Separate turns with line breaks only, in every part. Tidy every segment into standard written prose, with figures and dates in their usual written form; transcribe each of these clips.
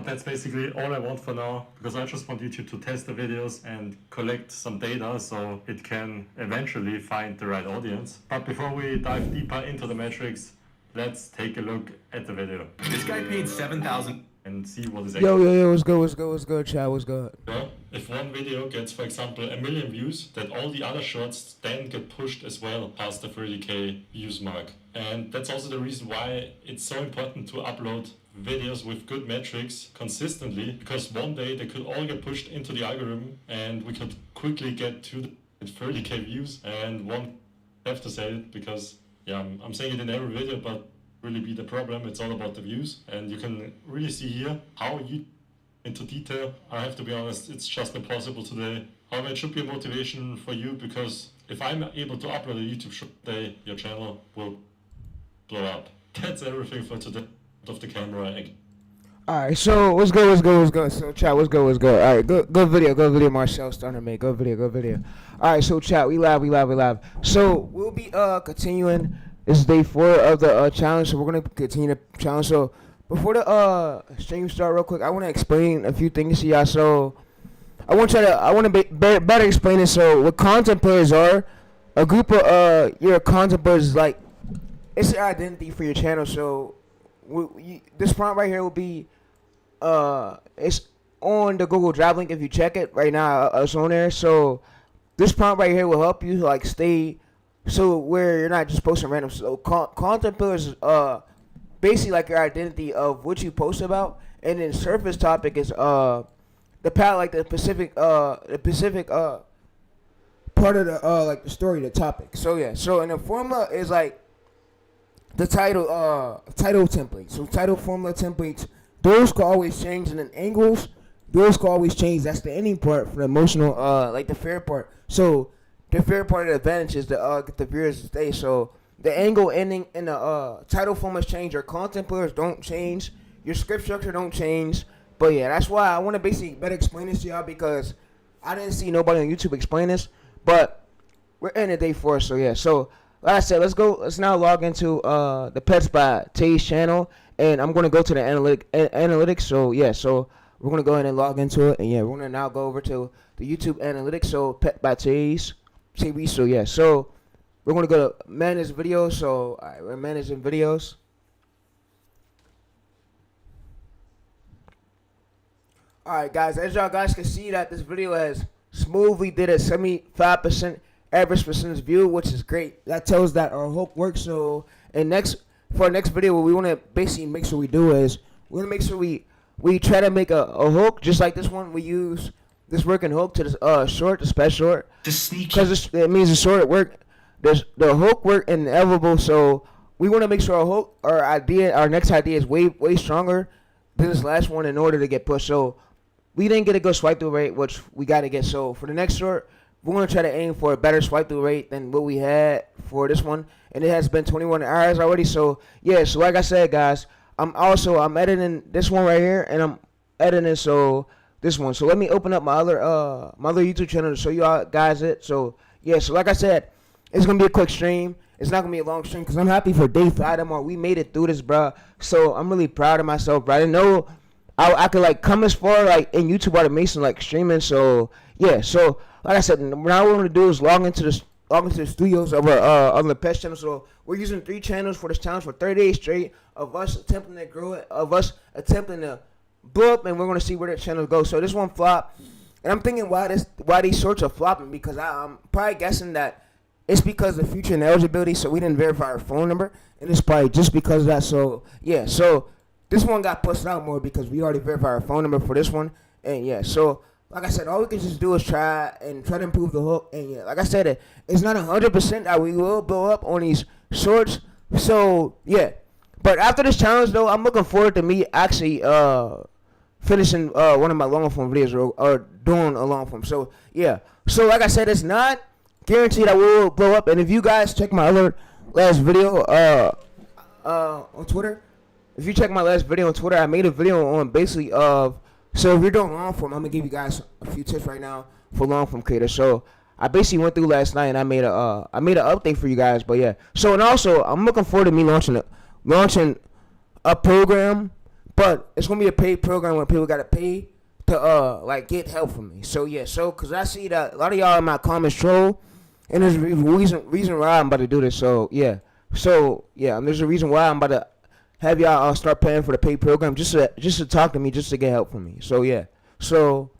But that's basically all I want for now, because I just want YouTube to test the videos and collect some data so it can eventually find the right audience. But before we dive deeper into the metrics, let's take a look at the video.
This guy paid $7,000
and see what is
Yo, what's good, chat, what's good?
Well, if one video gets, for example, 1 million views, that all the other shorts then get pushed as well past the 30k views mark. And that's also the reason why it's so important to upload videos with good metrics consistently, because one day they could all get pushed into the algorithm and we could quickly get to the 30k views and won't have to say it because, yeah, I'm saying it in every video, but really be the problem. It's all about the views, and you can really see here how you into detail. I have to be honest, it's just impossible today. However, it should be a motivation for you, because if I'm able to upload a YouTube show today, your channel will blow up. That's everything for today. Of the camera.
Alright, so what's good? So chat, what's good? Alright, good video, Marcel Starner, mate. Good video. Alright, so chat, we live. So we'll be continuing. This is day 4 of the challenge, so we're gonna continue the challenge. So before the stream start, real quick, I want to explain a few things to y'all. So I want to better explain it. So what content players are, a group of your content players is like, it's your identity for your channel. So this prompt right here will be it's on the Google Drive link. If you check it right now, it's on there. So this prompt right here will help you like stay so where you're not just posting random. So content pillars is basically like your identity of what you post about, and then surface topic is the specific part of the like the story, the topic. So yeah, so and the formula is like the title template. So title formula templates, those can always change, and then angles, those can always change. That's the ending part for the emotional, like the fair part. So the fair part of the advantage is to get the viewers to stay. So the angle, ending, and the title formulas change. Your content pillars don't change. Your script structure don't change. But yeah, that's why I want to basically better explain this to y'all, because I didn't see nobody on YouTube explain this. But we're in a day 4, so yeah. So like I said, let's now log into the PetsByTays channel, and I'm going to go to the analytics. So yeah, so we're going to go ahead and log into it, and yeah, we're going to now go over to the YouTube analytics. So PetsByTays, so yeah, so we're going to go to manage videos. So all right, we're managing videos. All right, guys, as y'all guys can see that this video has smoothly did a 75% average percentage view, which is great. That tells that our hook works. So for our next video, what we want to basically make sure we do is we're going to make sure we try to make a hook just like this one. We use this working hook to this short, the special short, because it means the short work. The hook work inevitable. So we want to make sure our next idea is way stronger than this last one in order to get pushed. So we didn't get a good swipe through rate, which we got to get. So for the next short, we're going to try to aim for a better swipe through rate than what we had for this one. And it has been 21 hours already. So yeah, so like I said, guys, I'm editing this one right here, and I'm editing this one. So let me open up my other YouTube channel to show you all guys it. So yeah, so like I said, it's going to be a quick stream. It's not going to be a long stream, because I'm happy for day 5. We made it through this, bro. So I'm really proud of myself, bro. I didn't know I could like come as far like in YouTube automation, like streaming. So yeah, so like I said, now what we're going to do is log into the studios of our on the Pets channel. So we're using 3 channels for this challenge for 30 days straight of us attempting to grow it, of us attempting to blow up, and we're going to see where that channel goes. So this one flopped, and I'm thinking why these shorts are flopping, because I'm probably guessing that it's because of future ineligibility, so we didn't verify our phone number, and it's probably just because of that. So yeah, so this one got pushed out more because we already verified our phone number for this one, and yeah, so like I said, all we can just do is try to improve the hook. And yeah, like I said, it's not 100% that we will blow up on these shorts. So yeah, but after this challenge though, I'm looking forward to me actually finishing one of my long form videos or doing a long form. So yeah, so like I said, it's not guaranteed I will blow up. And if you guys check my other last video on Twitter, if you check my last video on Twitter, I made a video on basically so if you're doing long form, I'm gonna give you guys a few tips right now for long form creators. So I basically went through last night and I made an update for you guys. But yeah, so and also I'm looking forward to me launching a program but it's gonna be a paid program where people gotta pay to like get help from me. So yeah, so cause I see that a lot of y'all in my comments troll, and there's a reason why I'm about to do this. So yeah, there's a reason why I'm about to have y'all start paying for the paid program just to talk to me, just to get help from me. So yeah, so.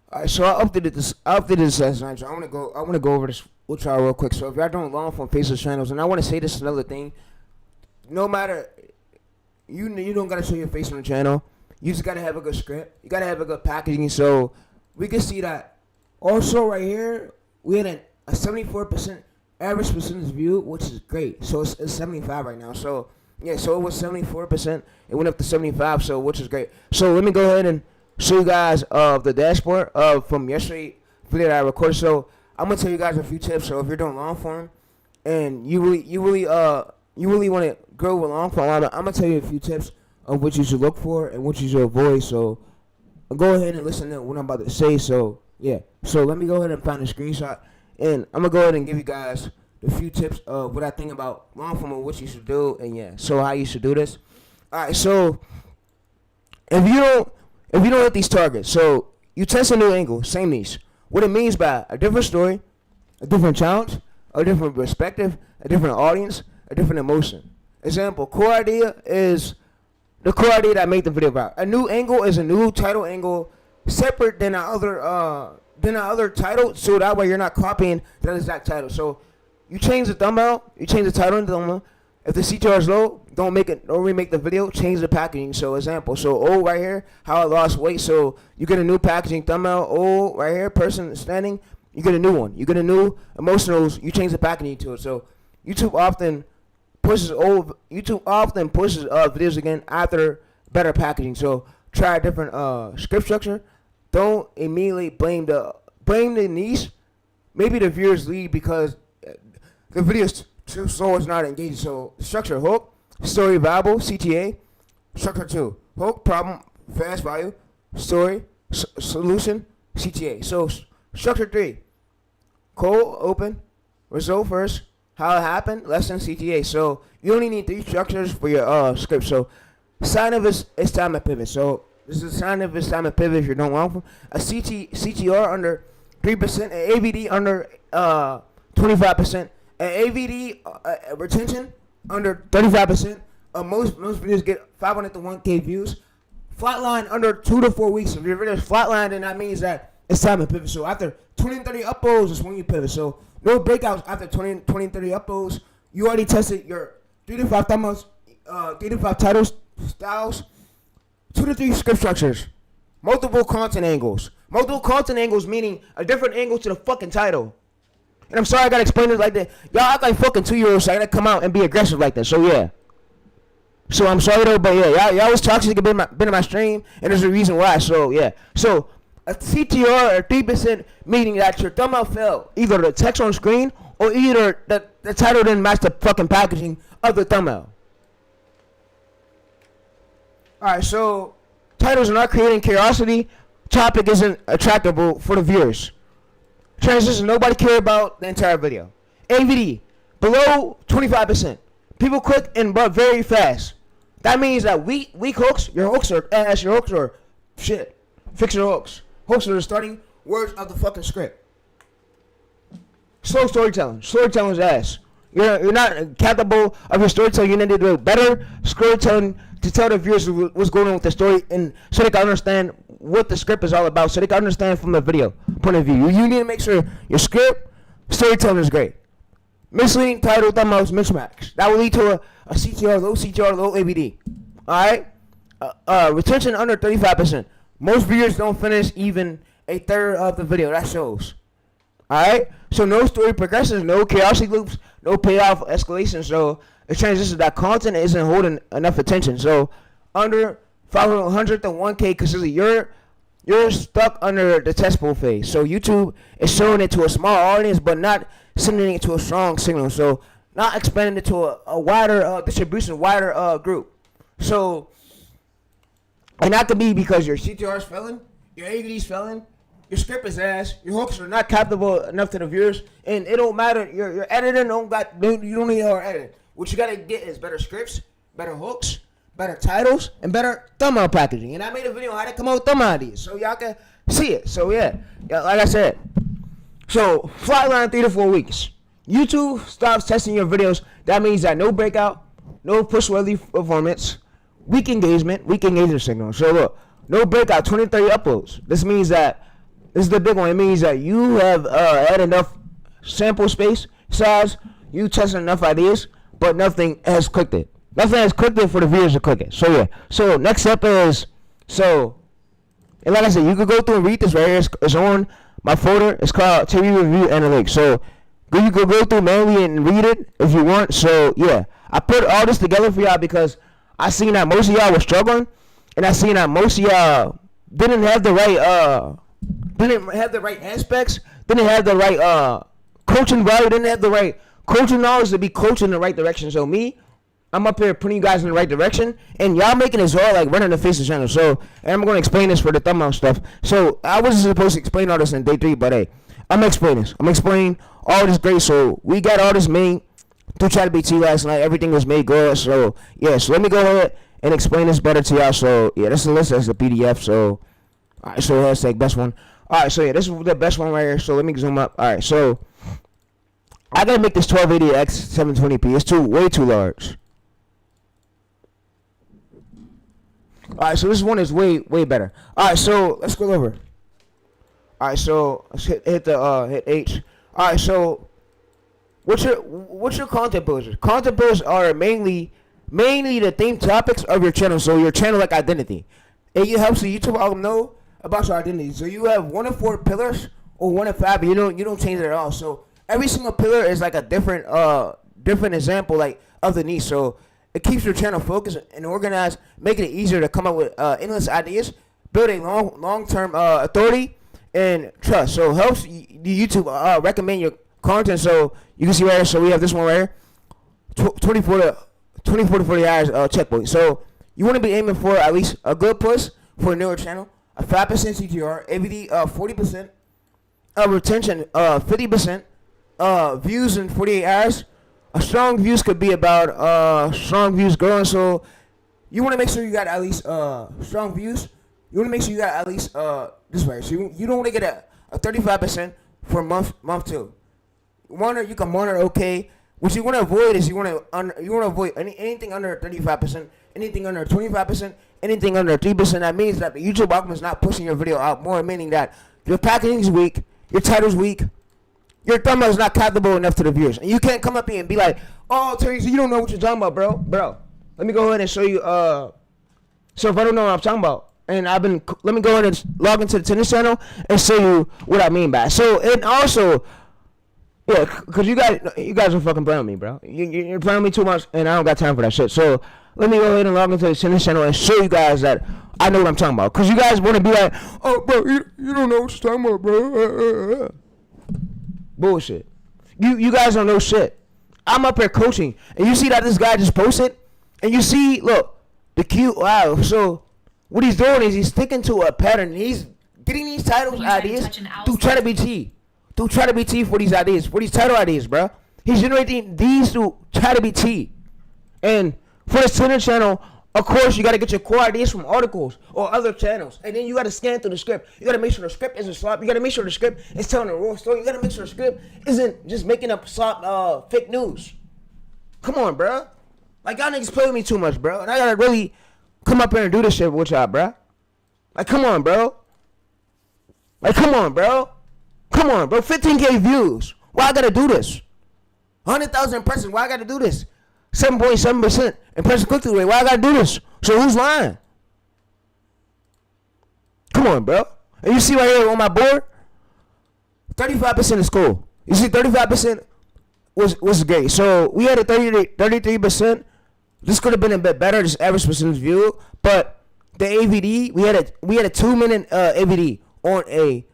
Alright, so I updated this last night. So I want to go over this with y'all real quick. So if y'all don't long form faceless channels, and I want to say this another thing, no matter you don't gotta show your face on the channel. You just gotta have a good script. You gotta have a good packaging. So we can see that. Also right here, we had a 74% average percentage view, which is great. So it's 75 right now. So yeah, so it was 74%. It went up to 75. So which is great. So let me go ahead and show you guys the dashboard from yesterday video that I recorded. So I'm gonna tell you guys a few tips. So if you're doing long form and you really want to grow with long form, I'm gonna tell you a few tips of what you should look for and what you should avoid. So go ahead and listen to what I'm about to say. So yeah, so let me go ahead and find a screenshot, and I'm gonna go ahead and give you guys the few tips of what I think about long form and what you should do, and yeah, so how you should do this. All right, so if you don't hit these targets, so you test a new angle, same niche. What it means by a different story, a different challenge, a different perspective, a different audience, a different emotion. Example, core idea is the core idea that I made the video about. A new angle is a new title angle separate than other title, so that way you're not copying that exact title. So you change the thumbnail, you change the title and the thumbnail. If the CTR is low, don't remake the video, change the packaging. So example, so right here, how I lost weight. So you get a new packaging thumbnail, right here, person standing, you get a new one. You get a new emotionals, you change the packaging to it. So YouTube often pushes videos again after better packaging. So try a different script structure. Don't immediately blame the niche. Maybe the viewers leave because the video's too slow, it's not engaging. So structure, hook, story, viable, CTA. Structure 2, hook, problem, fast value, story, solution, CTA. So structure 3, cold, open, result first, how it happened, lesson, CTA. So you only need 3 structures for your script. So sign of it's time to pivot. So this is a sign of it's time to pivot if you don't want a CTR under 3%, an AVD under 25%. An AVD retention under 35%. Most videos get 500 to 1K views. Flatline under 2 to 4 weeks. If your video is flatline, then that means that it's time to pivot. So after 20 and 30 uploads is when you pivot. So no breakouts after 20 and 30 uploads. You already tested your 3 to 5 thumbnails, 3 to 5 titles, styles, 2 to 3 script structures, multiple content angles. Multiple content angles meaning a different angle to the fucking title. And I'm sorry I gotta explain it like that. Y'all act like fucking 2-year-olds, so I gotta come out and be aggressive like that. So yeah. So I'm sorry though, but yeah, y'all was toxic, been in my stream, and there's a reason why. So yeah. So a CTR or 3% meaning that your thumbnail fell either the text on screen or either the title didn't match the fucking packaging of the thumbnail. Alright, so titles are not creating curiosity. Topic isn't attractable for the viewers. Transition, nobody care about the entire video. AVD, below 25%. People click and but very fast. That means that weak hooks, your hooks are ass, your hooks are shit. Fix your hooks. Hooks are the starting words of the fucking script. Slow storytelling. Storytelling's ass. You're not capable of your storytelling. You need to do better storytelling to tell the viewers what's going on with the story, and so they can understand what the script is all about, so they can understand from the video point of view. You need to make sure your script, storytelling is great. Misleading title, thumbnails, mismatch. That will lead to a CTR, low ABD. Alright? Retention under 35%. Most viewers don't finish even a third of the video. That shows. Alright? So no story progressions, no curiosity loops, no payoff escalation. So it transitions that content isn't holding enough attention. So under 500 to 1K because you're stuck under the test pool phase. So YouTube is showing it to a small audience, but not sending it to a strong signal. So not expanding it to a wider distribution, wider group. So And that could be because your CTR is failing, your AVD is failing, your script is ass, your hooks are not captable enough to the viewers, and it don't matter. Your editor you don't need hard editing. What you gotta get is better scripts, better hooks, better titles, and better thumbnail packaging. And I made a video on how to come up with thumbnail ideas, so y'all can see it. So yeah, like I said, so flatline 3 to 4 weeks. YouTube stops testing your videos. That means that no breakout, no push-worthy performance, weak engagement signal. So look, no breakout, 20 to 30 uploads. This means that, this is the big one. It means that you have had enough sample space, size, you tested enough ideas, but nothing has clicked it. Nothing has clicked it for the viewers to click it. So yeah. So next step is, and like I said, you could go through and read this right here. It's on my folder. It's called TV Review Analytics. So you could go through manually and read it if you want. So yeah, I put all this together for y'all because I seen that most of y'all were struggling, and I seen that most of y'all didn't have the right aspects, didn't have the right coaching value, didn't have the right coaching knowledge to be coaching in the right direction. So me, I'm up here putting you guys in the right direction, and y'all making this all like running the face of the channel. So, and I'm gonna explain this for the thumbnail stuff. So I wasn't supposed to explain all this in day 3, but hey, I'm gonna explain this. I'm gonna explain all this great. So we got all this made through ChatGPT last night. Everything was made good. So yeah, so let me go ahead and explain this better to y'all. So yeah, this is the list. That's the PDF. So alright, so hashtag best one. Alright, so yeah, this is the best one right here. So let me zoom up. Alright, so I gotta make this 1280x 720p. It's way too large. Alright, so this one is way better. Alright, so let's go over. Alright, so let's hit H. Alright, so what's your content pillars? Content pillars are mainly the theme topics of your channel. So your channel like identity. It helps the YouTube algorithm know about your identity. So you have 1 of 4 pillars or 1 of 5, but you don't change it at all. So every single pillar is like a different example like of the niche. So it keeps your channel focused and organized, making it easier to come up with endless ideas, building long-term authority and trust. So it helps the YouTube recommend your content. So you can see right here. So we have this one right here, 24 to 40 hours checkpoint. So you want to be aiming for at least a good push for a newer channel, a 5% CTR, AVD 40%, retention 50%, views in 48 hours. Strong views could be about strong views growing. So you want to make sure you got at least strong views. You want to make sure you got at least this way. So you don't want to get a 35% for month 2. You can monitor okay. What you want to avoid is you want to avoid anything under 35%, anything under 25%, anything under 3%. That means that the YouTube algorithm is not pushing your video out more, meaning that your packaging is weak, your title's weak, your thumbnail is not captable enough to the viewers. And you can't come up here and be like, oh, Therese, you don't know what you're talking about, bro. Let me go ahead and show you. So if I don't know what I'm talking about, and let me go ahead and log into the tennis channel and show you what I mean by it. So, and also, yeah, because you guys are fucking playing with me, bro. You're playing with me too much, and I don't got time for that shit. So let me go ahead and log into the tennis channel and show you guys that I know what I'm talking about. Because you guys want to be like, oh, bro, you don't know what you're talking about, bro. Bullshit. You guys don't know shit. I'm up here coaching, and you see that this guy just posted, and you see, look, the cute, wow. So what he's doing is he's sticking to a pattern. He's getting these titles ideas through ChatGPT. Through ChatGPT for these ideas, for these title ideas, bro. He's generating these through ChatGPT. And for the center channel, of course, you got to get your core ideas from articles or other channels. And then you got to scan through the script. You got to make sure the script isn't slop. You got to make sure the script is telling a real story. You got to make sure the script isn't just making up slop, fake news. Come on, bro. Like, y'all niggas play with me too much, bro. And I got to really come up here and do this shit with y'all, bro. Like, come on, bro. Like, come on, bro. Come on, bro. 15K views. Why I got to do this? 100,000 impressions. Why I got to do this? 7.7% impression click-through rate. Why I gotta do this? So who's lying? Come on, bro. And you see right here on my board, 35% is cool. You see 35% was great. So we had a 33%. This could have been a bit better, just average percentage view. But the AVD, we had a 2-minute AVD on a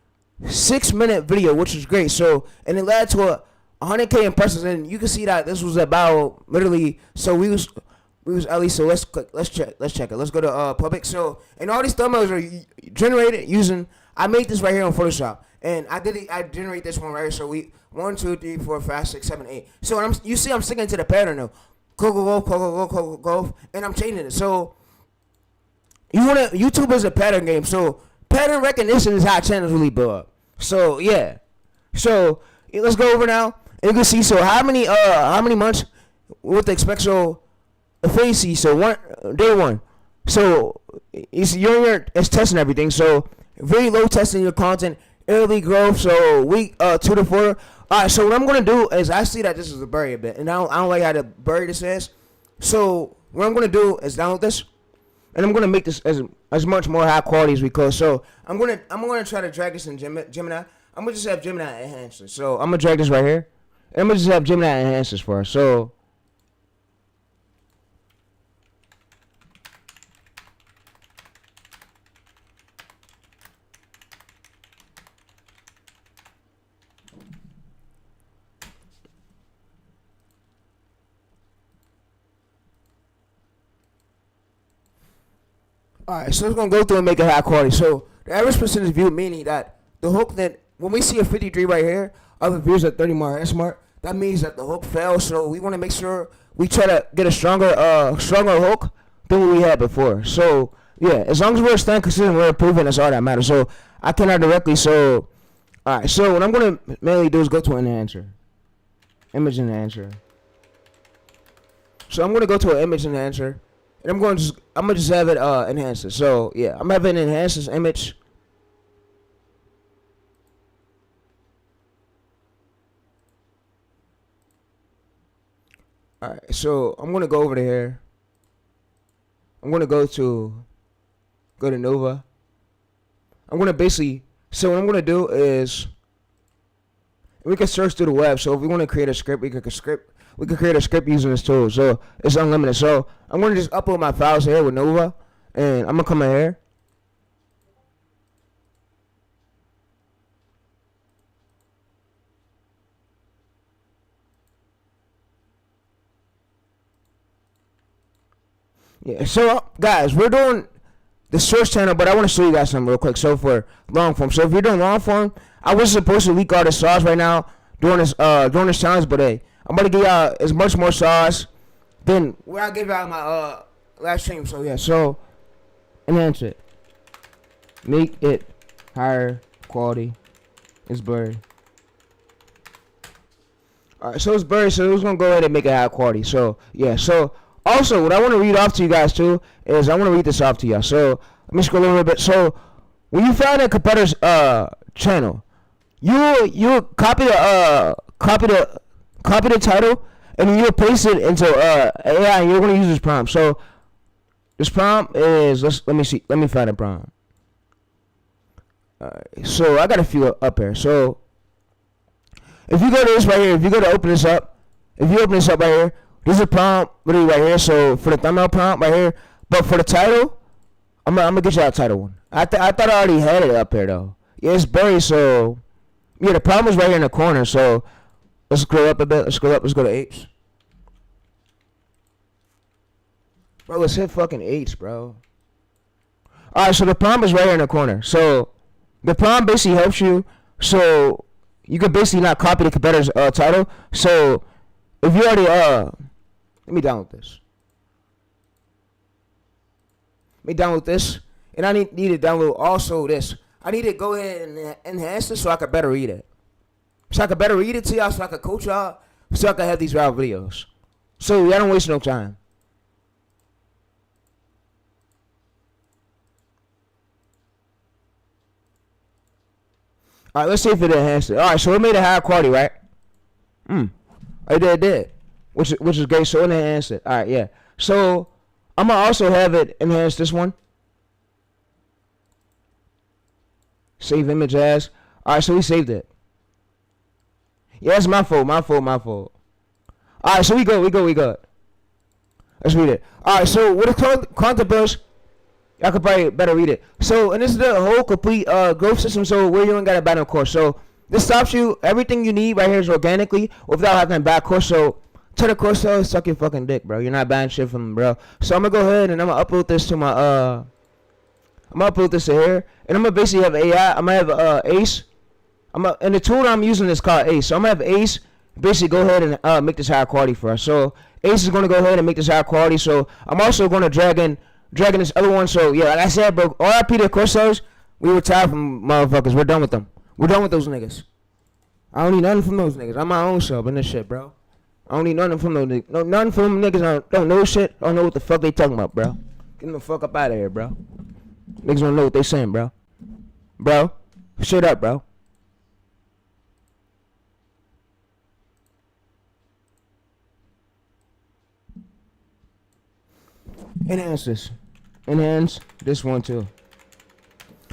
6-minute video, which was great. So, and it led to a 100K impressions, and you can see that this was about literally. So we was We was at least, so let's click, let's check it. Let's go to public. So, and all these thumbnails are generated using, I made this right here on Photoshop. And I generate this one right here. So we 1, 2, 3, 4, 5, 6, 7, 8. So you see I'm sticking to the pattern though. Go, and I'm changing it. So YouTube is a pattern game. So pattern recognition is how channels really blow up. So yeah. So let's go over now. And you can see, so how many months what to expect. So efficiency, so day one. So it's testing everything. So very low testing your content, early growth. So week 2 to 4. All right. So what I'm gonna do is, I see that this is a bury a bit, and I don't like how the bury this is. So what I'm gonna do is download this, and I'm gonna make this as much more high quality as we could. So I'm gonna try to drag this in Gemini. I'm gonna just have Gemini enhance this. So I'm gonna drag this right here, and I'm gonna just have Gemini enhance this for us. So alright, so it's gonna go through and make it high quality. So the average percentage view, meaning that the hook, that when we see a 53 right here, other views at 30 more smart, that means that the hook fell. So we want to make sure we try to get a stronger hook than what we had before. So yeah, as long as we're staying consistent, we're improving. That's all that matters. So I cannot directly. So alright, so what I'm gonna mainly do is go to an enhancer, image enhancer. So I'm gonna go to an image enhancer. And I'm gonna just have it enhance it. So yeah, I'm having it enhance this image. Alright, so I'm gonna go over to here. I'm gonna go to Nova. I'm gonna basically, so what I'm gonna do is, we can search through the web. So if we want to create a script, we can create a script using this tool. So it's unlimited. So I'm going to just upload my files here with Nova, and I'm going to come in here. Yeah, so guys, we're doing the source channel, but I want to show you guys something real quick. So for long form, so if you're doing long form, I was supposed to leak all the sauce right now during this challenge, but hey, I'm gonna give y'all as much more sauce than what I gave y'all my last stream. So yeah, so enhance it, make it higher quality. It's blurry. Alright, so it's blurry, so it's gonna go ahead and make it high quality. So yeah, so also what I want to read off to you guys too is, I want to read this off to y'all. So let me scroll a little bit. So when you find a competitor's channel, you copy the title, and you'll paste it into AI, and you're gonna use this prompt. So this prompt is, let me find a prompt. Alright, so I got a few up here. So if you go to this right here, if you go to open this up right here, this is a prompt literally right here. So for the thumbnail prompt right here, but for the title, I'm gonna get you a title one. I thought I already had it up here though. Yeah, it's buried. So yeah, the prompt is right here in the corner. So let's scroll up a bit. Let's scroll up. Let's go to H. Bro, let's hit fucking H, bro. Alright, so the prompt is right here in the corner. So the prompt basically helps you, so you can basically not copy the competitor's title. So if you already let me download this. And I need to download also this. I need to go ahead and enhance this so I can better read it. So I can better read it to y'all, so I can coach y'all, so I can have these viral videos. So y'all don't waste no time. Alright, let's see if it enhanced it. Alright, so it made it high quality, right? It did. Which is great. So it enhanced it. Alright, yeah. So I'm gonna also have it enhance this one. Save image as. Alright, so we saved it. Yeah, it's my fault. Alright, so we good. Let's read it. Alright, so with the content bush, y'all could probably better read it. So, and this is the whole complete growth system, so where you ain't got a bad course. So this stops you, everything you need right here is organically without having a bad course. So Tell the Corso suck your fucking dick, bro. You're not buying shit from them, bro. So I'm gonna go ahead and I'm gonna upload this to my I'm gonna upload this to here, and I'm gonna basically have AI. I'm gonna have Ace. And the tool that I'm using is called Ace. So I'm gonna have Ace basically go ahead and make this higher quality for us. So Ace is gonna go ahead and make this higher quality. So I'm also gonna drag in this other one. So yeah, like I said, bro, RIP to Corsos. We retired from motherfuckers. We're done with them. We're done with those niggas. I don't need nothing from those niggas. I'm my own sub in this shit, bro. I don't need nothing from those niggas. No, nothing from them niggas. Don't know shit. Don't know what the fuck they talking about, bro. Get them the fuck up out of here, bro. Niggas don't know what they saying, bro. Bro, shut up, bro. Enhance this. Enhance this one too.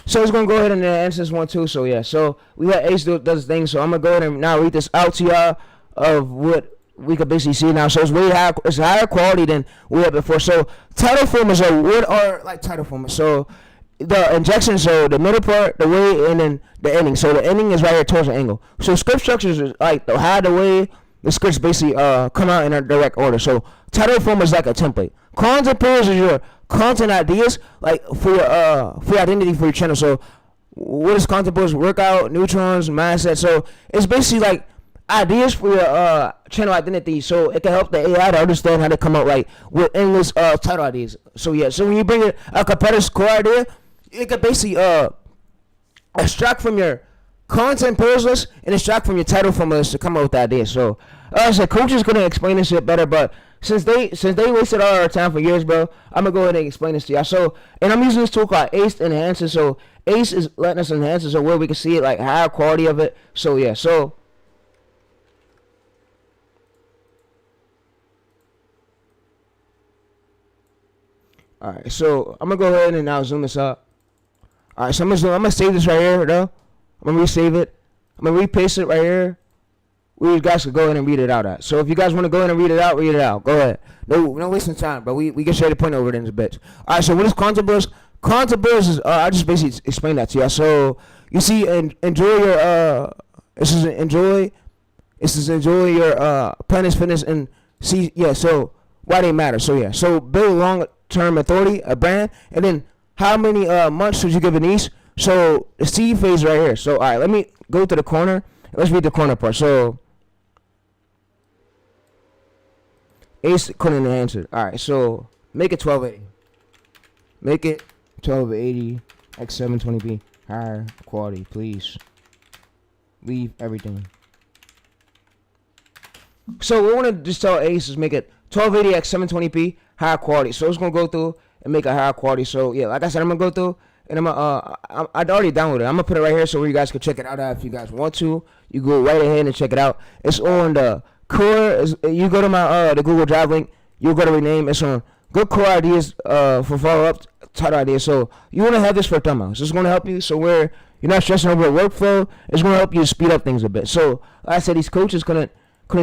So it's gonna go ahead and enhance this one too. So yeah. So we let Ace does his thing. So I'm gonna go ahead and now read this out to y'all of what we could basically see now. So it's way higher. It's higher quality than we had before. So title formers are what are like title formers. So the injection, so the middle part, the way, and then the ending. So the ending is right here towards the angle. So script structures is like the how, the way, the scripts basically come out in a direct order. So title form is like a template. Content pillars is your content ideas, like for your identity for your channel. So what is content pillars? Workout, neutrons, mindset. So it's basically like ideas for your channel identity. So it can help the AI to understand how to come up like with endless title ideas. So yeah. So when you bring in a competitor's core idea, it can basically extract from your content pillars list and extract from your title from list to come up with the idea. So like I said, coach is gonna explain this shit better, but since they wasted all our time for years, bro, I'm gonna go ahead and explain this to y'all. So, and I'm using this tool called Ace Enhancer. So Ace is letting us enhance it so where we can see it like higher quality of it. So yeah, so alright, so I'm gonna go ahead and now zoom this up. Alright, so I'm gonna save this right here, though. I'm gonna resave it. I'm gonna repaste it right here. You guys can go ahead and read it out at. So if you guys want to go ahead and read it out, read it out. Go ahead. No wasting time, bro. We can share the point over it in a bit. Alright, so what is content bills? Content bills is I just basically explain that to y'all. So you see, enjoy your this is enjoy your planet fitness and see so why they matter. So yeah, so build long term authority, a brand, and then how many months should you give an each? So the seed phase right here. So alright, let me go to the corner. Let's read the corner part. So Ace couldn't answer. Alright, so make it 1280. Make it 1280 x720p. Higher quality, please. Leave everything. So we want to just tell Ace is make it 1280 x720p, higher quality. So it's gonna go through and make a higher quality. So yeah, like I said, I'm gonna go through and I'd already downloaded it. I'm gonna put it right here so where you guys can check it out if you guys want to. You go right ahead and check it out. It's on the core. You go to my the Google Drive link. You'll go to rename. It's on good core ideas for follow up title ideas. So you want to have this for thumbnails. It's gonna help you so where you're not stressing over a workflow. It's gonna help you speed up things a bit. So like I said, these coaches couldn't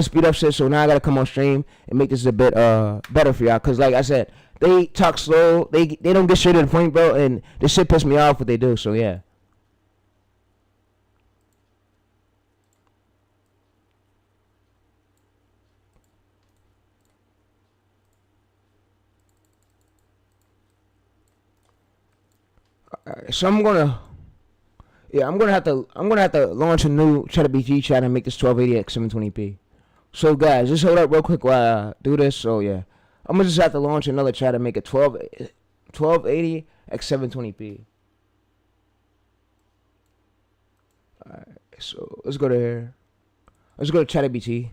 speed up shit. So now I gotta come on stream and make this a bit better for y'all. Cause like I said, they talk slow. They don't get straight to the point, bro. And this shit piss me off what they do. So yeah. So I'm gonna have to launch a new ChatBT chat and make this 1280 x 720p. So guys, just hold up real quick while I do this. So yeah, I'm gonna just have to launch another chat and make it 1280 x 720p. Alright, so let's go to here. Let's go to ChatGPT.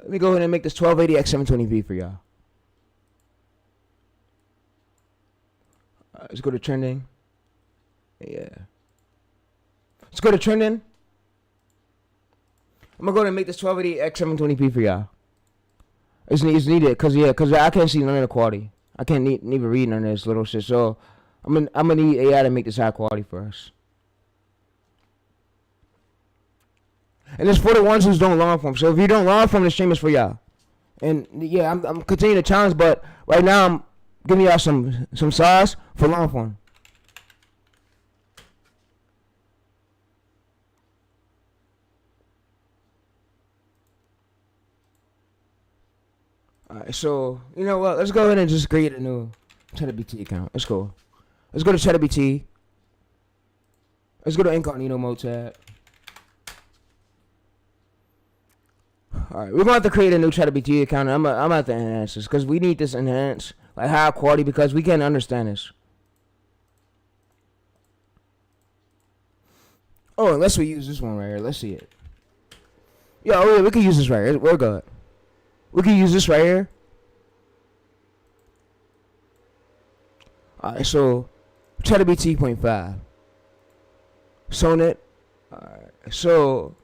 Let me go ahead and make this 1280 x 720p for y'all. Let's go to trending. Yeah. Let's go to trending. I'm gonna go ahead and make this 1280 x 720p for y'all. It's needed cause I can't see none of the quality. I can't even read none of this little shit. So I'm gonna need AI to make this high quality for us. And it's for the ones who don't long form. So if you don't long form, the stream is for y'all. And yeah, I'm continuing the challenge, but right now I'm giving y'all some sauce for long form. Alright, so you know what? Let's go ahead and just create a new ChatBT account. Let's go. Let's go to ChatBT. Let's go to incognito mode tab. Alright, we're gonna have to create a new ChatBT account. I'm gonna have to enhance this because we need this enhanced, like high quality, because we can't understand this. Oh, unless we use this one right here. Let's see it. Yeah, oh yeah, we can use this right here. We're good. We can use this right here. Alright, so ChatGPT 0.5. Sonnet. Alright, so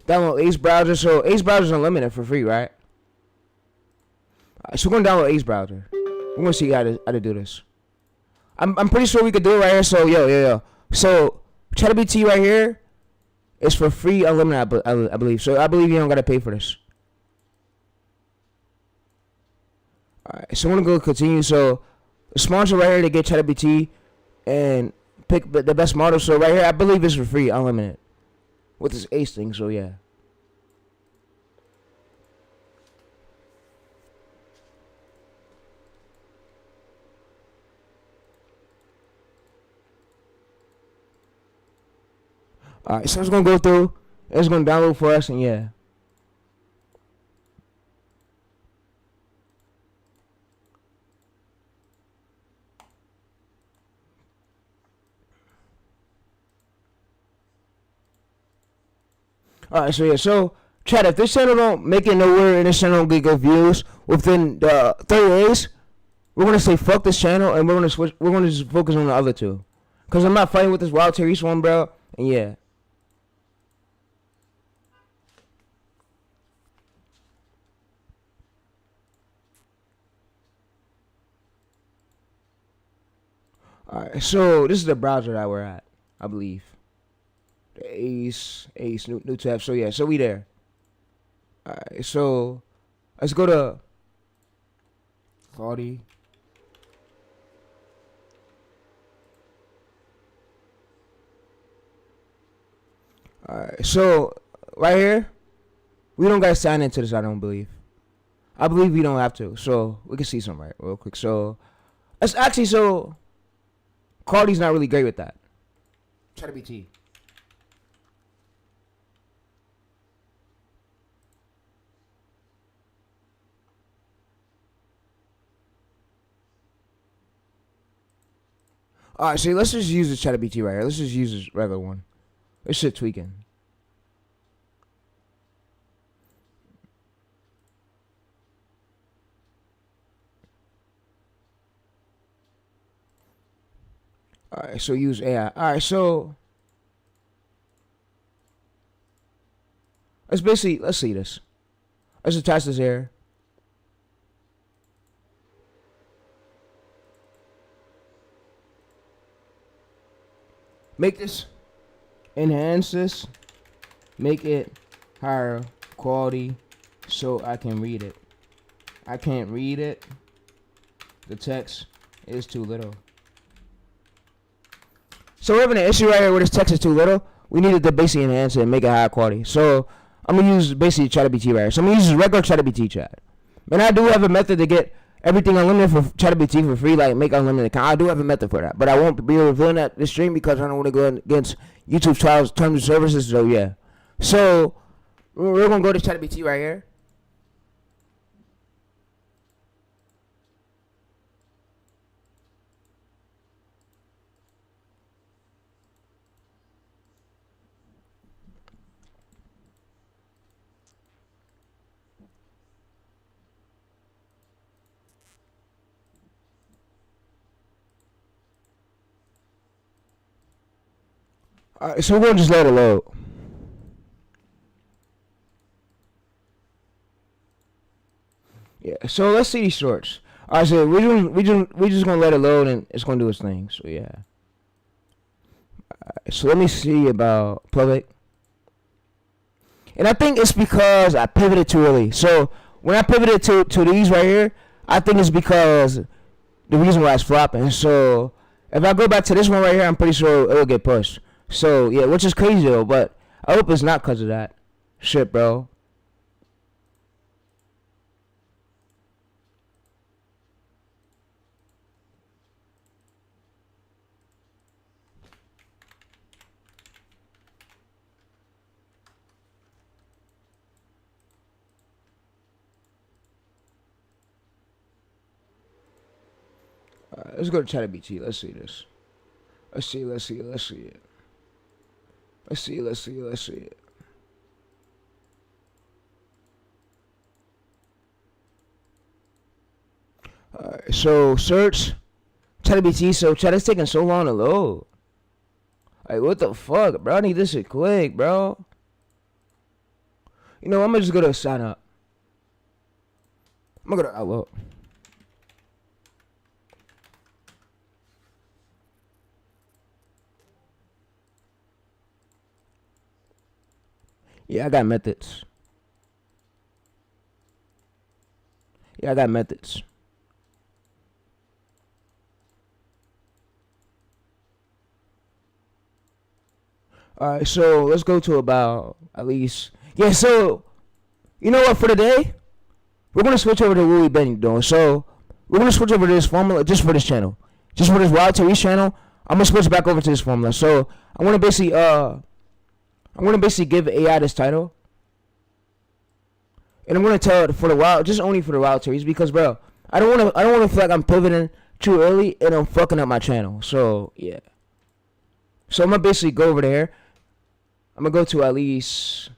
download Ace Browser. So Ace Browser is unlimited for free, right? Alright, so we're gonna download Ace Browser. We're gonna see how to do this. I'm pretty sure we could do it right here. So yo. So ChatGPT right here is for free, unlimited, I believe. So I believe you don't gotta pay for this. Alright, so I'm gonna go continue. So the sponsor right here to get ChatGPT and pick the best model. So right here, I believe it's for free, unlimited, with this Ace thing. So yeah. Alright, so it's gonna go through. It's gonna download for us, and yeah. Alright, so yeah, so chat, if this channel don't make it nowhere and this channel don't get good views within the 30 days, we're gonna say fuck this channel and we're gonna switch. We're gonna just focus on the other two, cause I'm not fighting with this WildTayReese one, bro. And yeah. Alright, so this is the browser that we're at, I believe. The Ace, new tab. So yeah, so we there. Alright, so let's go to quality. Alright, so right here, we don't gotta sign into this, I don't believe. I believe we don't have to. So we can see some right real quick. So let's actually, so quality's not really great with that. Try to be T. Alright, so let's just use the ChatGPT right here. Let's just use this regular one. This shit tweaking. Alright, so use AI. Alright, so let's see this. Let's attach this here. Make this, enhance this, make it higher quality so I can read it. I can't read it. The text is too little. So we're having an issue right here where this text is too little. We needed to basically enhance it and make it higher quality. So I'm gonna use basically ChatGPT right here. So I'm gonna use regular ChatGPT chat. And I do have a method to get everything unlimited for ChatGPT for free, like make unlimited account. I do have a method for that, but I won't be revealing that this stream because I don't want to go against YouTube terms and services. So yeah, so we're gonna go to ChatGPT right here. Alright, so we're gonna just let it load. Yeah, so let's see these shorts. Alright, so we just gonna let it load and it's gonna do its thing. So yeah. So let me see about public. And I think it's because I pivoted too early. So when I pivoted to these right here, I think it's because the reason why it's flopping. So if I go back to this one right here, I'm pretty sure it'll get pushed. So yeah, which is crazy though, but I hope it's not because of that. Shit, bro. Let's go to ChatGPT. Let's see this. Let's see it. Let's see it. Alright, so search ChatGPT. So chat is taking so long to load. Like, what the fuck, bro? I need this shit quick, bro. You know, I'm gonna just go to sign up. I'm gonna go to Outlook. Yeah, I got methods. Alright, so let's go to about at least. Yeah, so you know what? For today, we're gonna switch over to what we've been doing. So we're gonna switch over to this formula just for this channel, just for this WildTayReese channel. I'm gonna switch back over to this formula. So I'm gonna basically give AI this title, and I'm gonna tell it for the wild, just only for the WildTayReese, because bro, I don't wanna feel like I'm pivoting too early and I'm fucking up my channel. So yeah. So I'm gonna basically go over there. I'm gonna go to at least.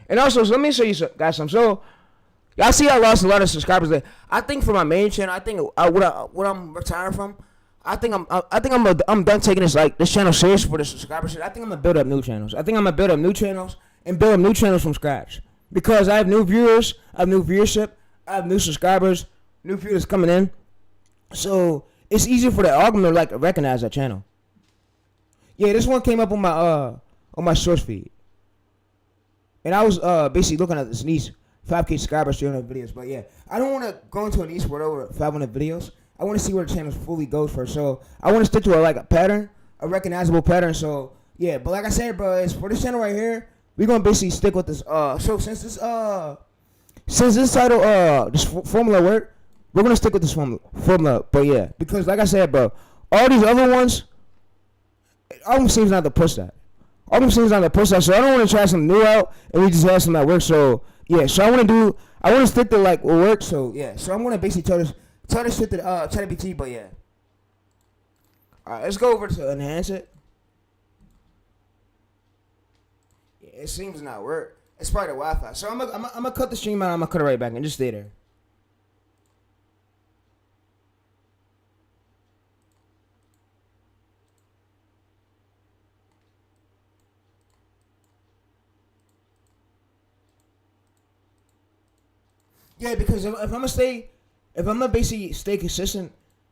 And also, so let me show you guys something. So, y'all see I lost a lot of subscribers there. I think for my main channel, I think what I'm retiring from, I think I'm done taking this channel serious for the subscriber shit. I think I'm gonna build up new channels. I think I'm gonna build up new channels and build up new channels from scratch, because I have new viewers, I have new viewership, I have new subscribers, new viewers coming in. So it's easier for the algorithm to like recognize that channel. Yeah, this one came up on my source feed, and I was basically looking at this niche 5K subscribers doing videos. But yeah, I don't want to go into a niche where over 500 videos. I want to see where the channel fully goes first. So I want to stick to a pattern, a recognizable pattern. So yeah, but like I said, bro, it's for this channel right here, we're gonna basically stick with this. So since this title this formula work, we're gonna stick with this formula. But yeah, because like I said, bro, all these other ones, it almost seems not to push that. So I don't want to try something new out and we just have something that works. So yeah, so I want to stick to like what works. So yeah, so I'm gonna basically tell this shit to ChatGPT. But yeah, all right, let's go over to enhance it. Yeah, it seems to not work. It's probably the Wi-Fi. So I'm gonna cut the stream out. I'm gonna cut it right back and just stay there. Yeah, because if I'm gonna basically stay consistent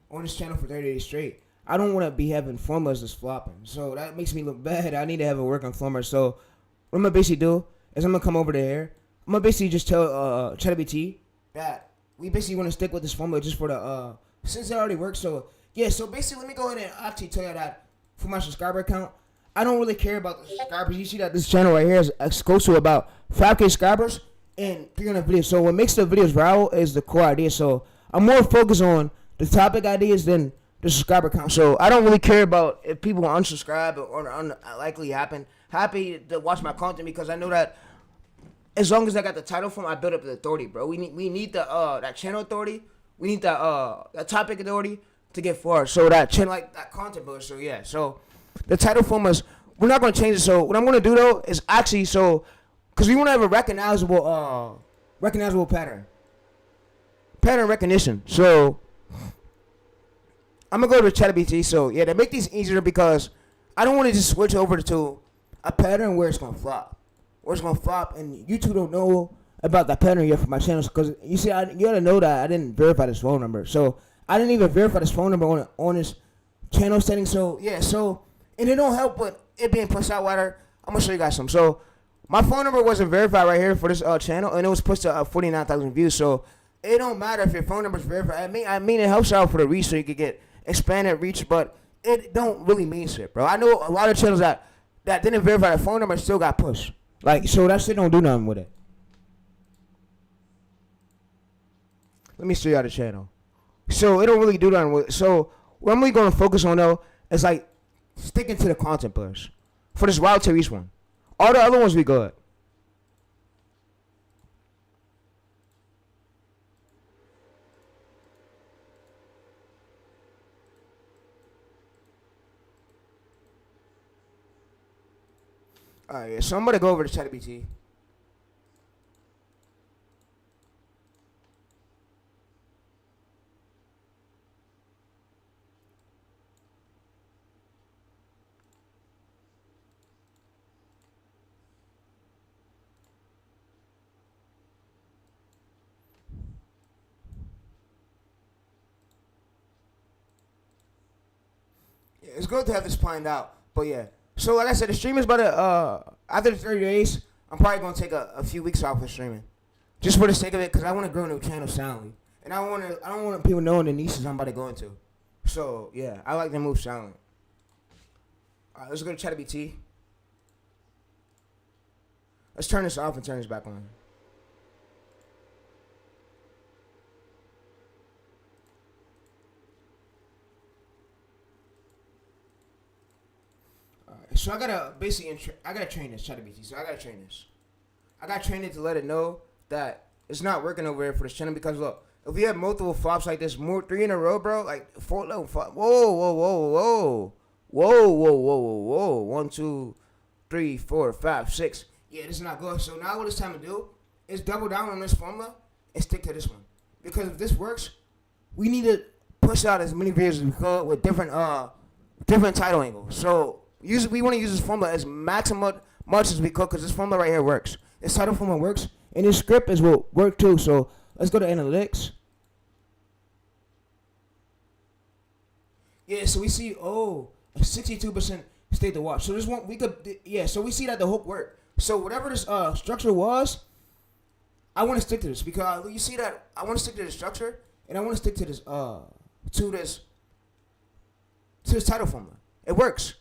on this channel for 30 days straight, I don't want to be having formulas that's flopping. So that makes me look bad. I need to have a working formula. So what I'm gonna basically do is I'm gonna come over to here. I'm gonna basically just tell ChatGPT that we basically want to stick with this formula just for the since it already works. So yeah, so basically let me go ahead and actually tell you that for my subscriber account, I don't really care about the subscribers. You see that this channel right here is close to about 5K subscribers and 300 videos. So what makes the videos viral is the core idea. So I'm more focused on the topic ideas than the subscriber count. So I don't really care about if people unsubscribe or unlikely happy to watch my content, because I know that as long as I got the title from, I build up the authority, bro. We need the that channel authority. We need that topic authority to get forward. So that channel, like that content builder. So yeah. So the title form is, we're not gonna change it. So what I'm gonna do though is actually because we want to have a recognizable pattern recognition. So I'm gonna go to ChatGPT. So yeah, to make these easier, because I don't want to just switch over to a pattern where it's gonna flop. or it's gonna flop, and YouTube don't know about that pattern yet for my channels. Because you see, you gotta know that I didn't verify this phone number, so I didn't even verify this phone number on this channel setting. So yeah, and it don't help with it being pushed out wider. I'm gonna show you guys some. So my phone number wasn't verified right here for this channel, and it was pushed to 49,000 views. So it don't matter if your phone number is verified. I mean it helps out for the reach, so you could get expanded reach, but it don't really mean shit, bro. I know a lot of channels that didn't verify the phone number still got pushed. Like, so that shit don't do nothing with it. Let me show you how the channel. So it don't really do nothing with it. So what I'm really going to focus on though is like sticking to the content pillars for this WildTayReese one. All the other ones be good. Alright, yeah, so I'm gonna go over to ChatGPT. Yeah, it's good to have this planned out, but yeah. So like I said, the stream is about to, after the 30 days, I'm probably going to take a few weeks off of streaming. Just for the sake of it, because I want to grow a new channel soundly. And I don't want people knowing the niches I'm about to go into. So, yeah, I like to move silent. Alright, let's go to ChatGPT. Let's turn this off and turn this back on. So I gotta train this ChatGPT. So I gotta train this. I gotta train it to let it know that it's not working over here for this channel. Because look, if we have multiple flops like this, 3 in a row, bro, like 4 level flop. Whoa. 1, 2, 3, 4, 5, 6. Yeah, this is not good. So now what it's time to do is double down on this formula and stick to this one. Because if this works, we need to push out as many videos as we could with different title angles. So we want to use this formula as much as we could, because this formula right here works. This title formula works, and this script is will work too. So let's go to analytics. Yeah, so we see a 62% stayed to watch. So this one so we see that the hook worked. So whatever this structure was, I want to stick to this, because you see that I want to stick to the structure, and I want to stick to this title formula. It works.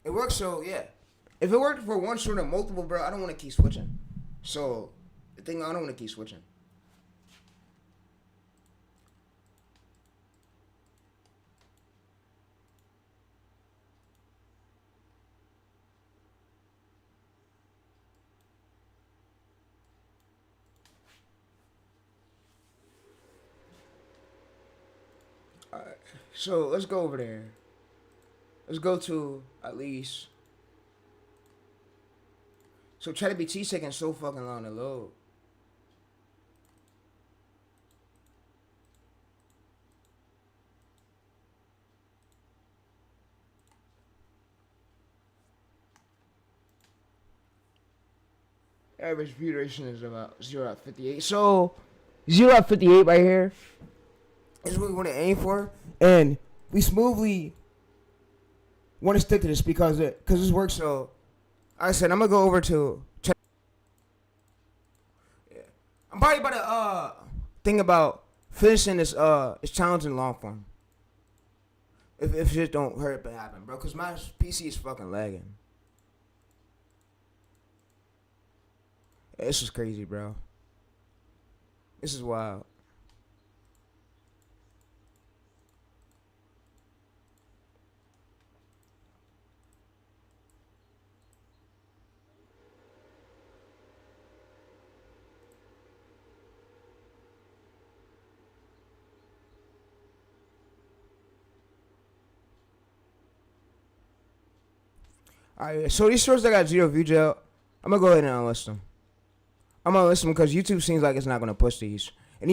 It works, so yeah. If it worked for one short or multiple, bro, I don't want to keep switching. So, I don't want to keep switching. Alright, so let's go over there. Let's go to at least. So ChatGPT's taking so fucking long to load. Average view duration is about 0.58. So 0.58 right here is what we want to aim for, and we smoothly want to stick to this because this works. So like I said, I'm gonna go over to check. Yeah. I'm probably about to think about finishing this challenge in long form. If shit don't hurry up and happen, bro, cause my PC is fucking lagging. This is crazy, bro. This is wild. Alright, so these shorts that got 0 view jail, I'm gonna go ahead and unlist them. I'm gonna list them because YouTube seems like it's not gonna push these. And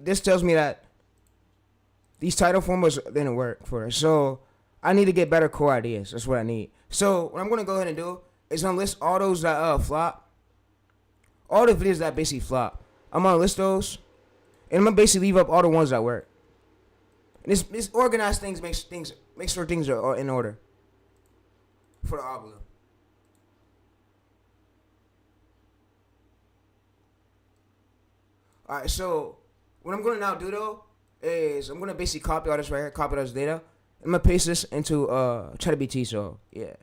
this tells me that these title formulas didn't work for us. So I need to get better core ideas. That's what I need. So what I'm gonna go ahead and do is unlist all those that flop all the videos that basically flop. I'm gonna list those, and I'm gonna basically leave up all the ones that work. And this organized things makes sure things are in order for the obolo. All right, so what I'm gonna now do though is I'm gonna basically copy all this right here, copy all this data. I'm gonna paste this into ChatGPT. So yeah.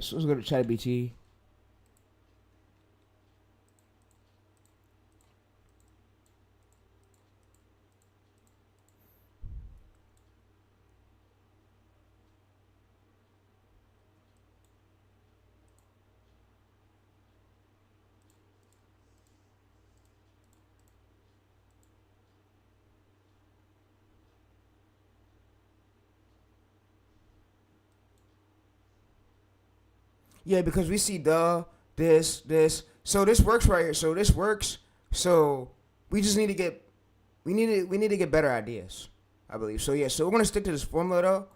So let's go to ChatGPT. Yeah, because we see this. So this works right here. So this works. So we just need to get we need to get better ideas, I believe. So yeah, so we're gonna stick to this formula though.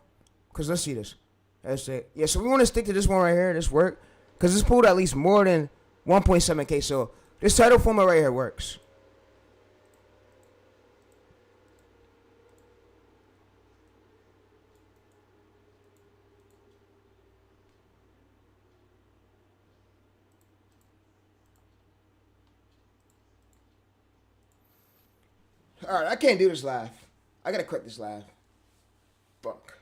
Cause let's see this. That's it. Yeah, so we wanna stick to this one right here, this work. Cause this pulled at least more than 1.7K. So this title formula right here works. Alright, I can't do this live. I gotta cut this live. Fuck.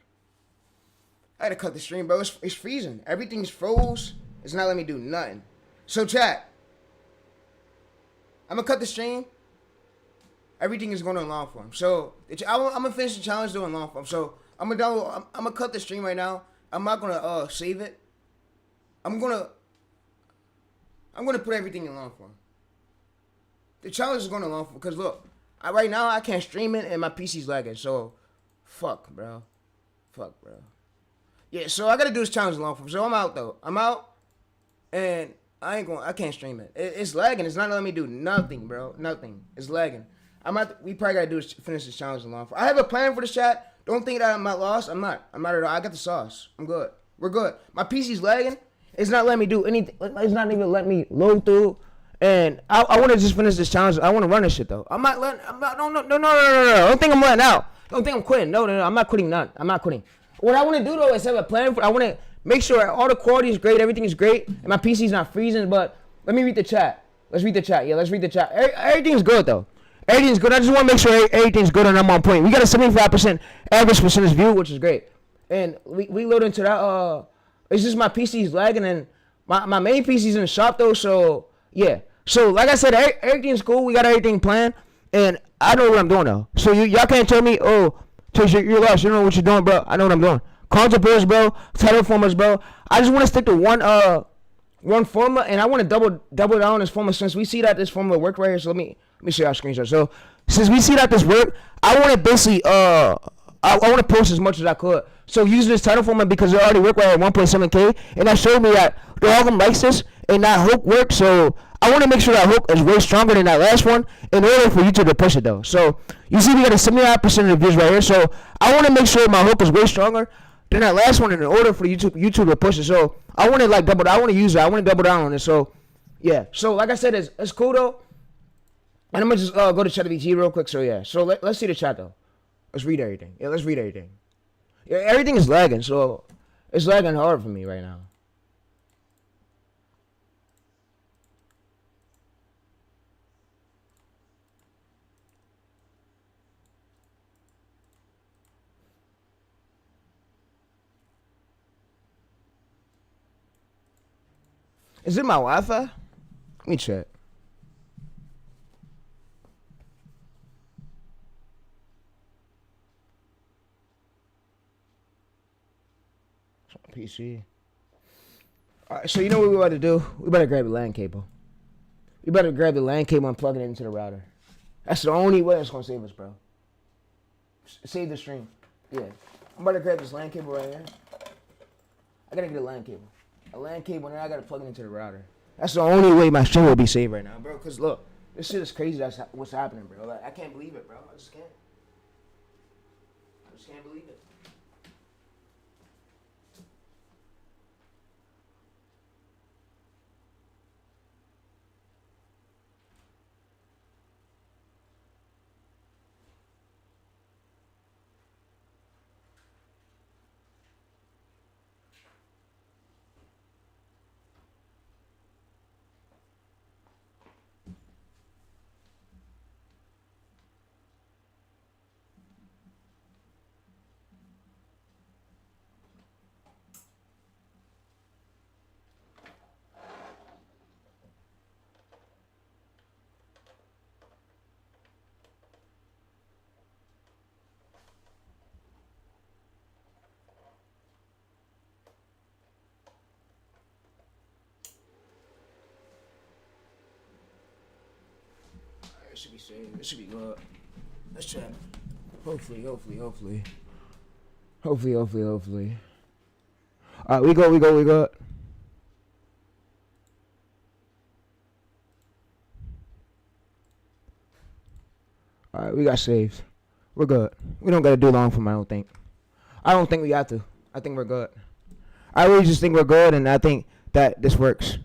I gotta cut the stream, bro. It's freezing. Everything's froze. It's not letting me do nothing. So chat. I'm gonna cut the stream. Everything is going in long form. So I'm gonna finish the challenge doing long form. So I'm gonna cut the stream right now. I'm not gonna save it. I'm gonna put everything in long form. The challenge is going in long form because look. Right now, I can't stream it, and my PC's lagging, so fuck, bro. Yeah, so I gotta do this challenge long form. So I'm out, though. I'm out, and I can't stream it. It's lagging. It's not letting me do nothing, bro. Nothing. It's lagging. We probably gotta finish this challenge in long form. I have a plan for this chat. Don't think that I'm not lost. I'm not at all. I got the sauce. I'm good. We're good. My PC's lagging. It's not letting me do anything. It's not even letting me load through. And I want to just finish this challenge. I want to run this shit though. No. Don't think I'm letting out. Don't think I'm quitting. No. I'm not quitting none. I'm not quitting. What I want to do though is have a plan I want to make sure all the quality is great, everything is great, and my PC's not freezing. But let me read the chat. Let's read the chat. Yeah, let's read the chat. Everything's good though. Everything's good. I just want to make sure everything's good and I'm on point. We got a 75% average percentage view, which is great. And we load into that. It's just my PC's lagging and my main PC's in the shop though. So yeah. So, like I said, everything's cool. We got everything planned. And I know what I'm doing now. So, y'all can't tell me, oh, Chase, you're lost. You don't know what you're doing, bro. I know what I'm doing. Concept pairs, bro. Title formers, bro. I just want to stick to one formula. And I want to double down on this formula since we see that this formula worked right here. So, let me show y'all screenshot. So, since we see that this worked, I want to basically, I want to post as much as I could. So, using this title formula because it already worked right at 1.7K. And that showed me that the algorithm likes this. And that hook works. So, I want to make sure that hook is way stronger than that last one in order for YouTube to push it though. So you see we got a 79% of the views right here. So I want to make sure my hook is way stronger than that last one in order for YouTube to push it. So I want to I want to use it. I want to double down on it. So yeah. So like I said, it's cool though. And I'm gonna just go to ChatGPT real quick. So yeah. So let's see the chat though. Let's read everything. Yeah, let's read everything. Yeah, everything is lagging. So it's lagging hard for me right now. Is it my Wi-Fi? Let me check. It's on PC. Alright, so you know what we about to do? We better grab the LAN cable. We better grab the LAN cable and plug it into the router. That's the only way it's gonna save us, bro. Save the stream. Yeah. I'm about to grab this LAN cable right here. I gotta get a LAN cable. A LAN cable, and then I gotta plug it into the router. That's the only way my stream will be saved right now, bro. Cause look, this shit is crazy. That's what's happening, bro. Like I can't believe it, bro. I just can't. I just can't believe it. It should be saved. It should be good. Let's try. Hopefully. Alright, we go. Alright, we got saved. We're good. We don't gotta do long for my own thing. I don't think we have to. I think we're good. I really just think we're good, and I think that this works.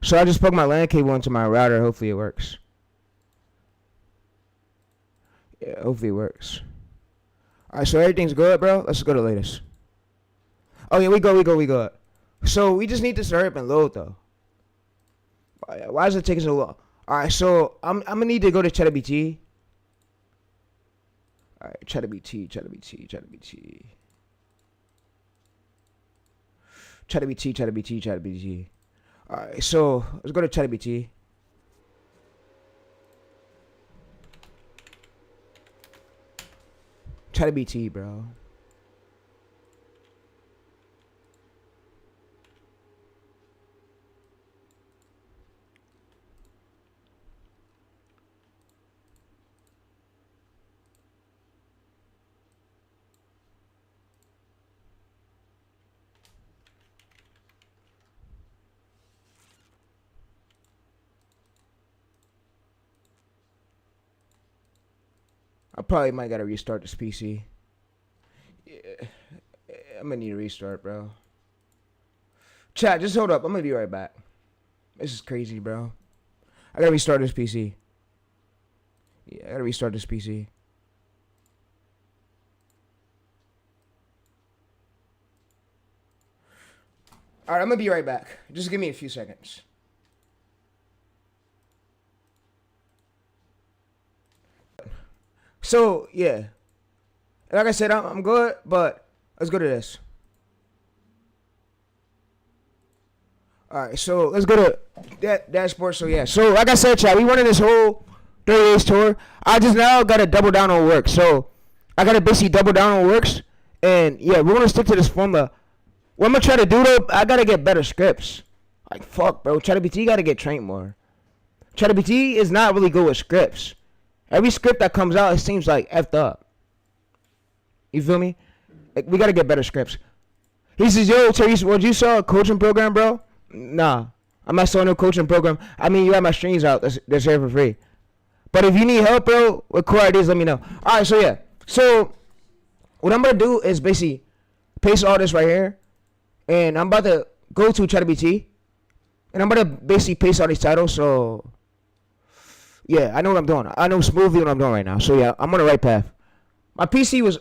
So I just plug my LAN cable into my router. Hopefully it works. Yeah, hopefully it works. Alright, so everything's good, bro. Let's go to the latest. Oh yeah, we go. So we just need to hurry up and load though. Why is it taking so long? Alright, so I'm gonna need to go to ChatGPT. Alright, ChatGPT. Alright, so let's go to ChatGPT. ChatGPT, bro. I probably might gotta restart this PC. Yeah, I'm gonna need a restart, bro. Chat, just hold up. I'm gonna be right back. This is crazy, bro. I gotta restart this PC. Yeah, I gotta restart this PC. Alright, I'm gonna be right back. Just give me a few seconds. So, yeah. Like I said, I'm good, but let's go to this. Alright, so let's go to that dashboard. So, yeah. So, like I said, chat, we running this whole 30 days tour. I just now got to double down on work. So, I got to basically double down on works. And, yeah, we're going to stick to this formula. What I'm going to try to do, though, I got to get better scripts. Like, fuck, bro. ChatGPT got to get trained more. ChatGPT is not really good with scripts. Every script that comes out, it seems like effed up. You feel me? Like, we got to get better scripts. He says, yo, Tayreese, what, you saw a coaching program, bro? Nah. I'm not selling no coaching program. I mean, you have my streams out. That's here for free. But if you need help, bro, with core ideas, let me know. All right, so, yeah. So, what I'm going to do is basically paste all this right here. And I'm about to go to ChatGPT. And I'm going to basically paste all these titles, so... Yeah, I know what I'm doing. I know smoothly what I'm doing right now. So yeah, I'm on the right path. My PC was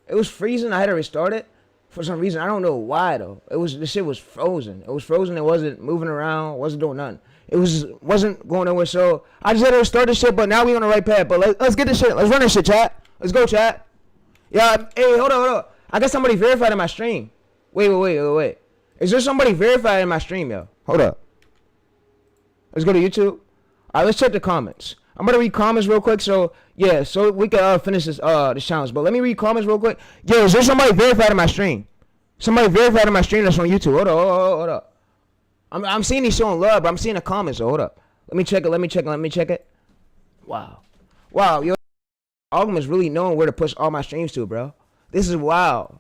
it was freezing. I had to restart it for some reason. I don't know why though. The shit was frozen. It was frozen. It wasn't moving around. Wasn't doing nothing. It wasn't going nowhere. So I just had to restart this shit. But now we on the right path. But let's get this shit. Let's run this shit, chat. Let's go, chat. Yeah. Hey, hold on. I got somebody verified in my stream. Wait. Is there somebody verified in my stream, yo? Hold up. Let's go to YouTube. Alright, let's check the comments. I'm gonna read comments real quick, so yeah, so we can finish this challenge. But let me read comments real quick. Yo, is there somebody verified in my stream? Somebody verified in my stream that's on YouTube. Hold up. I'm seeing these showing love, but I'm seeing the comments. So hold up. Let me check it. Wow, yo, Algorithm is really knowing where to push all my streams to, bro. This is wild.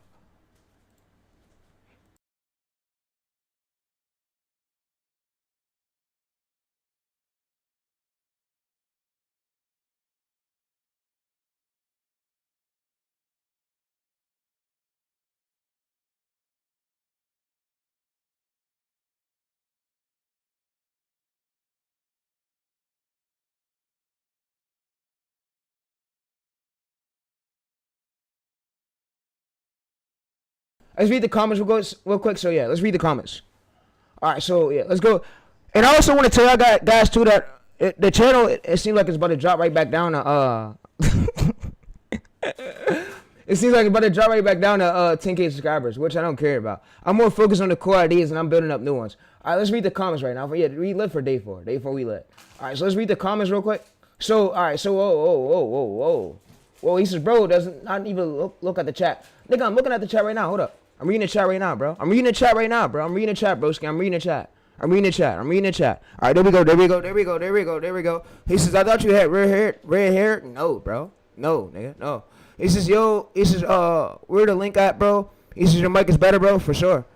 Let's read the comments real quick. So yeah, let's read the comments. All right, so yeah, let's go. And I also want to tell y'all guys too that the channel it seems like it's about to drop right back down to it seems like it's about to drop right back down to 10K subscribers, which I don't care about. I'm more focused on the core ideas and I'm building up new ones. All right, let's read the comments right now. Yeah, we lit for day 4. Day 4 we lit. All right, so let's read the comments real quick. So all right, so whoa. He says, bro, doesn't not even look at the chat. Nigga, I'm looking at the chat right now. Hold up. I'm reading the chat right now, bro. I'm reading the chat, broski. I'm reading the chat. All right, there we go. He says, I thought you had red hair. No, bro. No, nigga, no. He says, where the link at, bro? He says, your mic is better, bro, for sure.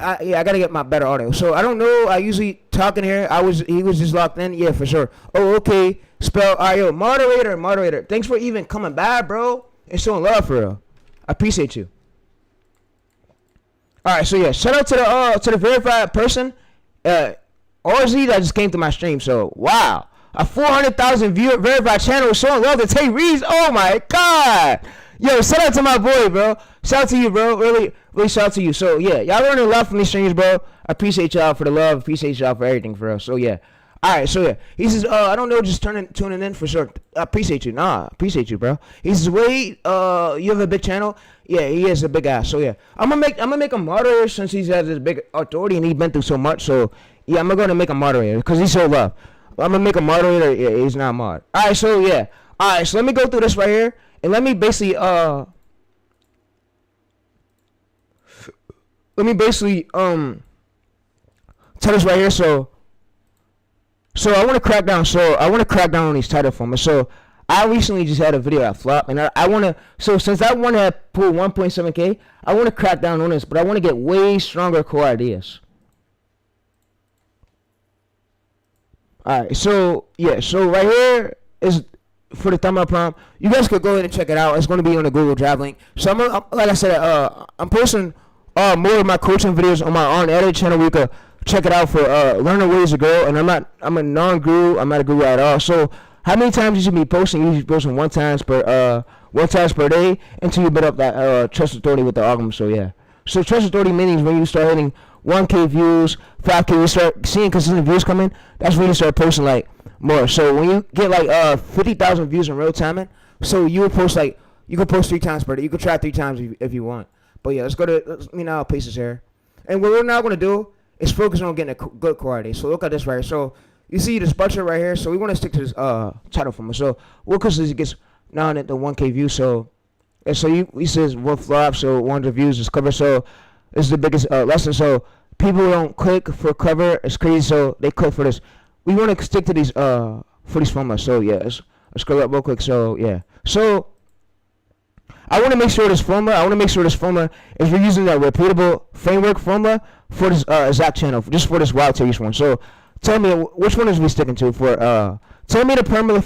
I gotta get my better audio. So I don't know. I usually talk in here. He was just locked in. Yeah, for sure. Oh, okay. Spell. All right, yo, moderator. Thanks for even coming by, bro, and showing love for real. I appreciate you. All right, so yeah, shout out to the verified person, RZ that just came to my stream. So wow, a 400,000 viewer verified channel showing love to WildTayReese. Oh my god, yo, shout out to my boy, bro. Shout out to you, bro. Really shout out to you. So yeah, y'all learning a lot from these streams, bro. I appreciate y'all for the love. Appreciate y'all for everything, for real. So yeah. All right, so yeah, he says, I don't know, just tuning in for sure. I appreciate you. Nah, appreciate you, bro. He says, wait, you have a big channel? Yeah, he has a big ass. So yeah, I'm gonna make him moderator since he has this big authority and he's been through so much. So yeah, I'm gonna make him moderator because he's so loved. I'm gonna make him moderator. Yeah, he's not mod. All right, so yeah, all right, so let me go through this right here and let me basically tell this right here. So I want to crack down. On these title formats. So I recently just had a video that flopped, and I want to. So since that one had pulled 1.7K, I want to crack down on this, but I want to get way stronger core ideas. All right. So yeah. So right here is for the thumbnail prompt. You guys could go ahead and check it out. It's going to be on the Google Drive link. So like I said, I'm posting more of my coaching videos on my own edit channel. We could check it out for learning ways to grow. And I'm a non-guru. I'm not a guru at all. So how many times you should be posting? You should be posting one times per day until you build up that trust authority with the algorithm. So yeah. So trust authority means when you start hitting 1K views, 5K, you start seeing consistent views coming. That's when you start posting like more. So when you get like 50,000 views in real time, so you would post like you could post 3 times per day. You could try 3 times if you want. But yeah, let me now paste this here. And what we're now gonna do is focus on getting a good core idea. So look at this right here. So you see this budget right here. So we want to stick to this title format. So what because it gets now at the 1K view. So he says what flop. So 100 views is cover. So this is the biggest lesson. So people don't click for cover. It's crazy. So they click for this. We want to stick to these for these formats. So yeah, let's scroll up real quick. So yeah. So I want to make sure this formula is we're using that repeatable framework formula for this exact channel, just for this WildTayReese one. So tell me which one is we sticking to for tell me the formula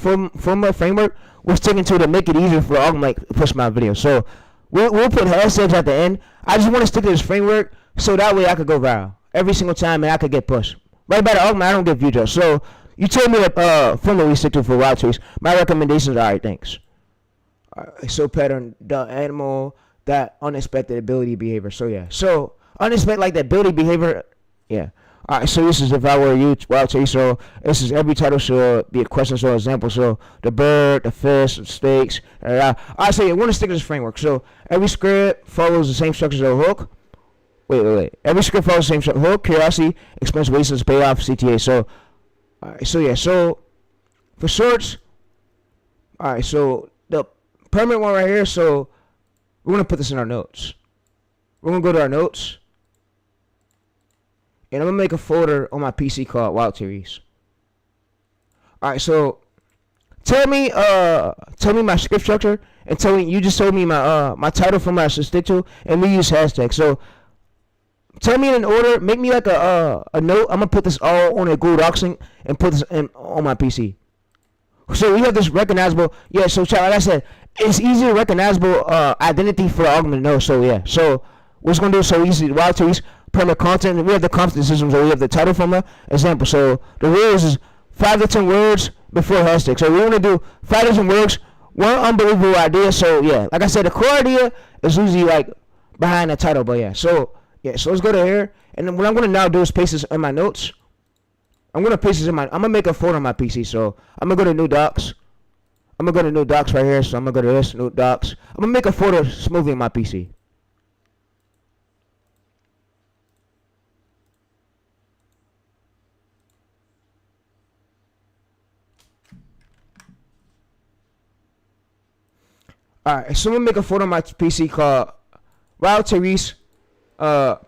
framework we're sticking to make it easier for all like push my videos. So we'll put hashtags at the end. I just want to stick to this framework so that way I could go viral every single time and I could get pushed. Right by the algorithm, I don't get views. So you told me the formula we stick to for WildTayReese. My recommendations are alright, thanks. So pattern, the animal, that unexpected ability behavior. So yeah. So unexpected like that ability behavior. Yeah. Alright, so this is if I were you, WildTayReese. So this is every title should be a question, so example. So the bird, the fish, the steaks. Alright, so you want to stick to this framework. So every script follows the same structure as a hook. Wait. Every script follows the same structure. Hook, curiosity, expense, wastes, payoff, CTA. So alright, so yeah, so for shorts. Alright, so the permanent one right here. So we're gonna put this in our notes. We're gonna go to our notes, and I'm gonna make a folder on my PC called WildTayReese. All right, so tell me my script structure, and tell me you just told me my title for my stick to, and we use hashtags. So tell me in order. Make me like a note. I'm gonna put this all on a Google Docs link and put this on my PC. So we have this recognizable. Yeah. So like I said, it's easy recognizable identity for the algorithm to know. So yeah. So what's gonna do so easy? WildTayReese permanent content. We have the content systems. So we have the title formula example. So the rules is 5 to 10 words before hashtag. So we want to do 5 to 10 words, one unbelievable idea. So yeah, like I said, the core idea is usually like behind the title. But yeah, so let's go to here, and then what I'm gonna now do is paste this in my notes. I'm gonna make a folder on my PC. So I'm gonna go to new docs. I'm gonna go to new docs right here. So I'm gonna go to this new docs. I'm gonna make a folder smoothly in my PC. Alright, so I'm gonna make a folder on my PC called WildTayReese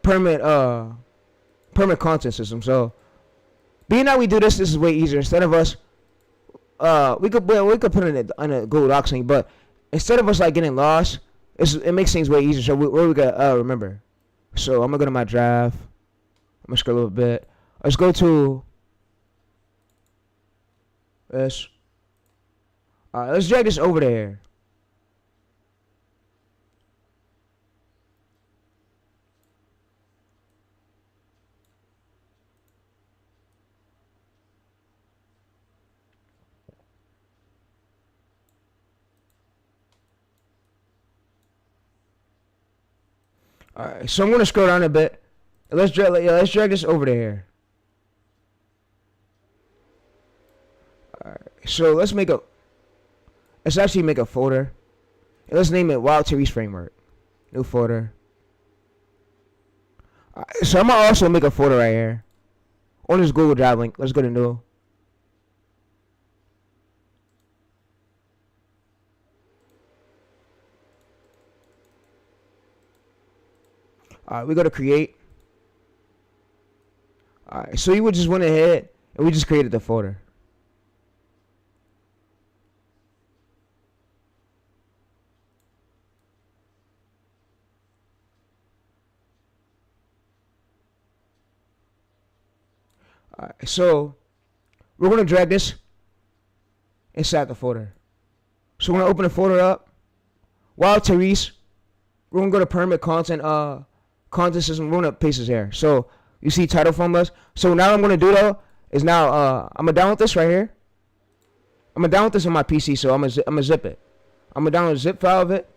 permanent content system. So being that we do this is way easier. Instead of us we could put it in a Google Docs thing, but instead of us like getting lost, it makes things way easier. So where we got remember. So I'm gonna go to my drive. I'm gonna scroll a little bit. Let's go to this. Alright, let's drag this over there. Alright, so I'm gonna scroll down a bit. Let's drag this over to here. Alright, so let's actually make a folder. And let's name it WildTayReese Framework. New folder. Alright, so I'm gonna also make a folder right here. On this Google Drive link. Let's go to new. Alright, we go to create. Alright, so you would just went ahead and we just created the folder. Alright, so we're gonna drag this inside the folder. So we're gonna open the folder up. WildTayReese. We're gonna go to permanent content system. We're gonna paste this here. So you see title from us. So now what I'm gonna do though is now I'm gonna download this right here. I'm gonna download this on my PC. So I'm gonna zip it. I'm gonna download a zip file of it,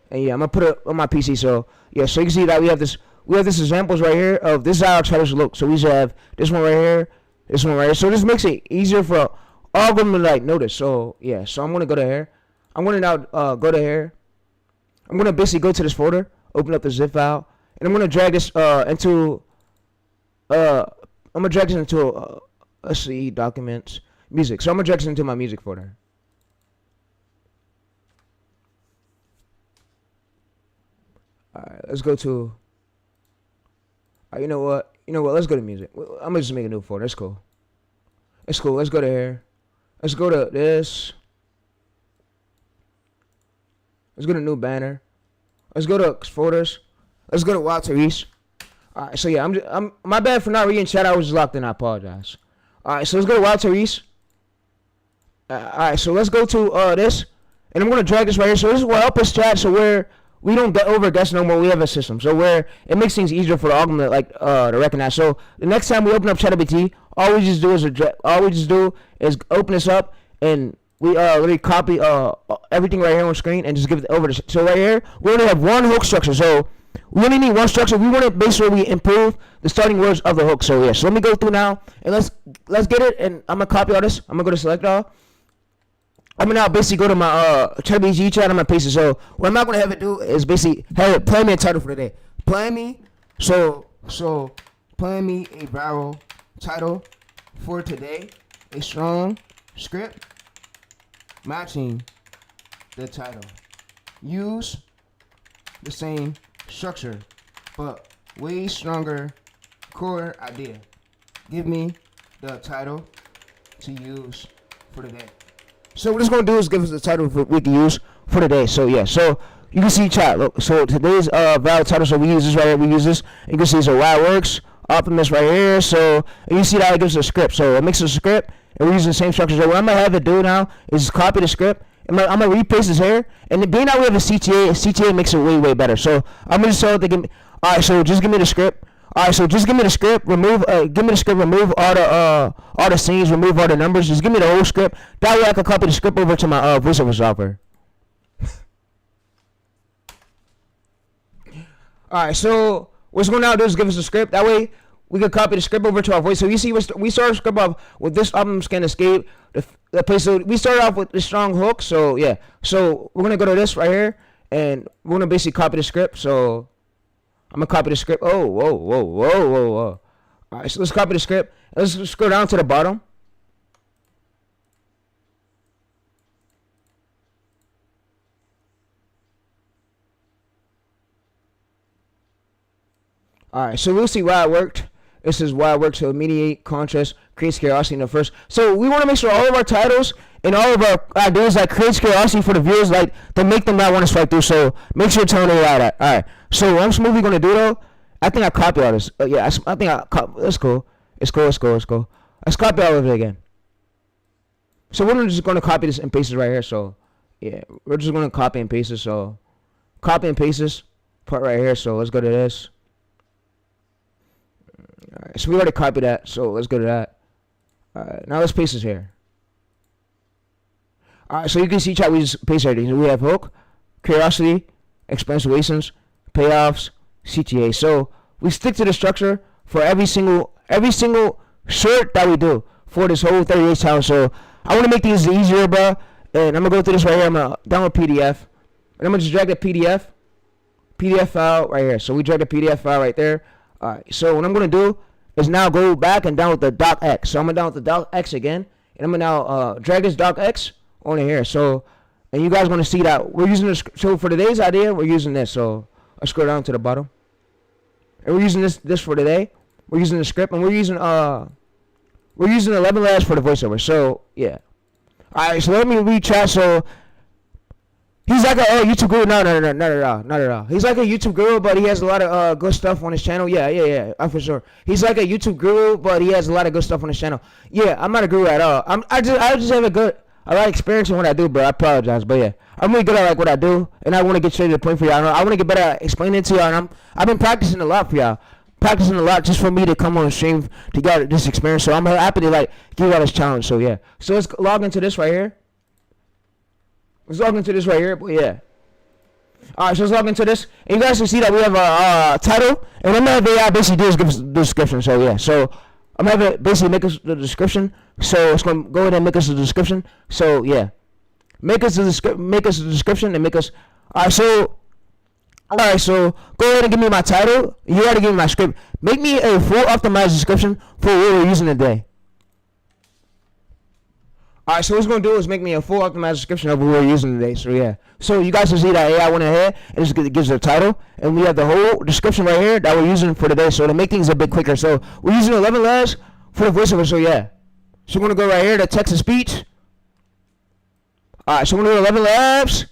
and yeah, I'm gonna put it on my PC. So yeah, so you can see that we have this examples right here of this is how our titles look. So we just have this one right here, this one right here. So this makes it easier for all of them to like notice. So yeah, so I'm gonna go to here. I'm gonna now go to here. I'm gonna basically go to this folder, open up the zip file, and I'm gonna drag this into let's see, documents, music. So I'm gonna drag this into my music folder. Alright, let's go to you know what? Let's go to music. I'm gonna just make a new folder. It's cool. It's cool. Let's go to here. Let's go to this. Let's go to new banner. Let's go to folders. Let's go to WildTayReese. Alright, so yeah, I'm my bad for not reading chat. I was just locked in. I apologize. Alright, so let's go to WildTayReese. Alright, so let's go to this, and I'm gonna drag this right here. So this will help us chat. So we don't get over guess no more. We have a system. So where it makes things easier for the algorithm to recognize. So the next time we open up ChatGPT, all we just do is open this up, and we literally copy everything right here on screen and just give it over to. So right here we only have one hook structure. So we only need one structure. We want to make sure we improve the starting words of the hook. So yeah. So let me go through now and let's get it. And I'm gonna copy all this. I'm gonna go to select all. I'm gonna now basically go to my ChatGPT chat. I'm gonna paste it. So what I'm not gonna have it do is basically have it plan me a title for the day. Plan me so plan me a viral title for today. A strong script matching the title. Use the same structure but way stronger core idea. Give me the title to use for the day. So what it's gonna do is give us the title we can use for the day. So yeah, so you can see chat. Look, so today's valid title. So we use this right here. We use this. You can see so why it works. Optimus right here. So and you see that it gives us a script. So it makes a script, and we're using the same structure. So what I'm gonna have it do now is copy the script. I'm gonna repaste this here. And then being that we have a CTA makes it way better. So I'm gonna just tell it to give me. All right, so just give me the script. Alright, so just give me the script, remove all the scenes, remove all the numbers, just give me the whole script. That way I can copy the script over to my voiceover software. All right, so what's going to now do is give us a script. That way, we can copy the script over to our voice. So you see, we start a script off with this album can escape. The place. So we start off with the strong hook. So yeah. So we're gonna go to this right here, and we're gonna basically copy the script. So I'm gonna copy the script. Oh, whoa, whoa, whoa, whoa, whoa. All right, so let's copy the script. Let's scroll down to the bottom. All right, so we'll see why it worked. This is why it works to mediate contrast, creates curiosity in the first. So we want to make sure all of our titles and all of our ideas like creates curiosity for the viewers, like to make them not want to swipe through. So make sure to tell them AI that. All right. So what I'm smoothly gonna do though, I think I copy all this. Yeah, I think that's cool. It's cool. Let's copy all of it again. So we're just gonna copy this and paste it right here. So yeah, we're just gonna copy and paste it. So copy and paste this part right here. So let's go to this. Alright, so we already copied that, so let's go to that. Alright, now let's paste this here. Alright, so you can see how we just paste everything. We have hook, curiosity, expensive payoffs, CTA. So we stick to the structure for every single short that we do for this whole 38 challenge. So I want to make these easier, bro. And I'm gonna go through this right here. I'm gonna download PDF, and I'm gonna just drag the PDF file right here. So we drag the PDF file right there. Alright, so what I'm going to do is now go back and download the docx. So I'm going to download the docx again. And I'm going to now drag this docx on here. So, and you guys want to see that we're using this. So for today's idea, we're using this. So I'll scroll down to the bottom. And we're using this for today. We're using the script. And we're using 11 layers for the voiceover. So, yeah. Alright, so let me read chat. So he's like a YouTube guru. No, not at all. He's like a YouTube guru, but he has a lot of good stuff on his channel. Yeah, for sure. He's like a YouTube guru, but he has a lot of good stuff on his channel. Yeah, I'm not a guru at all. I just have a lot of experience in what I do, bro. I apologize, but yeah, I'm really good at like what I do, and I want to get straight to the point for y'all. I want to get better at explaining it to y'all, and I've been practicing a lot for y'all. Practicing a lot just for me to come on stream to get this experience. So I'm happy to like give y'all this challenge. So yeah, so let's log into this right here. Let's log into this right here, but yeah. Alright, so let's log into this. And you guys can see that we have a title. And I'm going to have AI basically do is give us the description. So yeah, so I'm going to have it basically make us the description. So it's going to go ahead and make us the description. So yeah. Make us the description and make us... Alright, so go ahead and give me my title. You already gave me my script. Make me a full optimized description for what we're using today. Alright, so what it's going to do is make me a full optimized description of what we're using today. So yeah. So you guys can see that AI went ahead and it gives it a title. And we have the whole description right here that we're using for today. So to make things a bit quicker. So we're using 11 layers for the voiceover. So yeah. So we're going to go right here to text and speech. Alright, so we're going to do 11 labs.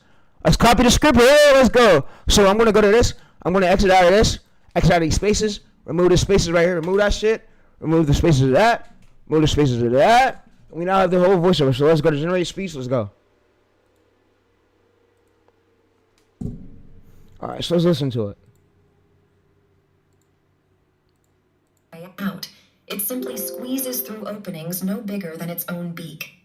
Let's copy the script here. Let's go. So I'm going to go to this. I'm going to exit out of this. Exit out of these spaces. Remove the spaces right here. Remove that shit. Remove the spaces of that. Remove the spaces of that. We now have the whole voiceover, so let's go to generate speech. Let's go. Alright, so let's listen to it.
Out. It simply squeezes through openings no bigger than its own beak.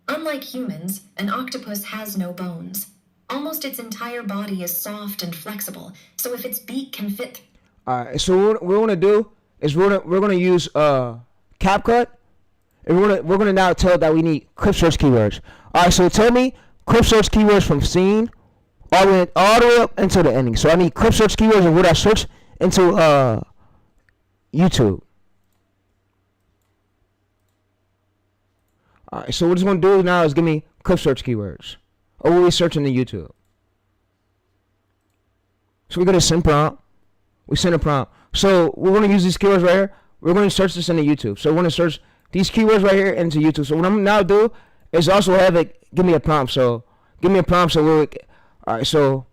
Unlike humans, an octopus has no bones. Almost its entire body is soft and flexible, so if its beak can fit...
Alright, so what we're going to do is we're going to use CapCut. And we're gonna now tell that we need clip search keywords. Alright, so tell me clip search keywords from scene all the way up until the ending. So I need clip search keywords of what I search into YouTube. Alright, so what it's gonna do now is give me clip search keywords of what we search into YouTube. So we go to send prompt. We send a prompt. So we're gonna use these keywords right here. We're gonna search this into YouTube. So we're gonna search these keywords right here into YouTube. So what I'm now do is also have it give me a prompt. So give me a prompt. So we'll alright. So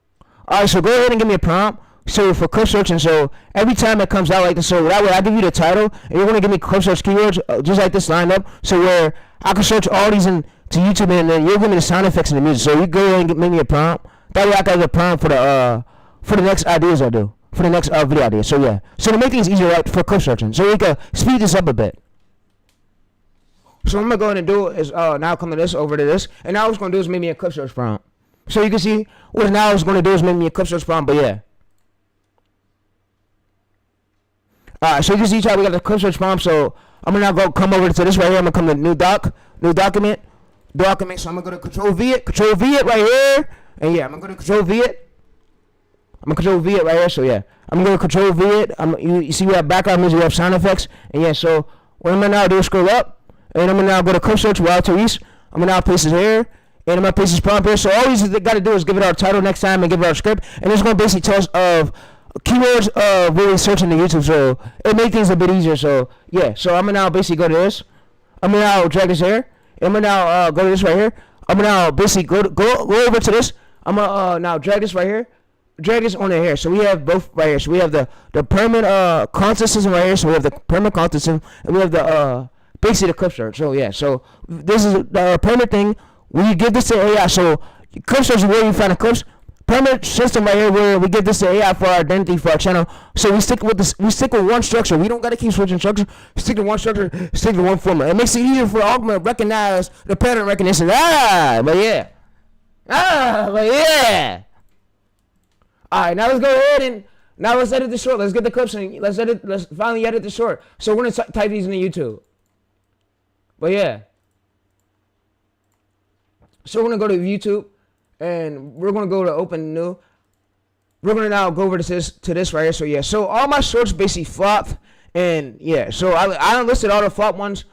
go ahead and give me a prompt. So for clip searching, so every time it comes out like this, so that way I give you the title and you're gonna give me clip search keywords just like this lined up. So where I can search all these into YouTube and then you'll give me the sound effects and the music. So you go ahead and make me a prompt. That way I can have a prompt for the next ideas I do. For the next video idea. So yeah. So to make things easier right for clip searching. So we can speed this up a bit. So what I'm going to go ahead and do is now come to this, over to this. And now what it's going to do is make me a clip search prompt. So you can see what now it's going to do is make me a clip search prompt, but yeah. Alright, so you can see how we got the clip search prompt. So I'm gonna now come over to this right here. I'm gonna come to new document. So I'm gonna go to control V it right here. And yeah, I'm gonna control V it. I'm gonna control V it right here. So yeah, I'm gonna control V it. You see we have background music, we have sound effects, and yeah. So what I'm gonna now do is scroll up, and I'm gonna now go to clip search WildTayReese. I'm gonna now paste it here. And I'm gonna paste this prompt here. So all we gotta do is give it our title next time and give it our script, and it's gonna basically tell us of keywords of really searching the YouTube. So it makes things a bit easier. So yeah. So I'm gonna now basically go to this. I'm gonna now drag this here. I'm gonna now go to this right here. I'm gonna now basically go over to this. I'm gonna now drag this right here. Drag this on here. So we have both right here. So we have the permanent content system right here. So we have the permanent content system, and we have the basically the clip search. So yeah. So this is the permanent thing. We give this to AI, so clip search is where you find the clips. Permanent system right here where we give this to AI for our identity for our channel. So we stick with this. We stick with one structure. We don't gotta keep switching structure. Stick to one structure. Stick to one formula. It makes it easier for Augment to recognize the pattern recognition. But yeah. All right, now let's go ahead and now let's edit the short. Let's get the clips and let's finally edit the short. So we're gonna type these into YouTube. But yeah. So we're gonna go to YouTube, and we're gonna go to open new. We're gonna now go over to this right here. So yeah, so all my shorts basically flopped, and yeah, so I unlisted all the flop ones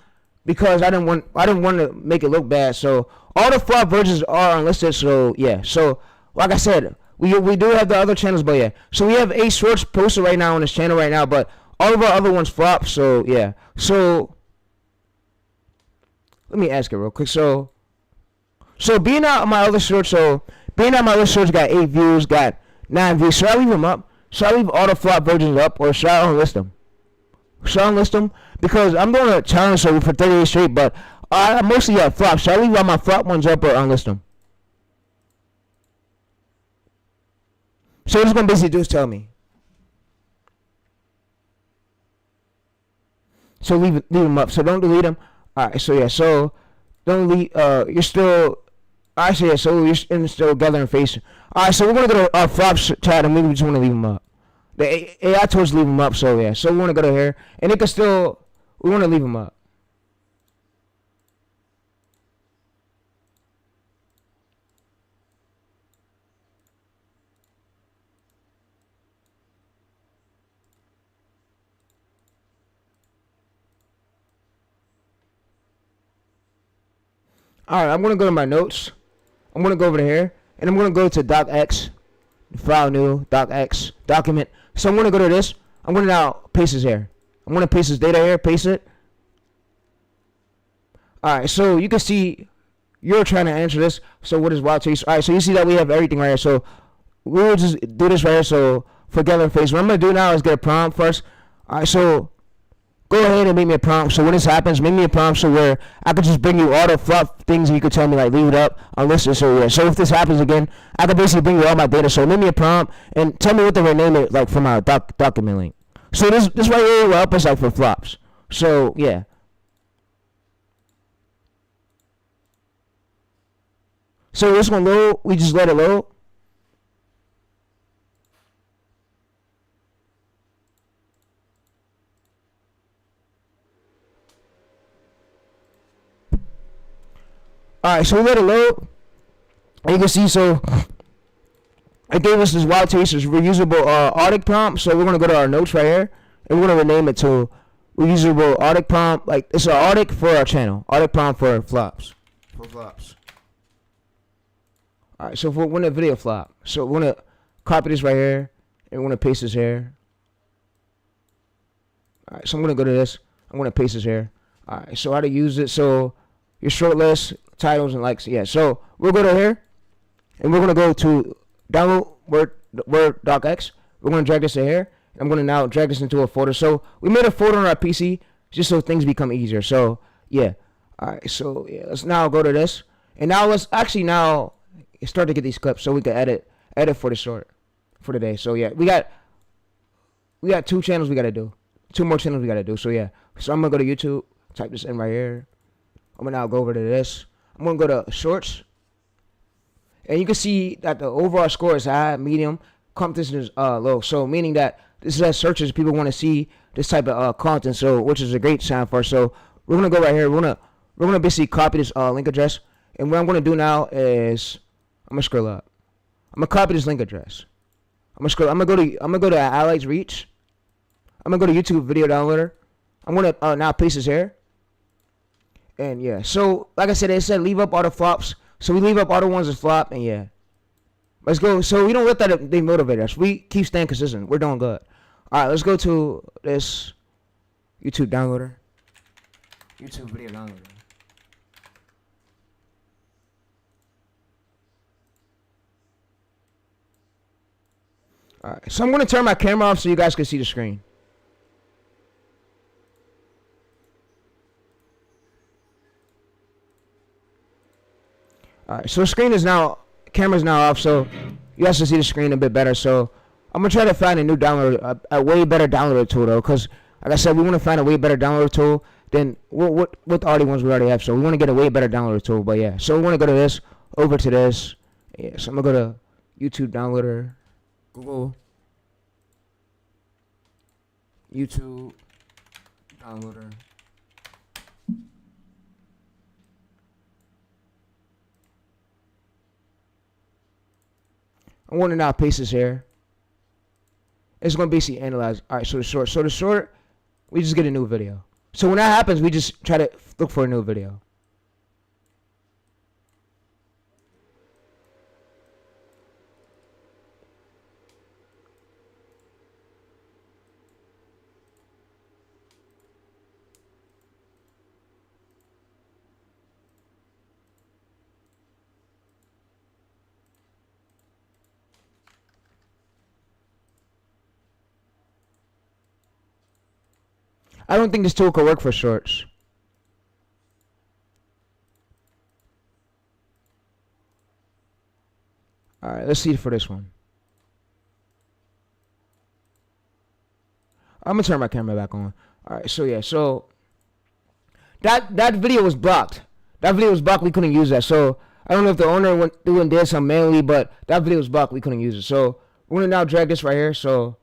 because I didn't want to make it look bad. So all the flop versions are unlisted. So yeah, so like I said, we do have the other channels, but yeah, so we have 8 shorts posted right now on this channel right now, but all of our other ones flop. So yeah, so let me ask it real quick. So being out my other shorts, got 8 views, got 9 views. Should I leave them up? Should I leave all the flop versions up, or should I unlist them? Should I unlist them? Because I'm doing a challenge for 30 days straight, but I mostly got flops. Should I leave all my flop ones up or unlist them? So what it's gonna basically do is tell me. So leave them up. So don't delete them. All right. So yeah. So don't delete. You're still. Actually, yeah, so you're still gathering face. Alright, so we're going to go to our flops chat, and we just want to leave them up. The AI tools leave them up, so yeah. So we want to go to here, and it can still, we want to leave them up. Alright, I'm going to go to my notes. I'm going to go over to here, and I'm going to go to docx, file new, docx, document. So I'm going to go to this. I'm going to now paste this here. I'm going to paste this data here, paste it. Alright, so you can see you're trying to answer this. So what is WildTayReese? Alright, so you see that we have everything right here. So we will just do this right here. So for gathering face, what I'm going to do now is get a prompt first. Alright, so go ahead and make me a prompt. So when this happens, make me a prompt so where I could just bring you all the flop things and you could tell me like leave it up, unlist it. So yeah. So if this happens again, I could basically bring you all my data. So make me a prompt and tell me what to rename it like for my document link. So this right here will help us like for flops. So yeah. So this one load, we just let it load. Alright, so we let it load. And you can see, so it gave us this WildTayReese reusable Arctic prompt. So we're gonna go to our notes right here, and we're gonna rename it to reusable Arctic prompt. Like it's an Arctic for our channel. Arctic prompt for flops. For flops. Alright, so for when the video flop, so we're gonna copy this right here, and we're gonna paste this here. Alright, so I'm gonna go to this. I'm gonna paste this here. Alright, so how to use it? So your short list, titles, and likes. Yeah, so we'll go to here, and we're gonna go to download Word docx. We're gonna drag this to here. I'm gonna now drag this into a folder. So we made a folder on our PC just so things become easier. So yeah, all right. So yeah, let's now go to this, and now let's actually now start to get these clips so we can edit for the short for today. So yeah, we got 2 channels we gotta do, 2 more channels we gotta do. So yeah, so I'm gonna go to YouTube, type this in right here. I'm gonna now go over to this. I'm gonna go to shorts, and you can see that the overall score is high, medium, competition is low. So meaning that this is searches. People want to see this type of content, so which is a great sign for us. So we're gonna go right here. We're gonna basically copy this link address, and what I'm gonna do now is I'm gonna scroll up. I'm gonna copy this link address. I'm gonna go to Allies Reach. I'm gonna go to YouTube Video Downloader. I'm gonna now paste this here. And yeah, so like I said, it said leave up all the flops. So we leave up all the ones that flop, and yeah. Let's go. So we don't let that demotivate us. We keep staying consistent. We're doing good. All right, let's go to this YouTube downloader. YouTube video downloader. All right, so I'm going to turn my camera off so you guys can see the screen. All right, so the screen is now, camera's now off, so you guys can see the screen a bit better. So I'm gonna try to find a new downloader, a way better downloader tool though, because like I said, we want to find a way better downloader tool than what all the ones we already have. So we want to get a way better downloader tool. But yeah, so we want to go to this, over to this. Yeah, so I'm gonna go to YouTube downloader, Google, YouTube downloader. I want to now paste this here. It's going to basically analyze. All right, so the short. So the short, we just get a new video. So when that happens, we just try to look for a new video. I don't think this tool could work for shorts. Alright, let's see for this one. I'm gonna turn my camera back on. Alright, so yeah, so that video was blocked. That video was blocked, we couldn't use that. So I don't know if the owner went through and did something manually, but that video was blocked, we couldn't use it. So we're gonna now drag this right here. So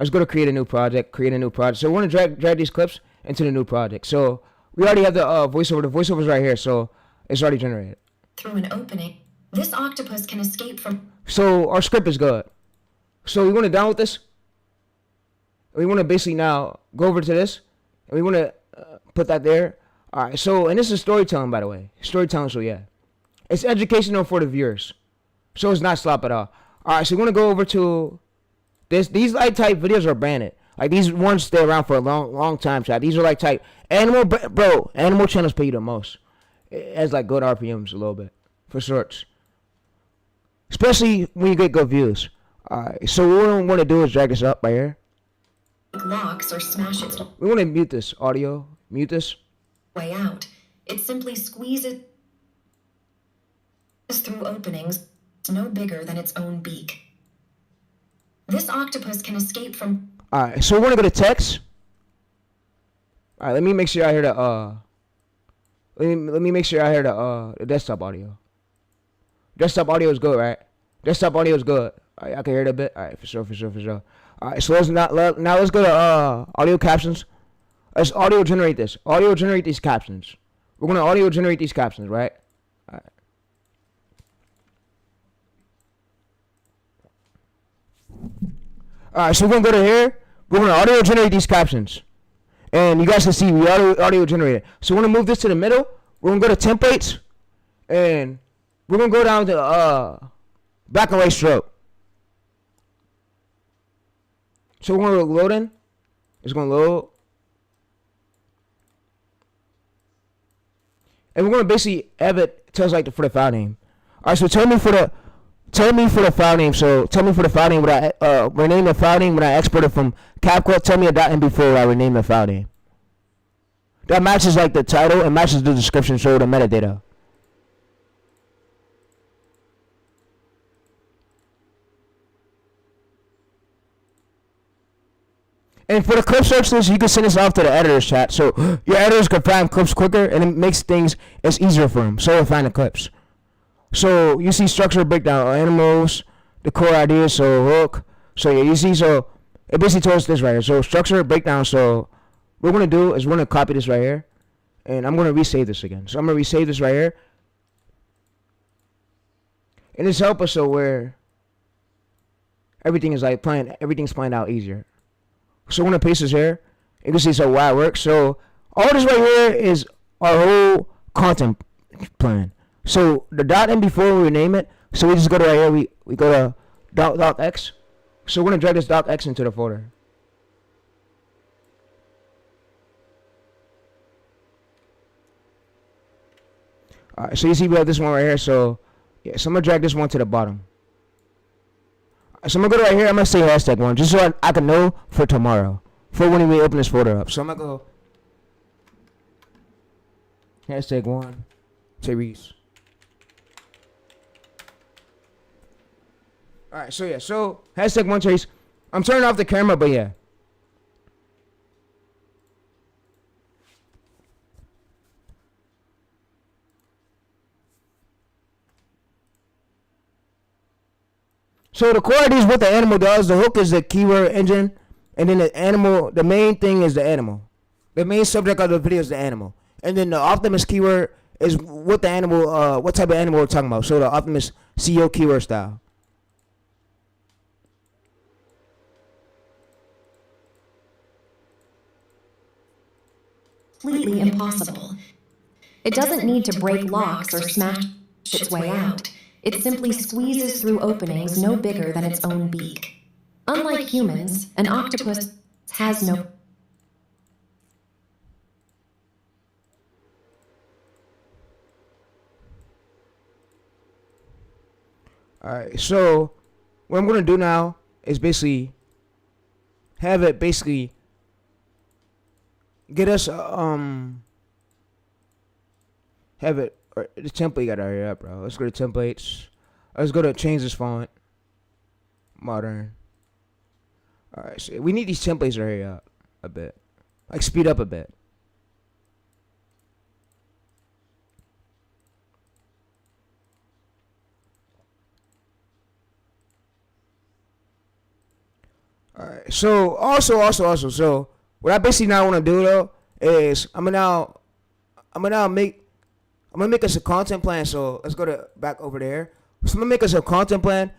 let's go to create a new project, So we're gonna drag these clips into the new project. So we already have the voiceover. The voiceover's right here, so it's already generated.
Through an opening, this octopus can escape from...
So our script is good. So we want to download this. We want to basically now go over to this, and we want to put that there. All right, so, and this is storytelling, by the way. Storytelling, so yeah. It's educational for the viewers. So it's not slop at all. All right, so we want to go over to this. These like type videos are branded. Like these ones stay around for a long time, chat. These are like type animal, bro. Animal channels pay you the most. It has like good RPMs a little bit for shorts, especially when you get good views. Alright, so what we want to do is drag this up right here.
Locks or smash its
We want to mute this audio. Mute this.
way out. It simply squeezes through openings no bigger than its own beak. This octopus can escape from...
Alright, so we want to go to text. Alright, let me make sure I hear the let me make sure I hear the desktop audio. Desktop audio is good, right? Desktop audio is good. Alright, I can hear it a bit. Alright, for sure. Alright, so now let's go to audio captions. Let's audio generate this. Audio generate these captions. We're gonna audio generate these captions, right? Alright. Alright, so we're gonna go to here. We're gonna audio generate these captions, and you guys can see we audio generated. So we're gonna move this to the middle. We're gonna go to templates, and we're gonna go down to black and white stroke. So we're gonna load in. It's gonna load, and we're gonna basically have it tell us like for the file name. All right, so tell me for the file name. So tell me for the file name when I rename the file name when I export it from CapCut. Tell me a .mp4 when I rename the file name. That matches like the title and matches the description, so the metadata. And for the clip search list, you can send this off to the editor's chat, so your editors can find clips quicker, and it makes things it's easier for them, so they find the clips. So you see structure breakdown, animals, the core ideas, so hook. So yeah, you see, so it basically told us this right here. So structure breakdown. So what we're gonna do is we're gonna copy this right here, and I'm gonna resave this again. So I'm gonna resave this right here, and this help us so where everything is like everything's playing out easier. So we're gonna paste this here. You can see so why it works. So all this right here is our whole content plan. So the .mp4 we name it. So we just go to right here. We go to .docx. So we're gonna drag this .docx into the folder. Alright, so you see we have this one right here. So yeah, so I'm gonna drag this one to the bottom. So I'm gonna go right here. I'm gonna say #1 just so I can know for tomorrow, for when we open this folder up. So I'm gonna go #1 Tayreese. Alright, so yeah, so #1 Tayreese. I'm turning off the camera, but yeah. So the core ID is what the animal does. The hook is the keyword engine, and then the animal. The main thing is the animal. The main subject of the video is the animal, and then the Optimus keyword is what the animal, what type of animal we're talking about. So the Optimus CEO keyword style.
Completely impossible. It doesn't need to break locks or smash its way out. It simply squeezes through openings no bigger than its own beak. Unlike humans, an octopus has no...
Alright, so what I'm gonna do now is basically have it basically get us have it or the template got right here, bro. Let's go to templates. Let's go to change this font. Modern. Alright, so we need these templates right here up a bit. Like speed up a bit. Alright, so also, so what I basically now want to do though is I'm gonna make us a content plan. So let's go to back over there. So I'm gonna make us a content plan,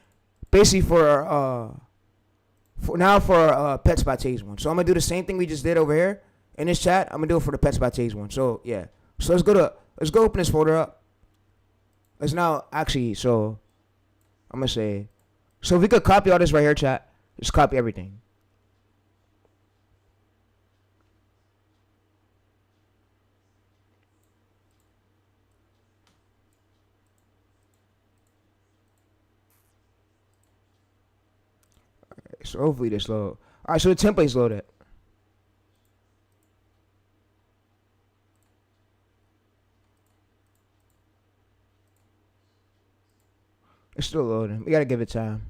basically for PetsByTays one. So I'm gonna do the same thing we just did over here in this chat. I'm gonna do it for the PetsByTays one. So yeah. So let's go open this folder up. Let's now actually. So I'm gonna say. So if we could copy all this right here, chat. Just copy everything. Okay, so hopefully this load. Alright, so the template's loaded. It's still loading. We gotta give it time.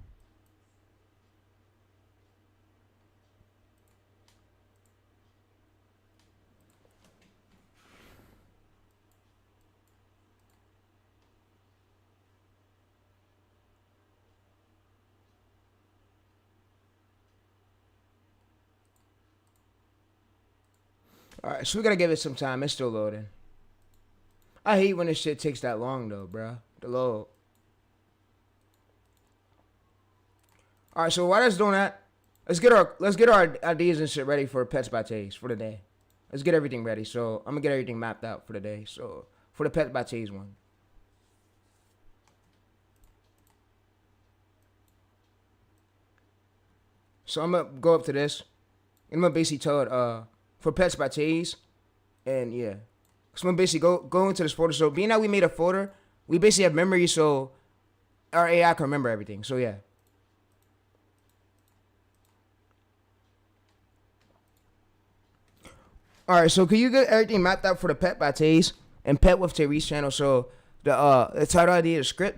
Alright, so we gotta give it some time. It's still loading. I hate when this shit takes that long though, bruh. The load. Alright, so while that's doing that, let's get our ideas and shit ready for PetsByTays for the day. Let's get everything ready. So I'm gonna get everything mapped out for the day. So for the PetsByTays one. So I'm gonna go up to this. And I'm gonna basically tell it for PetsByTays, and yeah. So I'm gonna basically go into this folder. So being that we made a folder, we basically have memory, so our AI can remember everything. So yeah. Alright, so can you get everything mapped out for the PetsByTays and PetsWithTayReese channel? So the title ID, the script,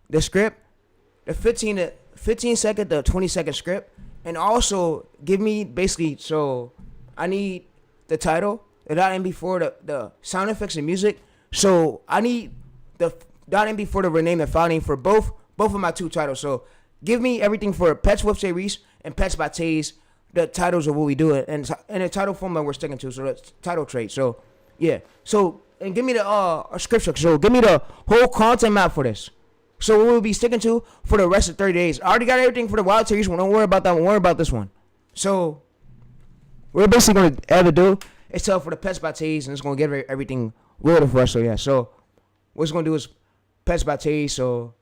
the 15 second to 20 second script, and also give me basically, so I need the title, the .mp4, the sound effects and music. So I need the .mp4 to rename the file name for both of my two titles. So give me everything for PetsWithTayReese and PetsByTays, the titles of what we do, and the title format we're sticking to, so the title trait. So yeah. So and give me the scripture. So give me the whole content map for this. So what we'll be sticking to for the rest of 30 days. I already got everything for the WildTayReese one. Don't worry about that one. Worry about this one. So we're basically gonna ever do is tell for the PetsByTays, and it's gonna get everything weirder for us. So yeah. So what it's gonna do is PetsByTays. So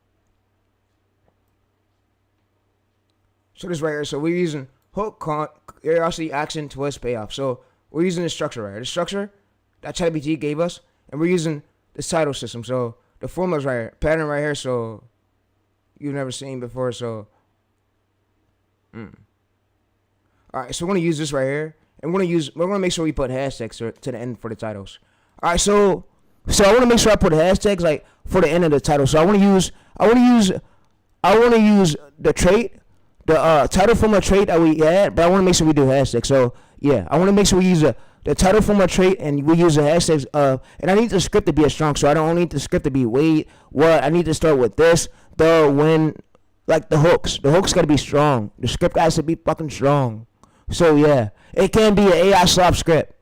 this right here. So we're using hook, curiosity, action, twist, payoff. So we're using this structure right here. The structure that ChatGPT gave us, and we're using this title system. So the formula's right here, pattern right here. So you've never seen before. So, all right. So we're gonna use this right here, and we're gonna make sure we put hashtags to the end for the titles. All right. So I want to make sure I put hashtags like for the end of the title. So I want to use the trait. The title formula trait that we had, but I want to make sure we do hashtags. So yeah, I want to make sure we use the title formula trait, and we use the hashtags and I need the script to be strong, so I don't need the script to be wait, what, I need to start with this, the, when, like the hooks got to be strong, the script has to be fucking strong. So yeah, it can be an AI slop script.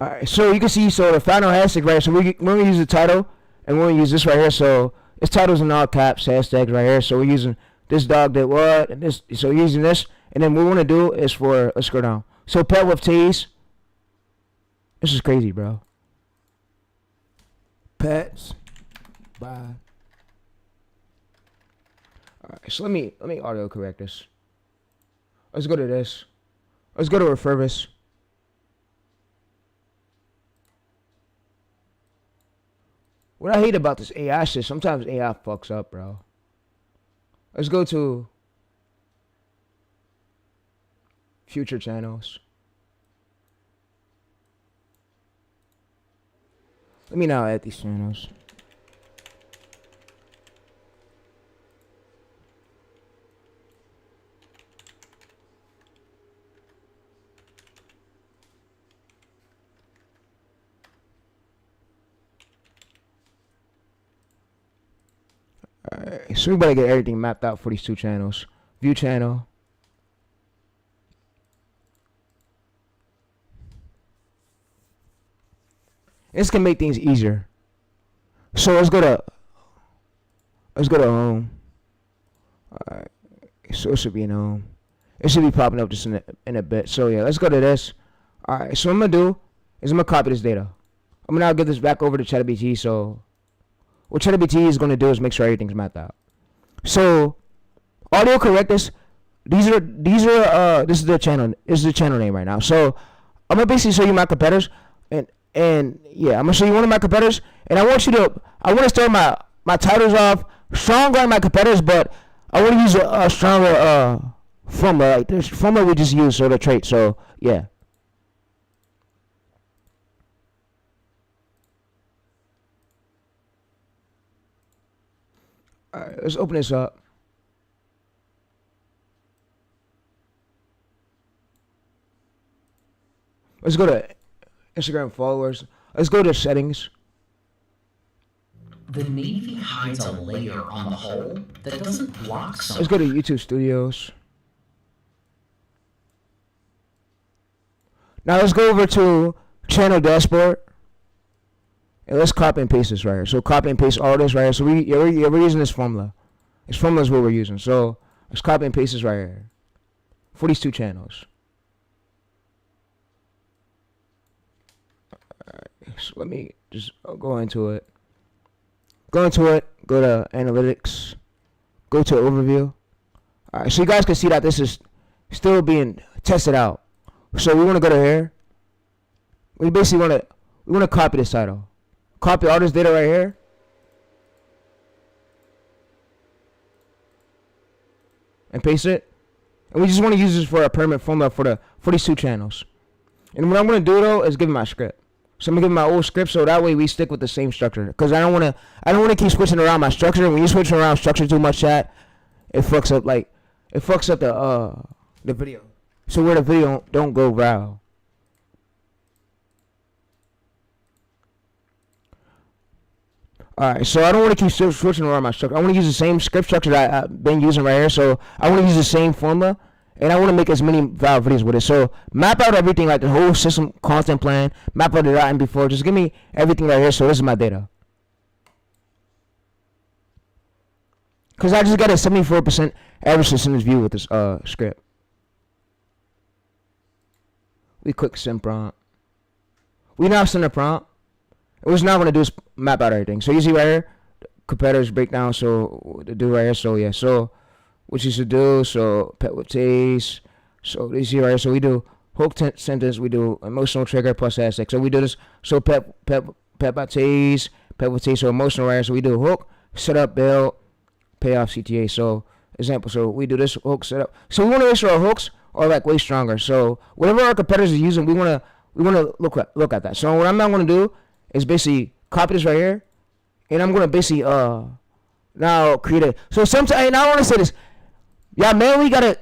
Alright, so you can see, so the final hashtag right here, so we're going to use the title, and we're going to use this right here, so this title's in all caps, hashtags right here, so we're using this dog did what, and this, so we're using this, and then what we want to do is for, let's go down, so pet with T's, this is crazy, bro, pets, by, alright, so let me auto correct this, let's go to this, let's go to refurbish. What I hate about this AI shit, sometimes AI fucks up, bro. Let's go to future channels. Let me now add these channels. Alright, so we better get everything mapped out for these two channels. View channel. This can make things easier. So let's go to home. Alright, so it should be in home. It should be popping up just in a bit. So yeah, let's go to this. Alright, so what I'm gonna do is I'm gonna copy this data. I'm gonna now get this back over to ChatGPT. So what ChatGPT is gonna do is make sure everything's mapped out. So audio correctness. This is the channel. This is the channel name right now. So I'm gonna basically show you my competitors, and yeah, I'm gonna show you one of my competitors, and I want to start my titles off stronger on my competitors, but I want to use a stronger formula, like this formula we just used, so the trait. So yeah. Alright, let's open this up. Let's go to Instagram followers. Let's go to settings.
The Navy hides a layer on the hull that doesn't block some.
Let's go to YouTube Studios. Now let's go over to channel dashboard. And let's copy and paste this right here. So copy and paste all this right here. So we're using this formula. This formula is what we're using. So let's copy and paste this right here for these two channels. Alright, so let me just go into it. Go to analytics. Go to overview. Alright, so you guys can see that this is still being tested out. So we want to go to here. We basically want to copy this title. Copy all this data right here. And paste it. And we just want to use this for a permanent formula for these two channels. And what I'm going to do though is give it my script. So I'm going to give it my old script so that way we stick with the same structure. Because I don't want to keep switching around my structure. When you switch around structure too much, chat, it fucks up the video. So where the video don't go viral. Alright, so I don't want to keep switching around my structure. I want to use the same script structure that I've been using right here. So I want to use the same formula, and I want to make as many viral videos with it. So map out everything, like the whole system content plan. Map out it out and before. Just give me everything right here. So this is my data. Because I just got a 74% average percentage view with this script. We click send prompt. We now send a prompt. What it's now going to do is map out everything. So you see right here, competitors breakdown. So to do right here. So yeah. So what you should do. So PetsWithTayReese. So you see right here. So we do hook sentence. We do emotional trigger plus hashtag. So we do this. So PetsByTays, PetsWithTayReese. So emotional right here. So we do hook, setup, build, payoff, CTA. So example. So we do this hook setup. So we want to make sure our hooks are like way stronger. So whatever our competitors are using, we want to look at that. So what I'm not going to do is basically copy this right here, and I'm gonna basically now create it. So sometimes, and I want to say this, yeah, man, we gotta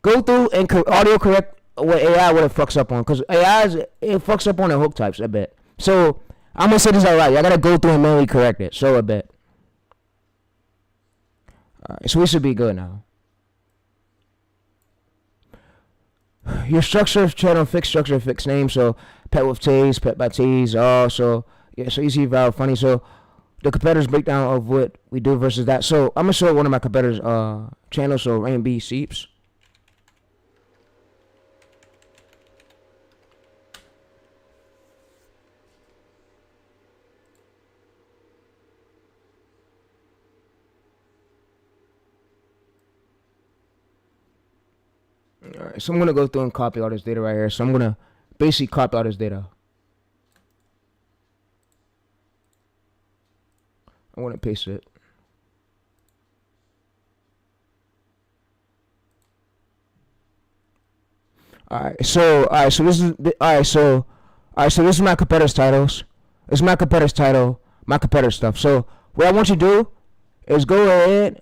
go through and audio correct what AI what it fucks up on, because it fucks up on the hook types a bit. So I'm gonna say this out right. I gotta go through and manually correct it. So a bit. All right, so we should be good now. Your structure of channel, fixed structure, fixed name. So PetsWithTayReese, PetsByTays. So yeah, so easy, viral, funny. So the competitors breakdown of what we do versus that. So I'm gonna show one of my competitors' channels. So Rain B Seeps. Alright, so I'm going to go through and copy all this data right here. So I'm going to basically copy all this data. I want to paste it. So this is my competitors' titles. This is my competitors' title, my competitor stuff. So what I want you to do is go ahead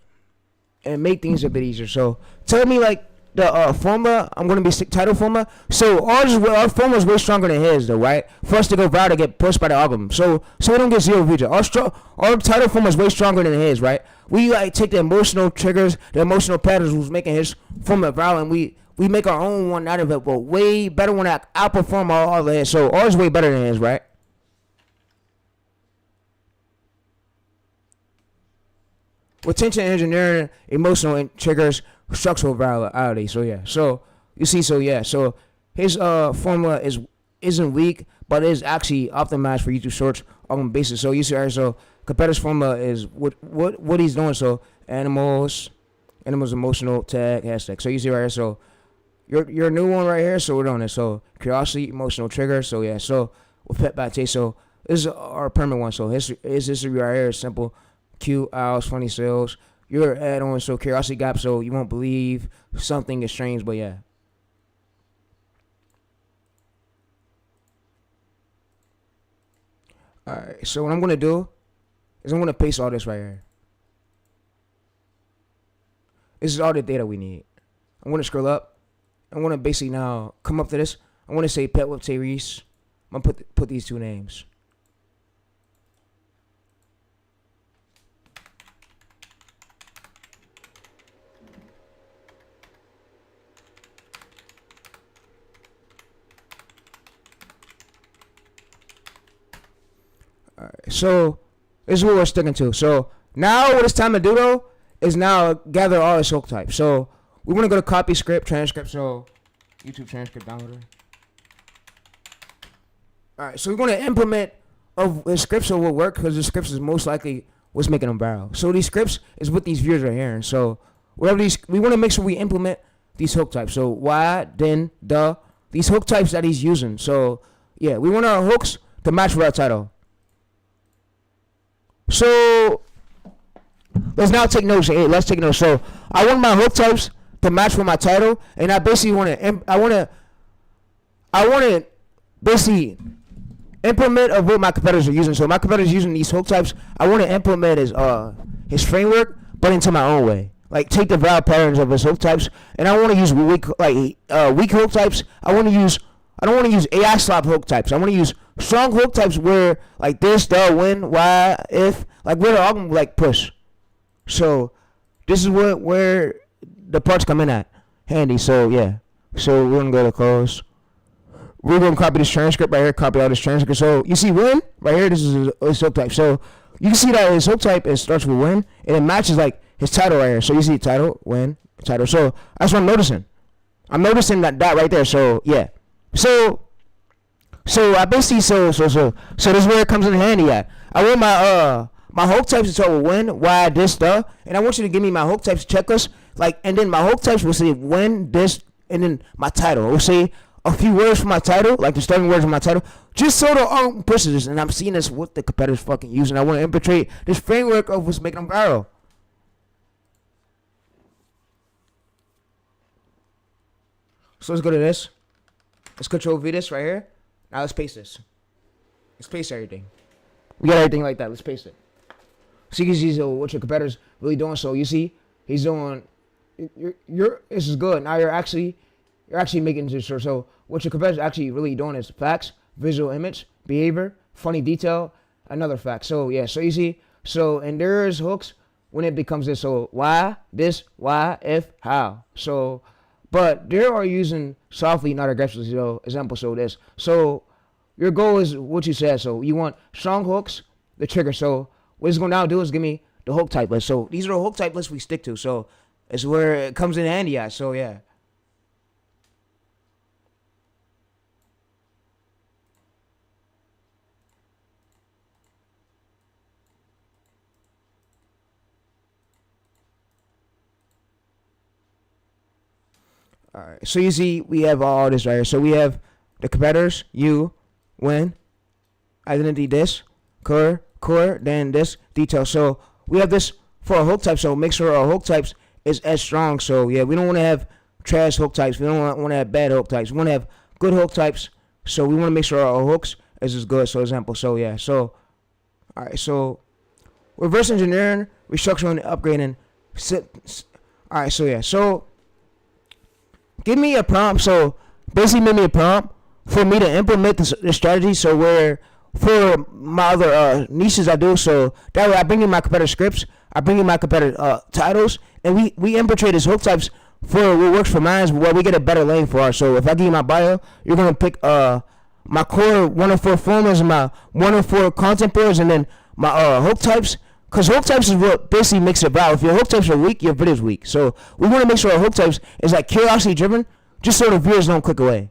and make things a bit easier. So tell me like the formula. I'm gonna be title formula. So our formula is way stronger than his, though, right? For us to go viral to get pushed by the algorithm. So we don't get 0 views. Our title formula is way stronger than his, right? We like take the emotional triggers, the emotional patterns who's making his formula viral, and we make our own one out of it, but way better one that outperform all of his. So ours is way better than his, right? With tension engineering, emotional triggers, structural virality. So yeah. So you see. So yeah. So his formula isn't weak, but it is actually optimized for YouTube Shorts on basis. So you see. Right, so competitor's formula is what he's doing. So animals, emotional tag hashtag. So you see right here. So your new one right here. So we're doing it. So curiosity, emotional trigger. So yeah. So with PetsByTays. So this is our permanent one. So his history right here is simple. Cute owls, funny sales. Your add-on, so curiosity gap, so you won't believe something is strange, but yeah. Alright, so what I'm gonna do is I'm gonna paste all this right here. This is all the data we need. I'm gonna scroll up. I'm gonna basically now come up to this. I'm gonna say PetsWithTayReese. I'm gonna put these two names. So this is what we're sticking to. So now what it's time to do though is now gather all the hook types. So we want to go to copy script, transcript. So YouTube transcript downloader. All right. So we're going to implement the scripts so it will work because the scripts is most likely what's making them viral. So these scripts is what these viewers are hearing. So whatever we want to make sure we implement these hook types. So why, then, these hook types that he's using. So yeah, we want our hooks to match with our title. So let's now take notes. Hey, let's take notes. So I want my hook types to match with my title, and I basically want to basically implement of what my competitors are using. So my competitors using these hook types. I want to implement his framework, but into my own way. like take the valve patterns of his hook types, and I want to use weak hook types. I don't want to use AI slop hook types. I want to use strong hook types where like this, the, when, why, if, like where they're all gonna like push. So this is where the parts come in at handy. So yeah. So we're gonna go to close. We're gonna copy this transcript right here. Copy all this transcript. So you see when right here. This is his hook type. So you can see that his hook type it starts with when, and it matches like his title right here. So you see title, when, title. So that's what I'm noticing. I'm noticing that right there. So yeah. So I basically so this is where it comes in handy at. I want my hook types to start with when, why, this, the, and I want you to give me my hook types checklist. Like, and then my hook types will say when, this, and then my title. We'll say a few words from my title, like the starting words of my title, just so the pushes this. And I'm seeing this what the competitors fucking using. I want to infiltrate this framework of what's making them viral. So let's go to this. Let's Control V this right here. Now let's paste this. Let's paste everything. We got everything like that. Let's paste it. So you can see what your competitor's really doing. So you see, he's doing. This is good. Now you're actually making this sure. So what your competitor's actually really doing is facts, visual image, behavior, funny detail, another fact. So yeah. So you see. So and there's hooks when it becomes this. So why this, why, if, how. So. But they are using softly, not aggressively. So example, so this. So your goal is what you said. So you want strong hooks, the trigger. So what it's going to now do is give me the hook type list. So these are the hook type lists we stick to. So it's where it comes in handy at. So yeah. Alright, so you see we have all this right here. So we have the competitors, you, when, identity this, core, then this, detail. So we have this for a hook type, so make sure our hook types is as strong. So yeah, we don't want to have trash hook types. We don't want to have bad hook types. We want to have good hook types. So we want to make sure our hooks is as good. So example, so yeah. So, alright, so reverse engineering, restructuring, upgrading. Alright, so yeah. So give me a prompt. So basically give me a prompt for me to implement the strategy. So where for my other niches I do. So that way I bring in my competitor scripts. I bring in my competitor titles. And we infiltrate his hook types for what works for mine. Where we get a better lane for ours. So if I give you my bio, you're going to pick my core 104 formulas and my 104 content pillars. And then my hook types. Because hook types is what basically makes it viral. If your hook types are weak, your video's weak. So we want to make sure our hook types is like curiosity driven, just so the viewers don't click away.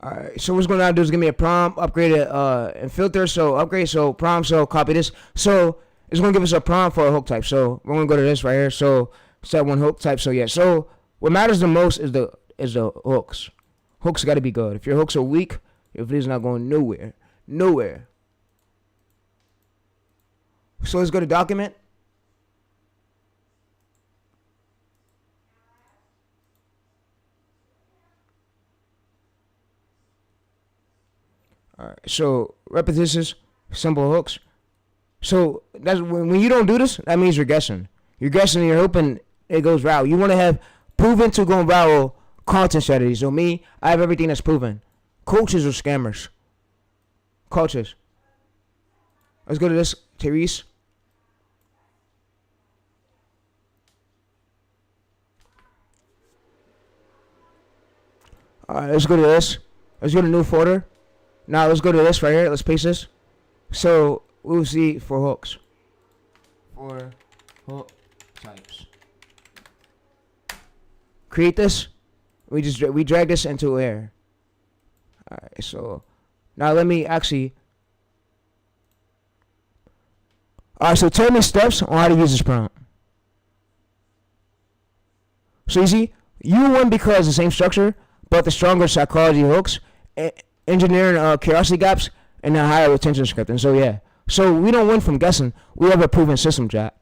Alright, so what's going to do is give me a prompt, upgrade it, and filter. So upgrade, so prompt, so copy this. So it's going to give us a prompt for a hook type. So we're going to go to this right here. So set one hook type. So yeah, so what matters the most is the hooks. Hooks got to be good. If your hooks are weak, your video's not going nowhere. Nowhere. So let's go to document. Alright, so repetitious, simple hooks. So that's when you don't do this, that means you're guessing. You're guessing and you're hoping it goes viral. You want to have proven to go viral content strategies. So me, I have everything that's proven. Coaches or scammers? Coaches. Let's go to this, Tayreese. Alright, let's go to this. Let's go to new folder. Now let's go to this right here. Let's paste this. So we'll see for hooks. For hook types. Create this. We drag this into here. Alright, so now let me actually. Alright, so tell me steps on how to use this prompt. So you see, you won because the same structure, but the stronger psychology hooks. And engineering curiosity gaps, and then higher retention script. And so yeah. So we don't win from guessing. We have a proven system, chat.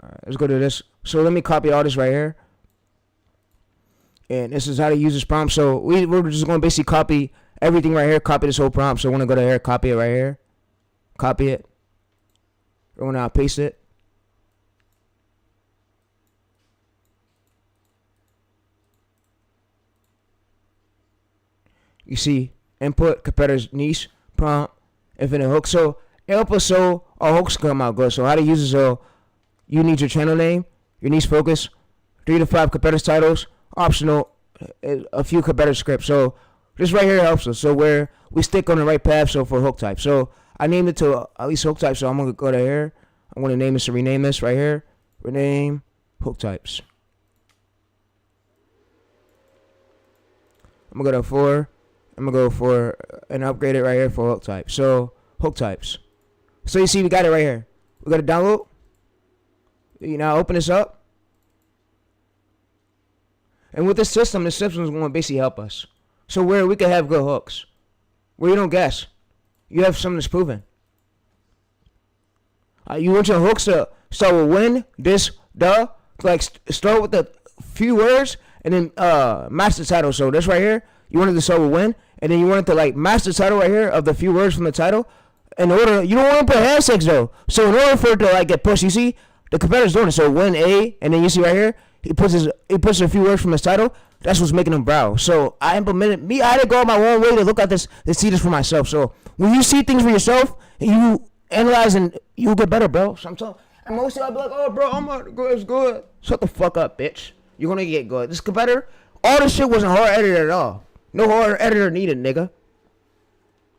Alright, let's go to this. So let me copy all this right here. And this is how to use this prompt. So we're just going to basically copy everything right here. Copy this whole prompt. So I want to go to here, copy it right here. Copy it. We're going to paste it. You see, input, competitors, niche, prompt, infinite hook. So it helps us so our hooks come out good. So how to use it? So you need your channel name, your niche focus, 3 to 5 competitors titles, optional, a few competitor scripts. So this right here helps us. So where we stick on the right path. So for hook type. So I named it to at least hook type. So I'm gonna go to here. I'm gonna name this and rename this right here. Rename hook types. I'm gonna go to 4. I'm gonna go for and upgrade it right here for hook type. So hook types. So you see we got it right here. We got to download. You now open this up. And with this system is going to basically help us. So where we can have good hooks. Where you don't guess. You have something that's proven. You want your hooks to start with when, this, the. Like start with the few words and then match the title. So this right here, you want it to start with when. And then you want it to like match the title right here of the few words from the title. In order, you don't want to put hashtags though. So in order for it to like get pushed, you see the competitor's doing it. So when A, and then you see right here, he puts a few words from his title. That's what's making him browse. So I implemented I had to go my own way to look at this, to see this for myself. So when you see things for yourself, and you analyze and you get better, bro. So I'm telling. And most of I'll be like, oh bro, I'm not good. It's good. Shut the fuck up, bitch. You're gonna get good. This competitor, all this shit wasn't hard edited at all. No hard editor needed, nigga.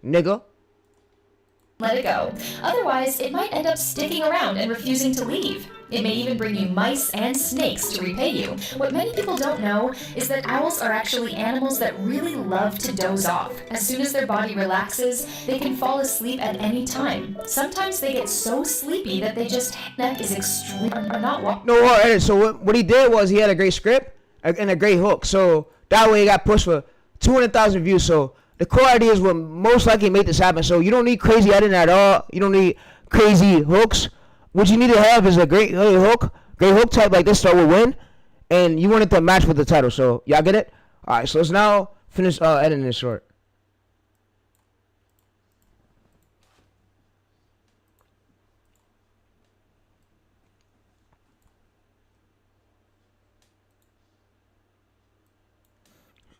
Let it go. Otherwise, it might end up sticking around and refusing to leave. It may even bring you mice and snakes to repay you. What many people don't know is that owls are actually animals that really love to doze off. As soon as their body relaxes, they can fall asleep at any time. Sometimes they get so sleepy that they just neck is extremely not.
No hard edit. So what he did was he had a great script and a great hook. So that way he got pushed for 200,000 views. So the core idea is what most likely made this happen. So you don't need crazy editing at all. You don't need crazy hooks. What you need to have is a great hook type like this start with win, and you want it to match with the title. So y'all get it? All right. So let's now finish editing this short.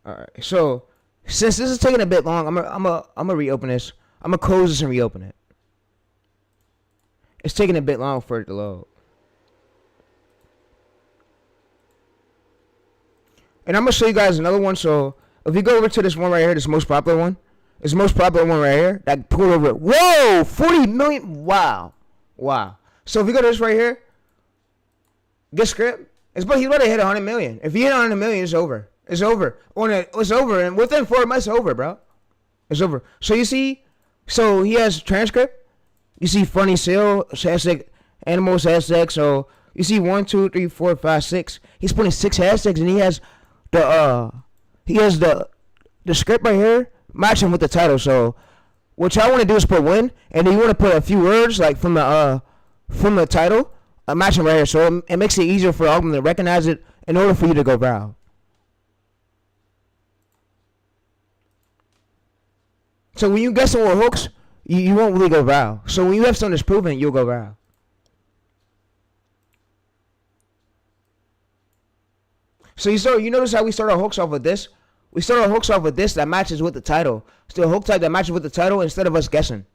All right. So since this is taking a bit long, I'm gonna reopen this. I'm gonna close this and reopen it. It's taking a bit long for it to load. And I'm gonna show you guys another one. So if you go over to this one right here, this most popular one. It's the most popular one right here. That pulled over. Whoa! 40 million. Wow. So if you go to this right here, get script. He's about to hit 100 million. If you hit 100 million, it's over. It's over. It's over. And within 4 months, it's over, bro. It's over. So you see, so he has transcript. You see funny sale, hashtag animals, hashtag. So you see 1, 2, 3, 4, 5, 6. He's putting 6 hashtags, and he has the script right here matching with the title. So what y'all want to do is put win, and then you want to put a few words like from the title, matching right here. So it makes it easier for all of them to recognize it in order for you to go viral. So when you guessing with hooks, you won't really go viral. So when you have something that's proven, you'll go viral. So you notice how we start our hooks off with this? We start our hooks off with this that matches with the title. Still a hook type that matches with the title instead of us guessing.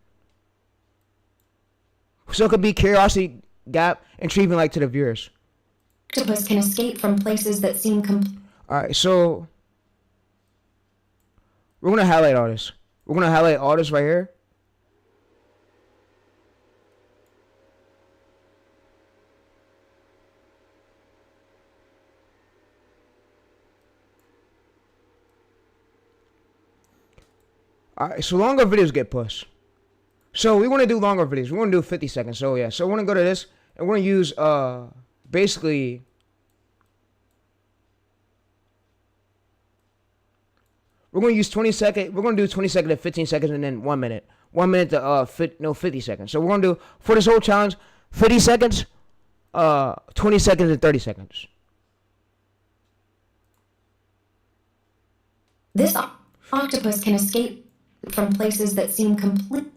So it could be curiosity gap, intriguing like to the viewers.
Octopus can escape from places that seem
Alright, so we're gonna highlight all this. We're gonna highlight all this right here. Alright, so longer videos get pushed. So we want to do longer videos. We want to do 50 seconds. So yeah, so we're gonna go to this and we're gonna use basically We're gonna use 20 seconds. We're gonna do 20 seconds to 15 seconds, and then 1 minute. 1 minute to 50 seconds. So we're gonna do for this whole challenge 50 seconds, 20 seconds, and 30 seconds.
This octopus can escape from places that seem complete.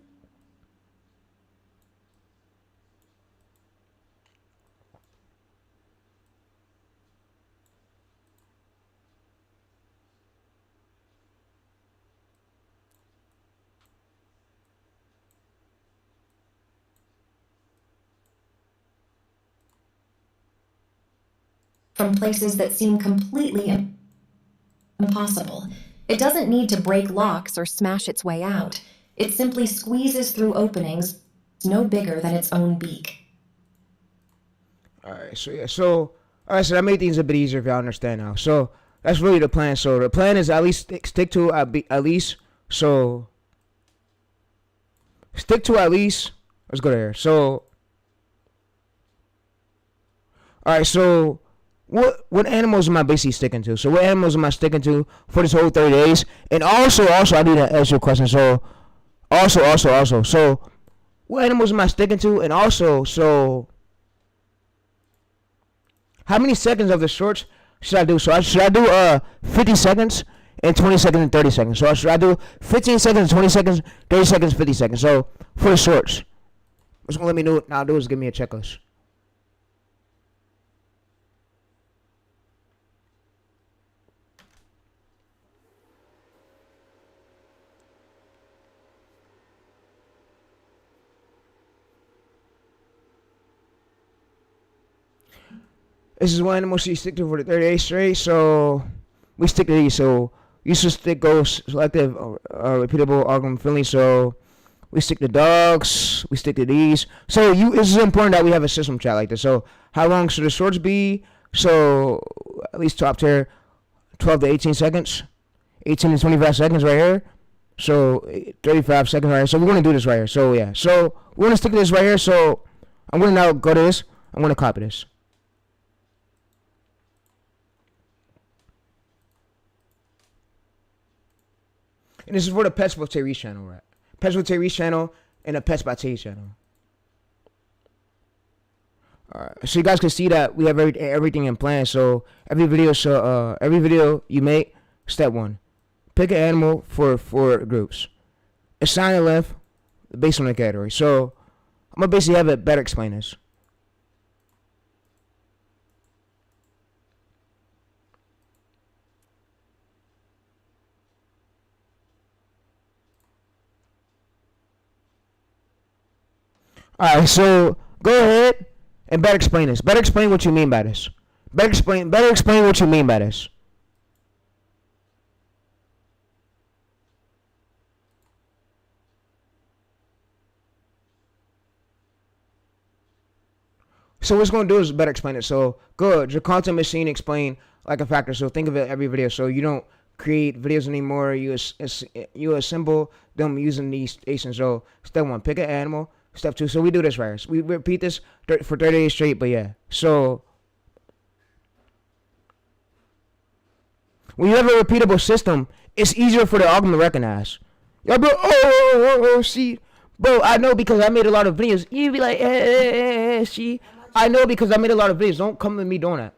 From places that seem completely impossible. It doesn't need to break locks or smash its way out. It simply squeezes through openings no bigger than its own beak.
Alright, so yeah, so that made things a bit easier if y'all understand now. So that's really the plan. So the plan is at least stick to at least. So stick to at least. Let's go there. So alright, so what animals am I basically sticking to? So what animals am I sticking to for this whole 30 days? And also I need to ask you a question. So also. So what animals am I sticking to? And also, so how many seconds of the shorts should I do? So should I do 50 seconds and 20 seconds and 30 seconds? So should I do 15 seconds, 20 seconds, 30 seconds, 50 seconds? So for the shorts, what's gonna let me know now do is give me a checklist. This is one animal you stick to for the 30 days straight. So we stick to these. So you should stick selective, repeatable, argument friendly. So we stick to dogs. We stick to these. So this is important that we have a system chat like this. So how long should the shorts be? So at least top tier, 12 to 18 seconds, 18 to 25 seconds right here. So 35 seconds right here. So we're gonna do this right here. So yeah. So we're gonna stick to this right here. So I'm gonna now go to this. I'm gonna copy this. And this is for the PetsWithTayReese channel, right? PetsWithTayReese channel and the PetsByTays channel. Alright, so you guys can see that we have everything in plan. So every video you make, step 1, pick an animal for 4 groups. Assign a length based on the category. So I'm gonna basically have it better explain this. Alright, so go ahead and better explain this. Better explain what you mean by this. Better explain what you mean by this. So what it's going to do is better explain it. So good. Your content machine explain like a factor. So think of it every video. So you don't create videos anymore. You assemble them using these stations. So step 1, pick an animal. Step 2, so we do this right here. So we repeat this for 30 days straight, but yeah. So when you have a repeatable system, it's easier for the algorithm to recognize. Yo, bro, see, bro, I know because I made a lot of videos. You be like, see, I know because I made a lot of videos. Don't come to me doing that.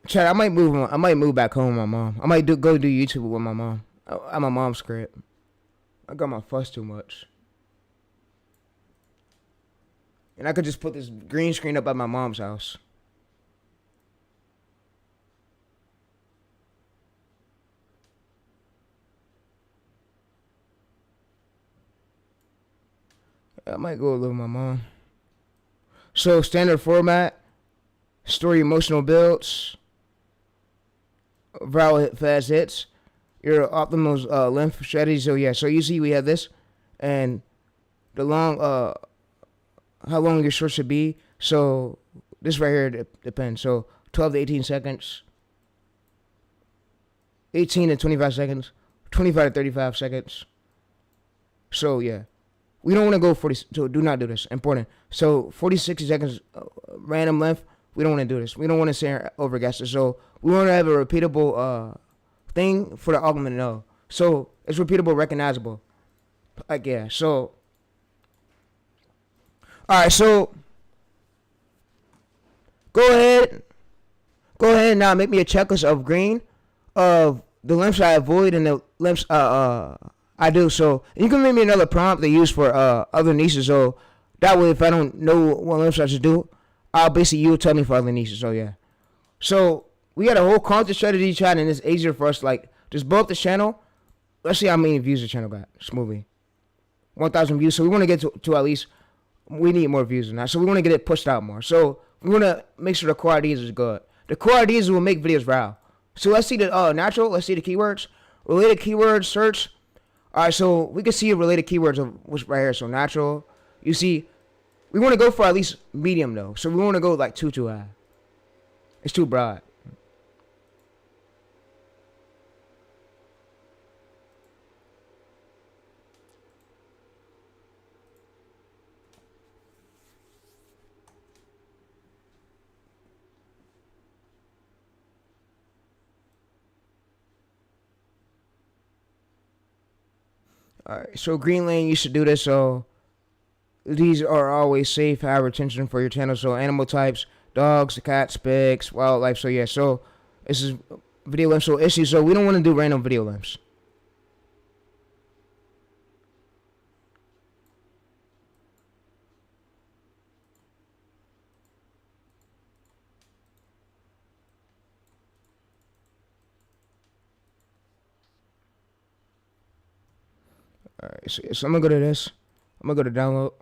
Chad, I might move back home with my mom. I might go do YouTube with my mom. At my mom's crib. I got my fuss too much. And I could just put this green screen up at my mom's house. I might go live with my mom. So standard format, story emotional builds, viral hit fast hits, your optimal length strategy. So yeah, so you see we have this, and the long how long your short should be. So this right here depends. So 12 to 18 seconds, 18 to 25 seconds, 25 to 35 seconds. So yeah. We don't want to go 40, so do not do this. Important. So 40, 60 seconds random length, we don't want to do this. We don't want to say overguess it. So we want to have a repeatable thing for the algorithm to know. So it's repeatable, recognizable. Like, yeah. So, all right. So go ahead and now make me a checklist of green of the lengths I avoid and the lengths I do. So you can make me another prompt to use for other niches. So that way, if I don't know what lengths I should do, I'll basically you'll tell me for other niches. So yeah. So we got a whole content strategy chat, and it's easier for us like just blow up the channel. Let's see how many views the channel got smoothly. 1,000 views. So we want to get to at least. We need more views than that. So we want to get it pushed out more. So we want to make sure the core ideas is good. The core ideas will make videos viral. So let's see the natural. Let's see the keywords. Related keywords search. All right, so we can see related keywords of what's right here. So natural, you see, we want to go for at least medium though. So we want to go like too high. It's too broad. All right, so green lane, you should do this. So these are always safe, high retention for your channel. So animal types, dogs, cats, pigs, wildlife. So yeah, so this is video length. So issues. So we don't want to do random video lengths. All right, so I'm gonna go to this. I'm gonna go to download.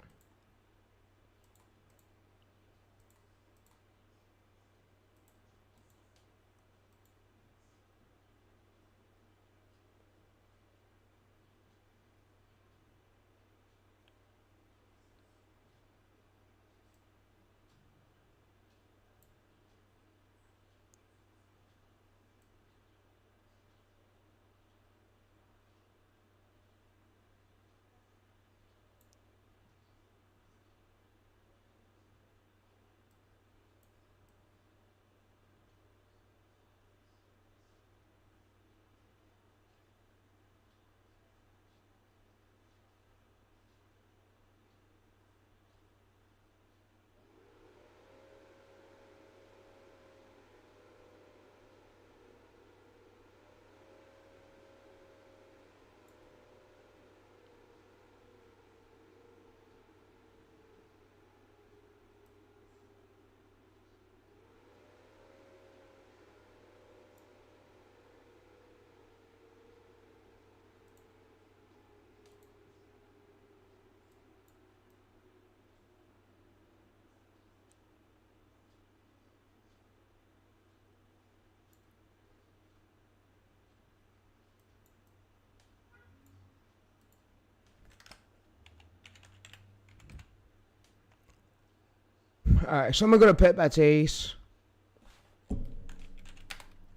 All right, so I'm gonna go to PetsByTays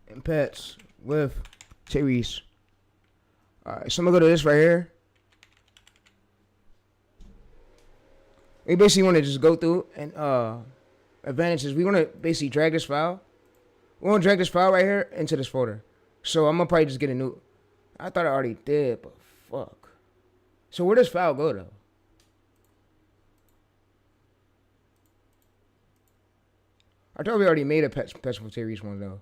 and Pets with Tayreese. All right, so I'm gonna go to this right here. We basically want to just go through and advantages. We want to basically drag this file. We want to drag this file right here into this folder. So I'm gonna probably just get a new. I thought I already did, but fuck. So where does file go though? I thought we already made a Pets with Tayreese one though.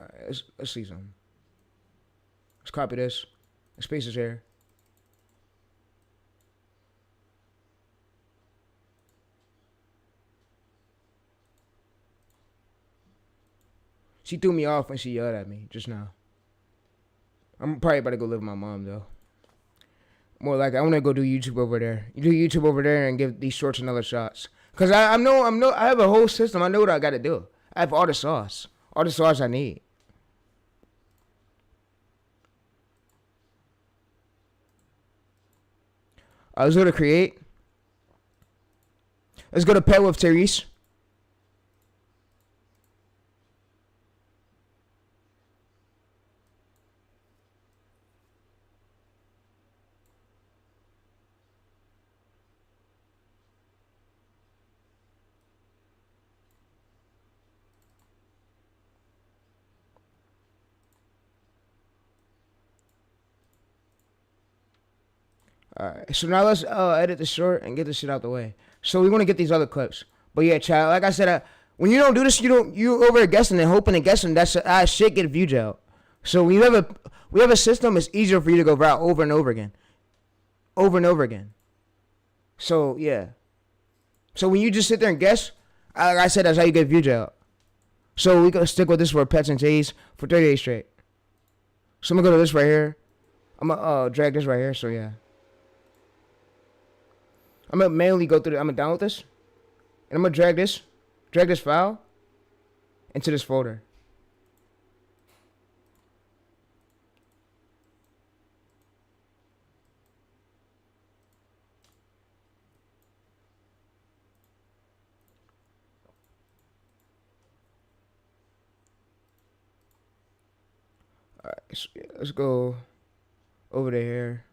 Alright, let's see something. Let's copy this. The space is here. She threw me off when she yelled at me just now. I'm probably about to go live with my mom though. More like I want to go do YouTube over there. You do YouTube over there and give these shorts another shots. Cause I have a whole system. I know what I got to do. I have all the sauce I need. Let's go to create. Let's go to PetsWithTayReese. Alright, so now let's edit the short and get this shit out the way. So we want to get these other clips. But yeah, child, like I said, when you don't do this, you over guessing and hoping and guessing. That's shit get viewed out. So when we have a system, it's easier for you to go viral over and over again, So yeah. So when you just sit there and guess, like I said, that's how you get viewed out. So we gonna stick with this for pets and tays for 30 days straight. So I'm gonna go to this right here. I'm gonna drag this right here. So yeah. I'm gonna manually go through I'm gonna download this, and I'm gonna drag this file into this folder. Alright, so yeah, let's go over to here.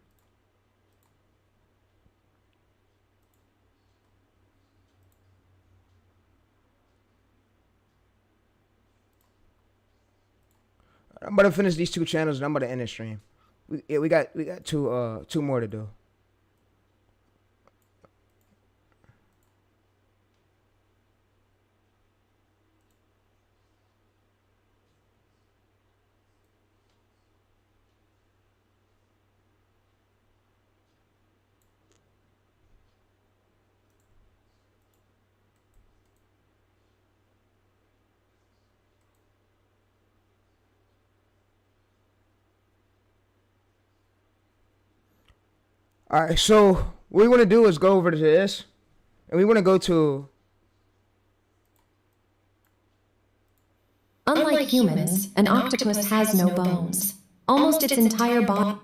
I'm about to finish these 2 channels and I'm about to end the stream. We got two more to do. Alright, so what we want to do is go over to this, and we want to go to...
Unlike humans, an octopus has no bones. Almost its entire body...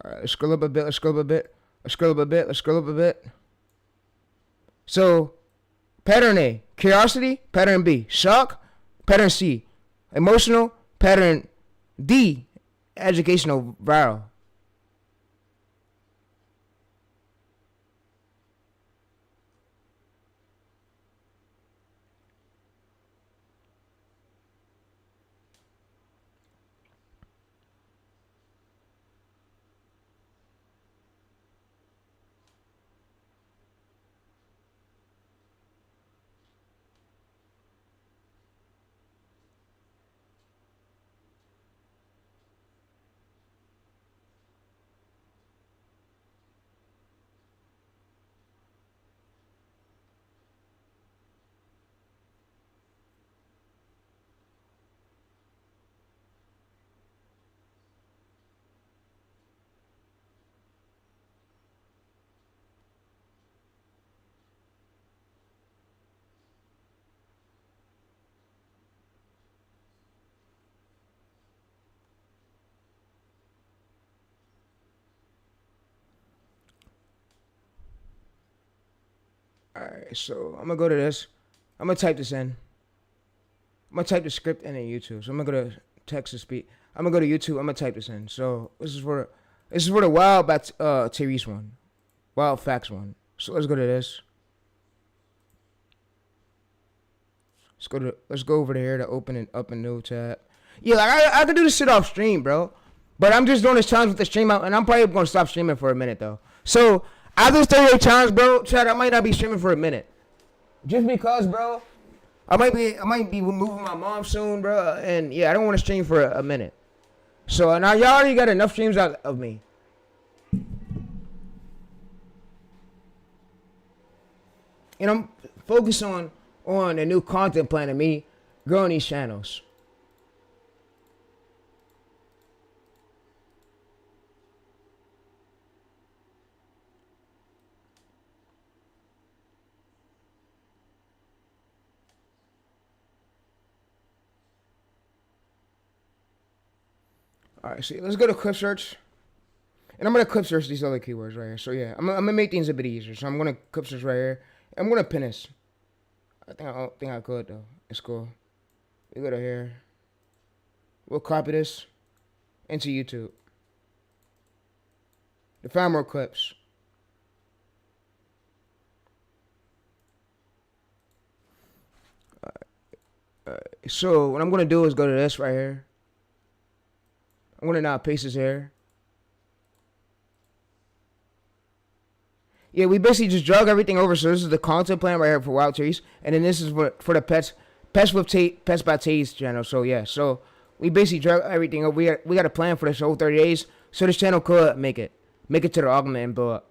Alright, let's scroll up a bit, let's scroll up a bit. So, pattern A, curiosity. Pattern B, shock. Pattern C, emotional. Pattern D, educational, viral. Alright, so I'm gonna go to this. I'm gonna type this in. I'm gonna type the script in YouTube. So I'm gonna go to text to speak. I'm gonna go to YouTube. I'm gonna type this in. So this is for the WildTayReese one, Wild Facts one. So let's go to this. Let's go over to here to open it up a new tab. Yeah, like I can do this shit off stream, bro. But I'm just doing this challenge with the stream out, and I'm probably gonna stop streaming for a minute though. So after this 30-day challenge, bro, Chad, I might not be streaming for a minute, just because, bro. I might be moving my mom soon, bro, and yeah, I don't want to stream for a minute. So now y'all already got enough streams out of me. And I'm focused on a new content plan of me growing these channels. All right, see, let's go to clip search. And I'm going to clip search these other keywords right here. So, yeah, I'm going to make things a bit easier. So, I'm going to clip search right here. I'm going to pin this. I don't think I could, though. It's cool. We go to here. We'll copy this into YouTube. To find more clips. So, what I'm going to do is go to this right here. I'm going to now paste this here. Yeah, we basically just drug everything over. So this is the content plan right here for WildTayReese, and then this is for the PetsByTays channel. So yeah, so we basically drug everything over. We got a plan for this whole 30 days, so this channel could make it to the augment and blow up.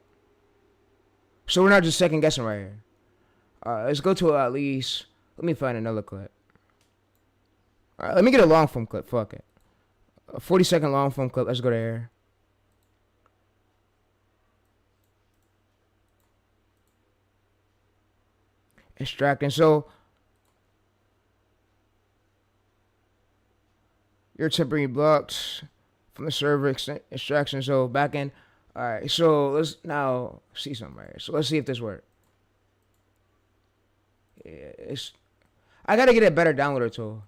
So we're not just second guessing right here. Let's go to at least. Let me find another clip. All right, let me get a long form clip. Fuck it. A 40-second long form clip. Let's go there. Extracting. So your temporary blocked from the server extraction. So backend. All right. So let's now see something right here. So let's see if this works. Yeah, I gotta get a better downloader tool.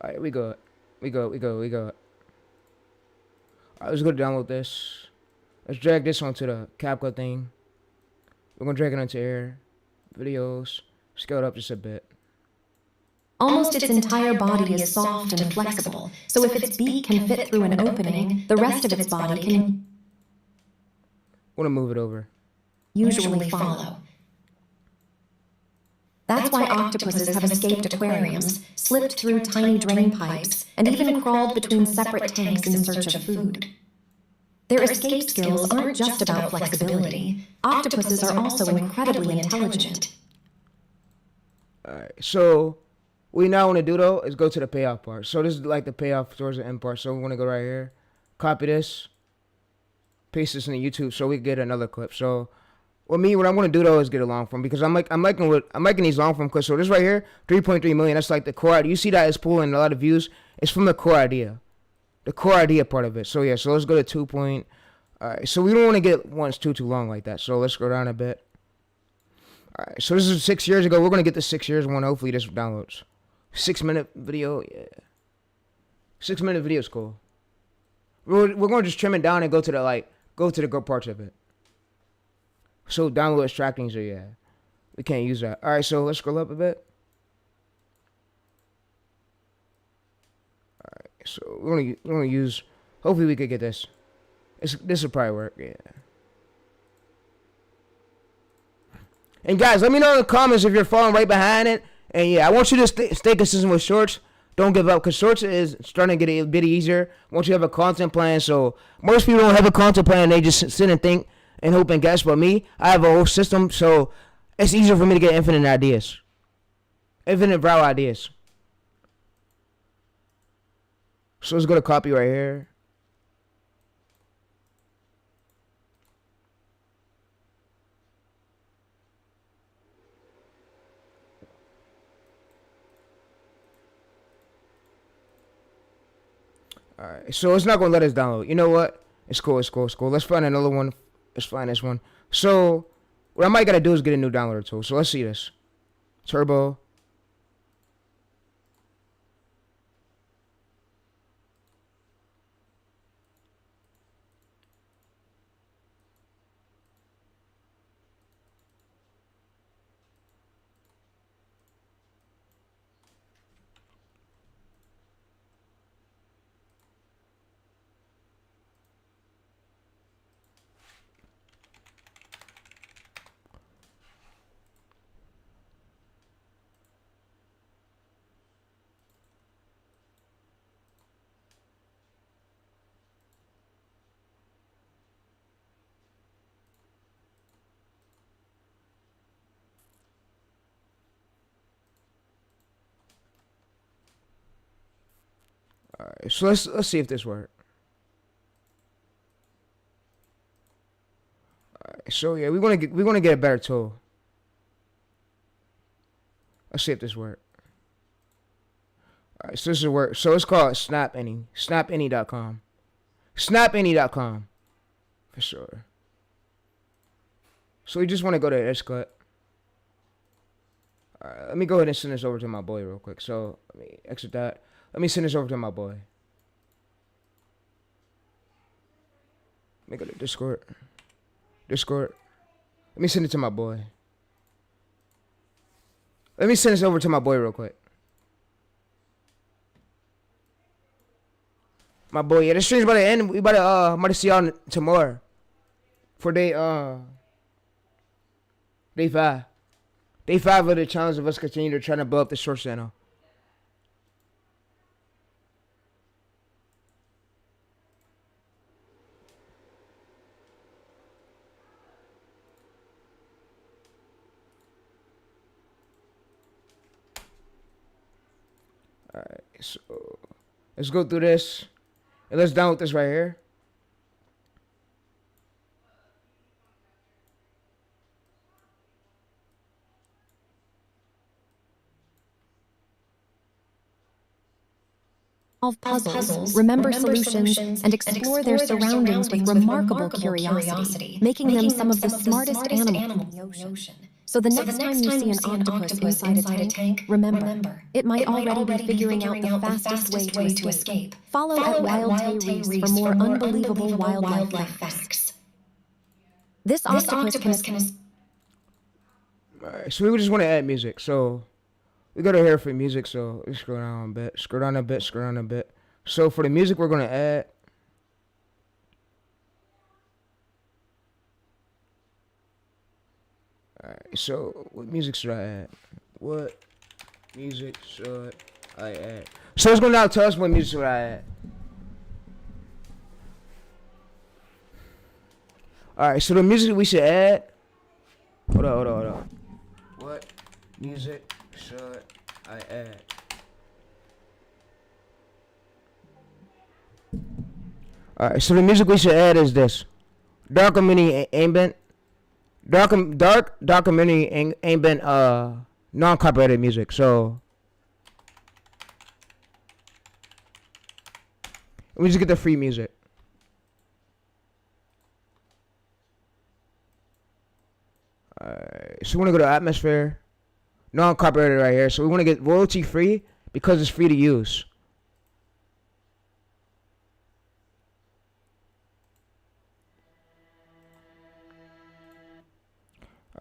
All right, we go. All right, let's go download this. Let's drag this onto the CapCut thing. We're gonna drag it onto here. Videos. Scale it up just a bit.
Almost its entire body is soft and flexible, so if its beak can fit through an opening, the rest of its body can
Wanna move it over.
usually follow. That's why octopuses have escaped aquariums, slipped through tiny drain pipes, and even crawled between separate tanks in search of food. Their escape skills aren't just about flexibility. Octopuses are also incredibly intelligent.
Alright, so what we now want to do though is go to the payoff part. So this is like the payoff towards the end part. So we want to go right here, copy this, paste this in the YouTube so we can get another clip. So what I'm going to do though is get a long form because I'm liking these long form clips. So this right here, 3.3 million. That's like the core idea. You see that it's pulling a lot of views. It's from the core idea, part of it. So yeah, so let's go to 2. All right, so we don't want to get ones too long like that. So let's go down a bit. All right, so this is 6 years ago. We're gonna get the 6 years one. Hopefully this downloads. 6-minute video, yeah. 6-minute video is cool. We're gonna just trim it down and go to the good parts of it. So download extracting, so yeah, we can't use that. All right, so let's scroll up a bit. All right, so we're gonna use. Hopefully we could get this. This will probably work, yeah. And guys, let me know in the comments if you're falling right behind it. And yeah, I want you to stay consistent with shorts. Don't give up, because shorts is starting to get a bit easier once you have a content plan. So most people don't have a content plan. They just sit and think and hope and guess. But me, I have a whole system, so it's easier for me to get infinite ideas. Infinite brow ideas. So let's go to copy right here. Alright, so it's not going to let us download. You know what? It's cool. Let's find another one. Let's find this one. So, what I might got to do is get a new downloader tool. So, let's see this. Turbo. Alright, so let's see if this works. Alright, so yeah, we want to get a better tool. Let's see if this works. Alright, so this will work. So it's called SnapAny. SnapAny.com. SnapAny.com. For sure. So we just want to go to this cut. Alright, let me go ahead and send this over to my boy real quick. So let me exit that. Let me send this over to my boy. Let me go to Discord. Discord. Let me send it to my boy. Let me send this over to my boy real quick. My boy, yeah, the stream's about to end. We about to see y'all tomorrow. For day 5. Day 5 of the challenge of us continue to try to blow up the short channel. Alright, so let's go through this. And let's download this right here.
Solve puzzles, remember solutions, and explore their surroundings with remarkable curiosity, making them some of the smartest animals in the ocean. So the next time you see an octopus inside a tank, remember, it might already be figuring out the fastest way to escape. Follow at WildTayReese for more unbelievable wildlife facts. This octopus can...
Alright, so we just want to add music. So we go to here for music. So let's scroll down a bit, scroll down a bit, scroll down a bit. So for the music, we're going to add... Alright, so what music should I add? What music should I add? So it's going to now tell us what music should I add. Alright, so the music we should add... Hold on. What music should I add? Alright, so the music we should add is this. Documentary ambient. Dark documentary ambient non-copyrighted music. So we just get the free music. Alright, so we want to go to atmosphere. Non-copyrighted right here. So we want to get royalty free because it's free to use.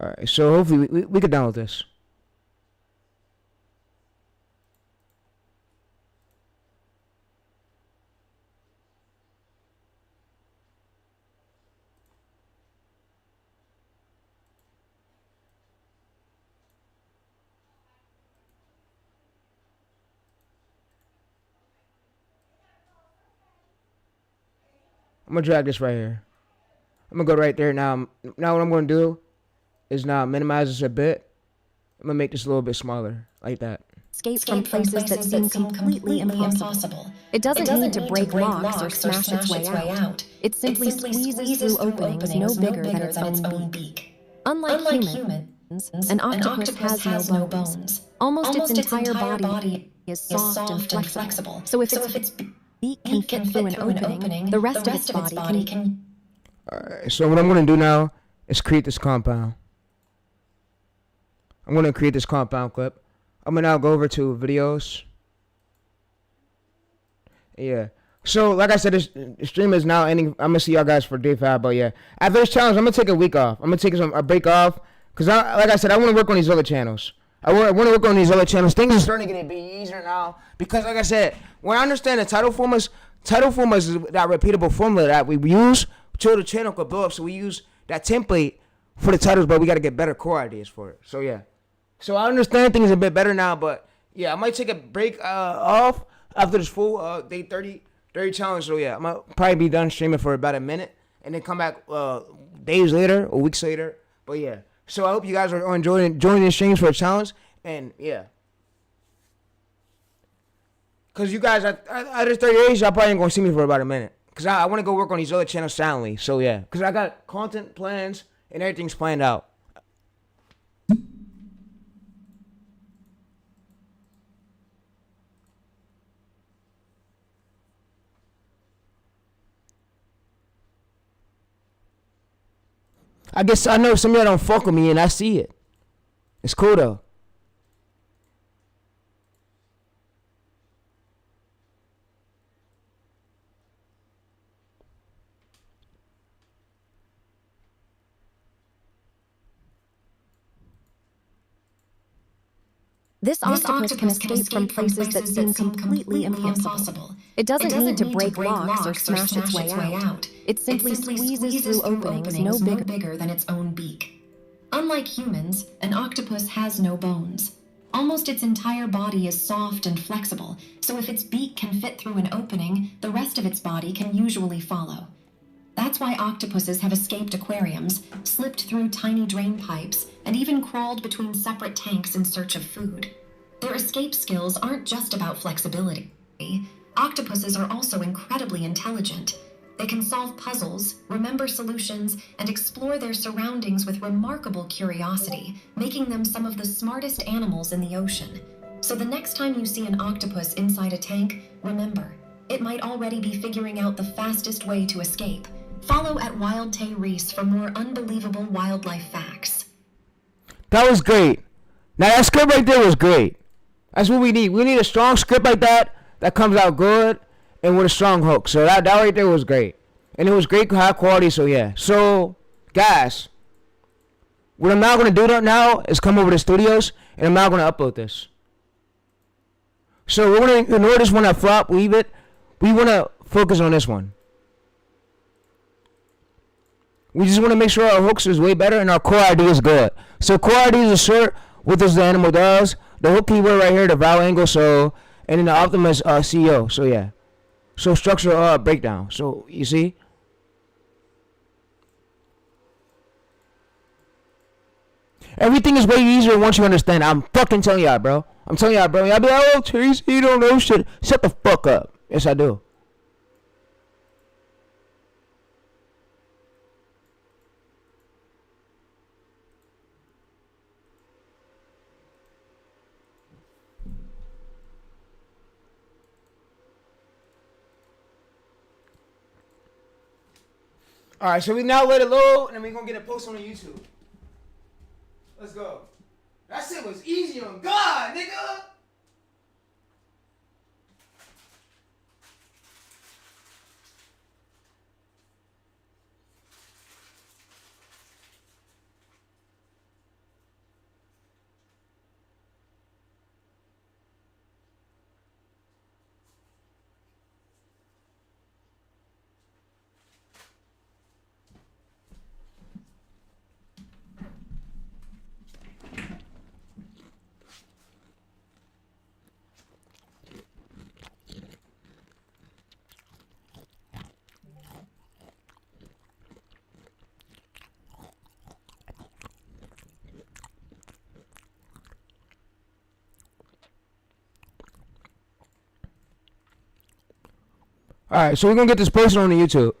Alright, so hopefully we could download this. I'm gonna drag this right here. I'm gonna go right there now. Now what I'm gonna do is now minimize this a bit. I'm gonna make this a little bit smaller, like that.
Escape from places that seem completely impossible. It doesn't need to break locks or smash its way out. It simply squeezes through openings no bigger than its own beak. Unlike humans, an octopus has no bones. Almost its entire body is soft and flexible. So if its beak can fit through an opening, the rest of its body can...
Alright, so what I'm gonna do now is create this compound. I'm gonna create this compound clip. I'm gonna now go over to videos. Yeah. So like I said, this stream is now ending. I'm gonna see y'all guys for day 5, but yeah. After this challenge, I'm gonna take a week off. I'm gonna take a break off because like I said, I want to work on these other channels. I want to work on these other channels. Things are starting to get a bit easier now because, like I said, when I understand the title formulas is that repeatable formula that we use to the channel could build up. So we use that template for the titles, but we got to get better core ideas for it. So yeah. So I understand things a bit better now, but yeah, I might take a break off after this full day 30 challenge. So yeah, I might probably be done streaming for about a minute and then come back days later or weeks later. But yeah. So I hope you guys are enjoying joining the streams for a challenge. And yeah. Cause you guys, at this 30 age, y'all probably ain't gonna see me for about a minute. Cause I want to go work on these other channels silently. So yeah, cause I got content plans and everything's planned out. I guess I know some of y'all don't fuck with me and I see it. It's cool though.
This octopus can escape from places that seem completely impossible. It doesn't need to break locks or smash its way out. It simply squeezes through openings no bigger
than its own beak. Unlike humans, an octopus has no bones. Almost its entire body is soft and flexible, so if its beak can fit through an opening, the rest of its body can usually follow. That's why octopuses have escaped aquariums, slipped through tiny drain pipes, and even crawled between separate tanks in search of food. Their escape skills aren't just about flexibility. Octopuses are also incredibly intelligent. They can solve puzzles, remember solutions, and explore their surroundings with remarkable curiosity, making them some of the smartest animals in the ocean. So the next time you see an octopus inside a tank, remember, it might already be figuring out the fastest way to escape. Follow at WildTayReese for more unbelievable wildlife facts.
That was great. Now that script right there was great. That's what we need. We need a strong script like that comes out good and with a strong hook. So that right there was great. And it was great high quality, so yeah. So, guys, what I'm now going to do now is come over to studios and I'm now going to upload this. So we're going to ignore this one that flop, leave it. We want to focus on this one. We just want to make sure our hooks is way better and our core idea is good. So core idea is assert what this the animal does. The hook keyword right here, the vowel angle, so, and then the optimus CEO. So yeah. So structure breakdown. So you see? Everything is way easier once you understand. I'm fucking telling y'all, bro. I'm telling y'all, bro. Y'all be like, oh, Therese, you don't know shit. Shut the fuck up. Yes, I do. Alright, so we now let it load, and then we're going to get it posted on YouTube. Let's go. That shit was easy on God, nigga! Alright, so we're going to get this posted on the YouTube.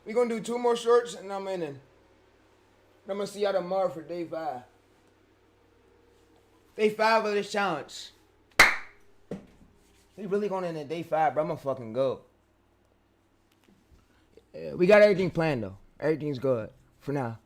We're going to do 2 more shorts and I'm in. I'm going to see y'all tomorrow for day 5. Day 5 of this challenge. We really going in at day 5, bro. I'm going to fucking go. Yeah, we got everything planned, though. Everything's good for now.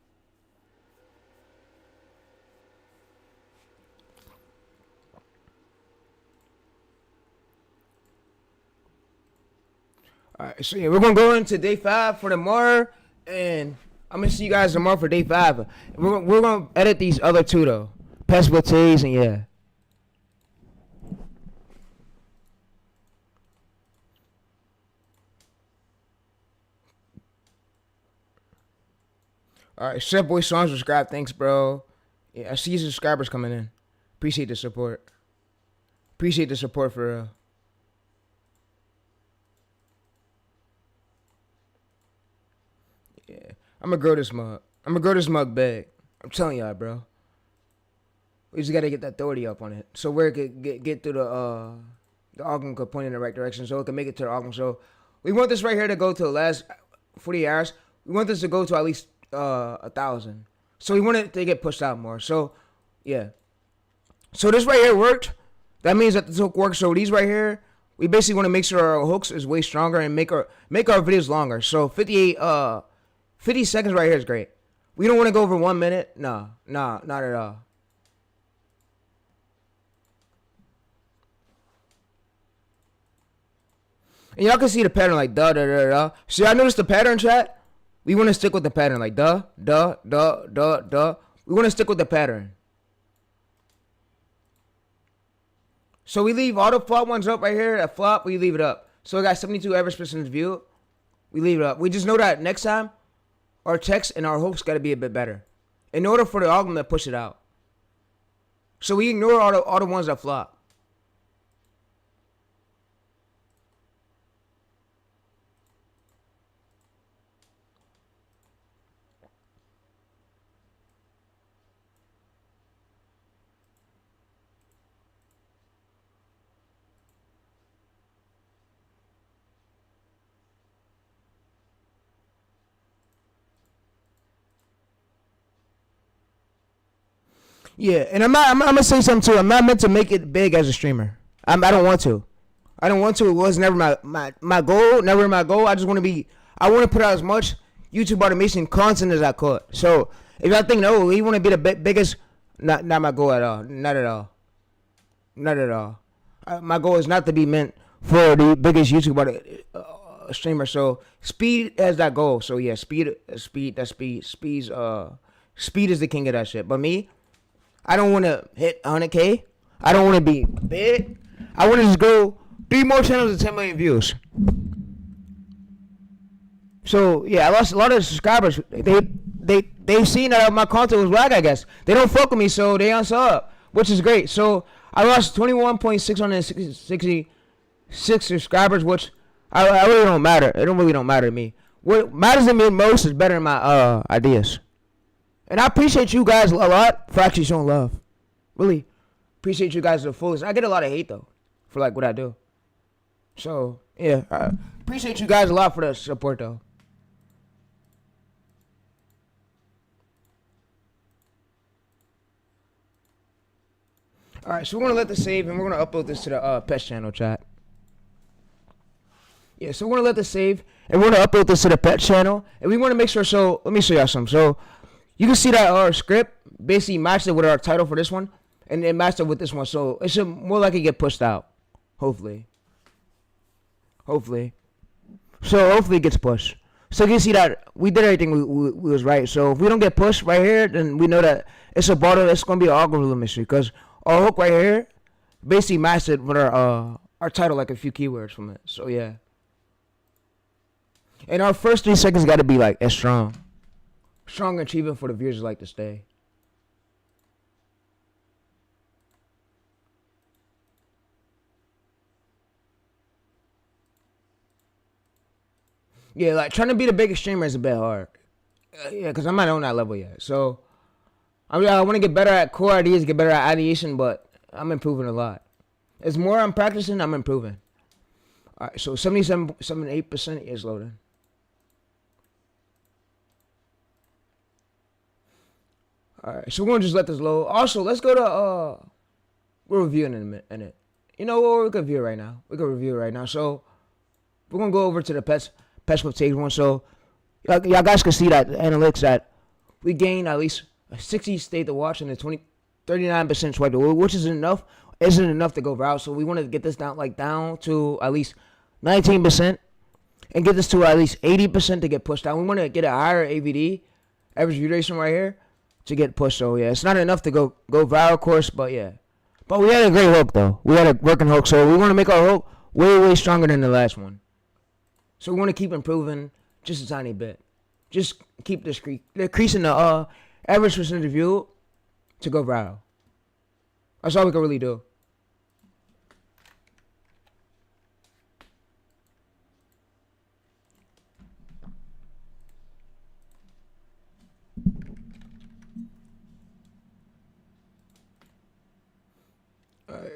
Alright, so yeah, we're gonna go into day 5 for tomorrow, and I'm gonna see you guys tomorrow for day 5. We're gonna edit these other 2 though, PetsByTays and yeah. Alright, Chef Boy Song subscribe, thanks bro. Yeah, I see subscribers coming in. Appreciate the support. Appreciate the support for real. Yeah, I'm gonna grow this mug. I'm gonna grow this mug big. I'm telling y'all, bro. We just gotta get the authority up on it, so where it could get through the algorithm could point in the right direction, so it can make it to the algorithm. So we want this right here to go to the last 48 hours. We want this to go to at least 1,000. So we want it to get pushed out more. So yeah. So this right here worked. That means that this hook works. So these right here, we basically want to make sure our hooks is way stronger and make our videos longer. So 50 seconds right here is great. We don't want to go over 1 minute. Nah, not at all. And y'all can see the pattern like duh, duh, duh, duh. See, I noticed the pattern, chat. We want to stick with the pattern like duh, duh, duh, duh, duh. We want to stick with the pattern. So we leave all the flop ones up right here. That flop, we leave it up. So we got 72 average percentage view. We leave it up. We just know that next time, our text and our hooks got to be a bit better in order for the algorithm to push it out. So we ignore all the ones that flop. Yeah, and I'm gonna say something too. I'm not meant to make it big as a streamer. I don't want to. I don't want to. It was never my goal. Never my goal. I just want to be. I want to put out as much YouTube automation content as I could. So if y'all think no, we want to be the biggest. Not my goal at all. Not at all. Not at all. My goal is not to be meant for the biggest YouTube streamer. So speed as that goal. So yeah, speed. Speed is the king of that shit. But me, I don't want to hit 100K. I don't want to be big. I want to just go 3 more channels with 10 million views. So yeah, I lost a lot of subscribers. They've seen that my content was whack, I guess. They don't fuck with me, so they unsub, which is great. So I lost 21,666 subscribers, which I really don't matter. It really don't matter to me. What matters to me most is bettering my ideas. And I appreciate you guys a lot for actually showing love. Really appreciate you guys to the fullest. I get a lot of hate though for like what I do. So yeah, I appreciate you guys a lot for the support though. All right, so we're gonna let this save and we're gonna upload this to the Pets channel, chat. Yeah, so we're gonna let this save and we're gonna upload this to the Pets channel, and we want to make sure. So let me show y'all some. So you can see that our script basically matched it with our title for this one, and it matched it with this one. So it should more likely get pushed out. Hopefully. So hopefully it gets pushed. So you can see that we did everything we was right. So if we don't get pushed right here, then we know that it's a bottle. It's going to be an algorithm issue because our hook right here basically matched it with our title, like a few keywords from it. So yeah. And our first 3 seconds got to be like as strong achievement for the viewers like to stay. Yeah, like trying to be the biggest streamer is a bit hard. Yeah, because I'm not on that level yet. So I want to get better at core ideas, get better at ideation, but I'm improving a lot. As more I'm practicing, I'm improving. All right, so 78% is loading. Alright, so we're gonna just let this load. Also, let's go to we're reviewing in it. You know what? We can review it right now. So we're gonna go over to the PetsWithTayReese one. So y'all guys can see that analytics that we gained at least a 60 state to watch and a 39% swipe, which is enough. Isn't enough to go viral. So we want to get this down to at least 19% and get this to at least 80% to get pushed down. We want to get a higher AVD, average view duration right here, to get pushed. So yeah, it's not enough to go viral, of course, but yeah. But we had a great hook though. We had a working hook, so we want to make our hook way stronger than the last one. So we want to keep improving just a tiny bit. Just keep decreasing the average percentage view to go viral. That's all we can really do.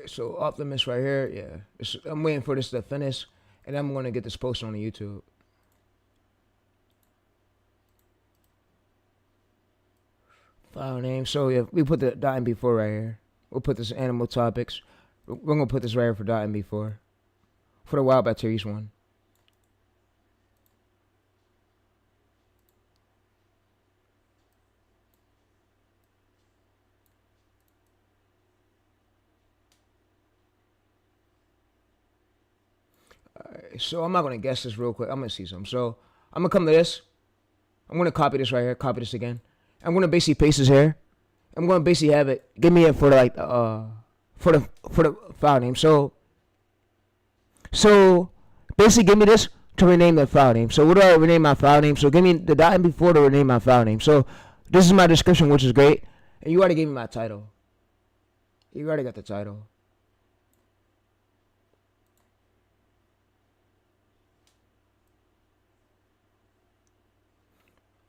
Alright, so Optimus right here, yeah. I'm waiting for this to finish, and I'm gonna get this posted on the YouTube. File name. So yeah, we put the .mp4 right here. We'll put this animal topics. We're gonna put this right here for .mp4 for the WildTayReese one. Alright, so I'm not gonna guess this real quick. I'm gonna see some. So I'm gonna come to this. I'm gonna copy this right here. Copy this again. I'm gonna basically paste this here. I'm gonna basically have it. Give me it for like for the file name. So basically give me this to rename the file name. So what do I rename my file name? So give me the .mp4 to rename my file name. So this is my description, which is great. And you already gave me my title. You already got the title.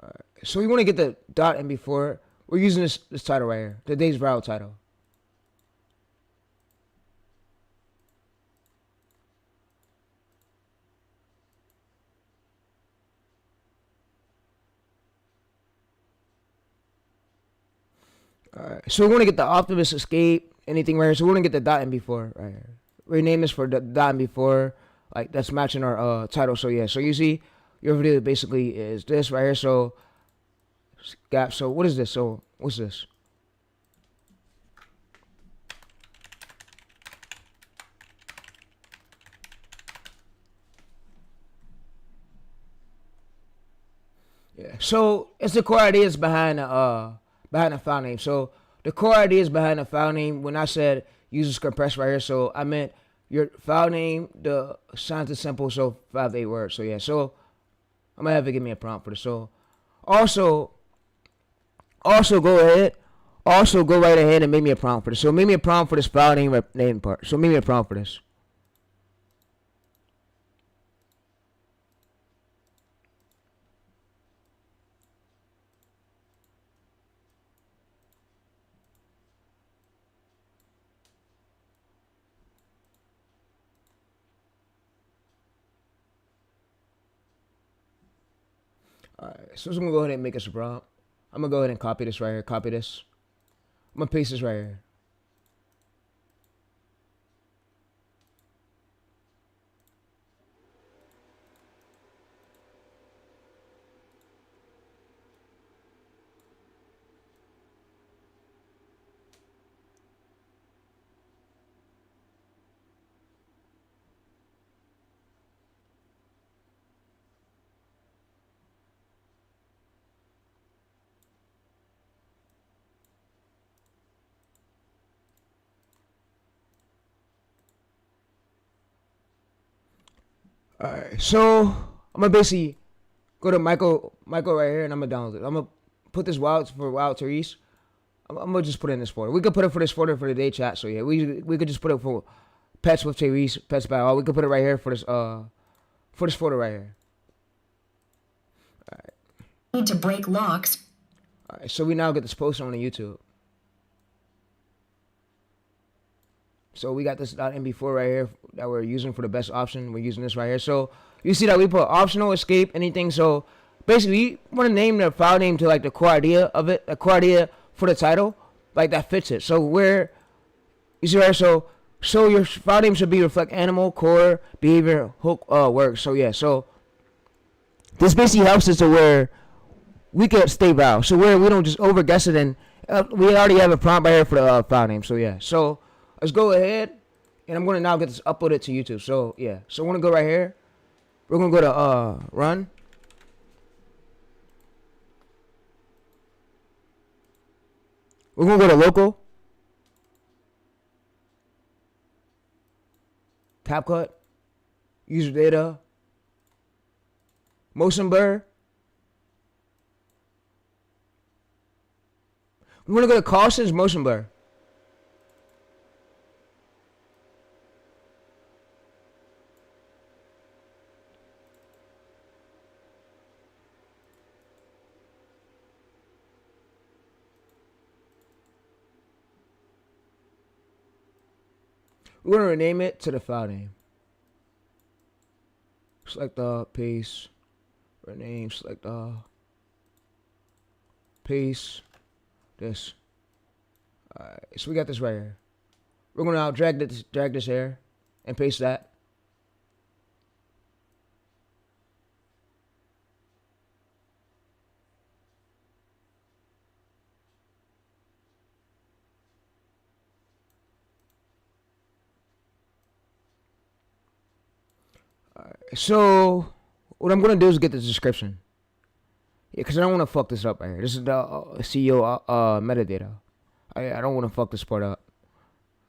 Alright. So you want to get the .mp4. We're using this title right here. Today's viral title. Alright, so we want to get the Optimus escape, anything right here. So we're going to get the .mp4 right here. Rename this for the .mp4, like that's matching our title. So yeah, so you see, your video basically is this right here. So gap. So what is this? So what's this? Yeah. So it's the core ideas behind the file name. So the core ideas behind the file name, when I said use compress right here, so I meant your file name, the sounds is simple, so 5 to 8 words. So yeah, so I'm gonna have to give me a prompt for this. So also go right ahead and make me a prompt for this. So make me a prompt for this file name part. So make me a prompt for this. Alright, so I'm gonna go ahead and make us a prompt. I'm gonna go ahead and copy this right here. Copy this. I'm gonna paste this right here. Alright, so I'm gonna basically go to Michael right here, and I'm gonna download it. I'm gonna put this WildTayReese. I'm gonna just put it in this folder. We could put it for this folder for the day chat. So yeah, we could just put it for Pets with Tayreese, Pets by All. We could put it right here for this folder right here. Alright.
Need to break locks.
Alright, so we now get this posted on the YouTube. So we got this .mp4 right here that we're using for the best option. We're using this right here. So you see that we put optional, escape, anything. So basically, we want to name the file name to like the core idea of it, the core idea for the title, like that fits it. So where you see right here, so your file name should be reflect animal, core, behavior, hook, work. So yeah, so this basically helps us to where we can stay viral. So where we don't just over guess it, and we already have a prompt right here for the file name. So yeah, so let's go ahead, and I'm gonna now get this uploaded to YouTube. So yeah, so we're gonna go right here. We're gonna go to run. We're gonna go to local. CapCut. User data. Motion blur. We're gonna go to cautions, motion blur. We're gonna rename it to the file name. Select the paste, rename, select the paste, this. Alright, so we got this right here. We're gonna now drag this here and paste that. So, what I'm gonna do is get the description. Yeah, cause I don't want to fuck this up right here. This is the CEO metadata. I don't want to fuck this part up.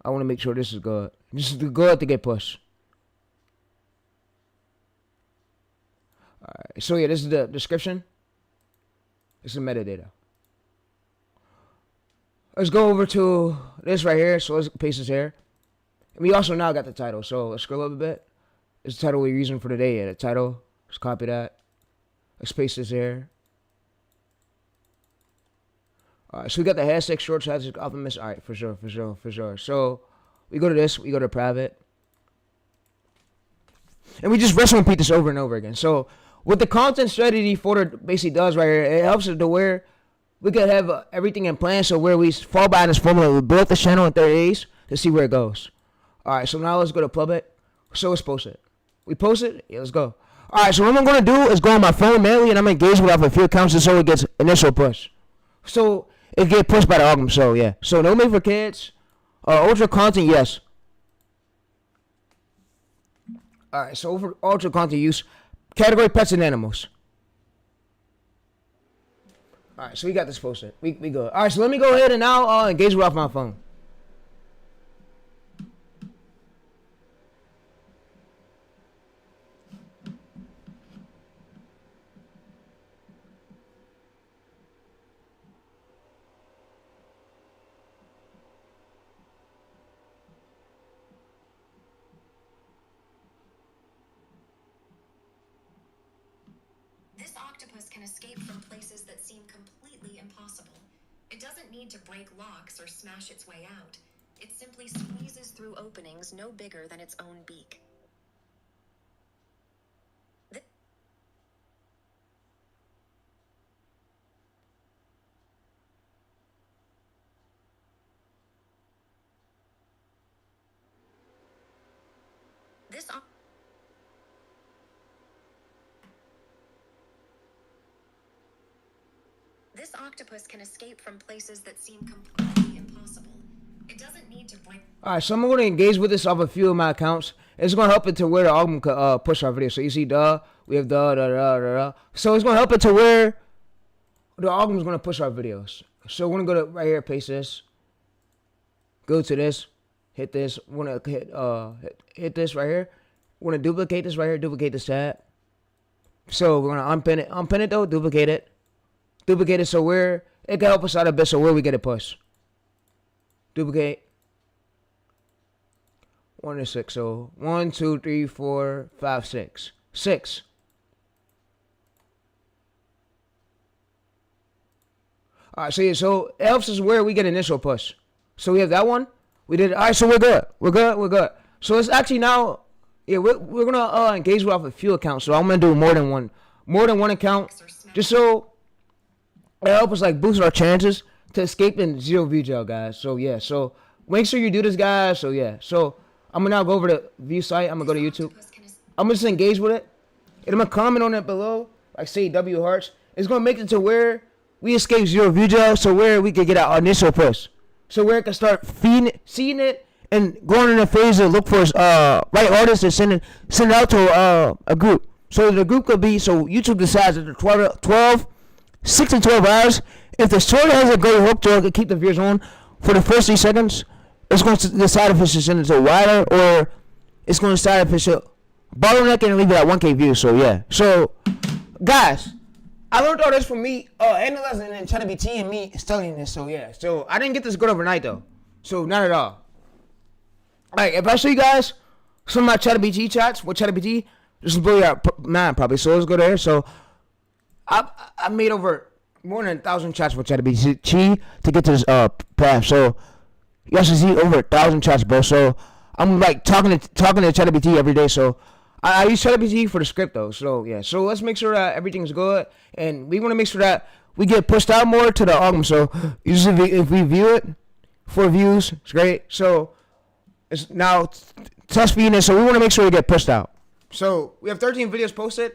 I want to make sure this is good. This is good to get pushed. Alright, so yeah, this is the description. This is metadata. Let's go over to this right here. So let's paste this here. And we also now got the title. So let's scroll up a bit. This is the title we're using for today. Yeah, the title. Let's copy that. Let's paste this here. Alright, so we got the hashtag short hashtag optimist. Alright, for sure. So we go to this, we go to private. And we just rest and repeat this over and over again. So what the content strategy folder basically does right here, it helps us to where we could have everything in plan. So where we fall by this formula, we build the channel in 30 days to see where it goes. Alright, so now let's go to public. So let's post it. We post it? Yeah, let's go. Alright, so what I'm going to do is go on my phone manually and I'm engaged with off a few accounts just so it gets initial push. So it get pushed by the algorithm, so yeah. So no made for kids. Ultra content, yes. Alright, so over ultra content use. Category pets and animals. Alright, so we got this posted. We good. Alright, so let me go ahead and now engage with off my phone.
This octopus can escape from places that seem completely impossible. It doesn't need to break locks or smash its way out. It simply squeezes through openings no bigger than its own beak. This octopus can escape from places that seem completely impossible. It doesn't need to break.
Alright, so I'm going to engage with this off a few of my accounts. It's going to help it to where the algorithm could push our video. So you see we have So it's going to help it to where the algorithm is going to push our videos. So we're going to go to right here, paste this. Go to this. Hit this. We're going to hit this right here. We're going to duplicate this right here. Duplicate this tab. So we're going to unpin it. Unpin it though. Duplicate it. Duplicate it so where it can help us out a bit so where we get it pushed. Duplicate. 1 to 6. So 1, 2, 3, 4, 5, 6. 6. Alright, so yeah, so it helps us where we get initial push. So we have that one. We did. Alright, so we're good. We're good. So it's actually now, yeah, we're gonna engage with off a few accounts. So I'm gonna do more than one account, just so it helps us like boost our chances to escape in zero view jail, guys. So yeah, so make sure you do this, guys. So yeah, so I'm gonna now go over to view site. I'm gonna go to YouTube. I'm gonna just engage with it, and I'm gonna comment on it below, like say W hearts. It's gonna make it to where we escape zero view jail, so where we can get our initial push, so where it can start seeing it, and going in a phase to look for right artists and send it out to a group. So the group could be, so YouTube decides that the 6 to 12 hours, if the story has a great hook to it can keep the viewers on for the first 3 seconds, it's going to decide if it should send it to wider, or it's going to decide if it should bottleneck and leave it at 1K views. So yeah, so guys, I learned all this from me analyzing and ChatGPT and me studying this. So yeah, so I didn't get this good overnight though, so not at all. Like if I show you guys some of my ChatGPT chats with ChatGPT, this will blow your mind probably. So let's go there. So I made over more than 1,000 chats with ChatGPT to get to this path. So you guys should see over 1,000 chats, bro. So I'm like talking to ChatGPT every day. So I use ChatGPT for the script though. So yeah. So let's make sure that everything's good, and we want to make sure that we get pushed out more to the algorithm. So usually if we view it, 4 views, it's great. So it's now test feeding it. So we want to make sure we get pushed out. So we have 13 videos posted,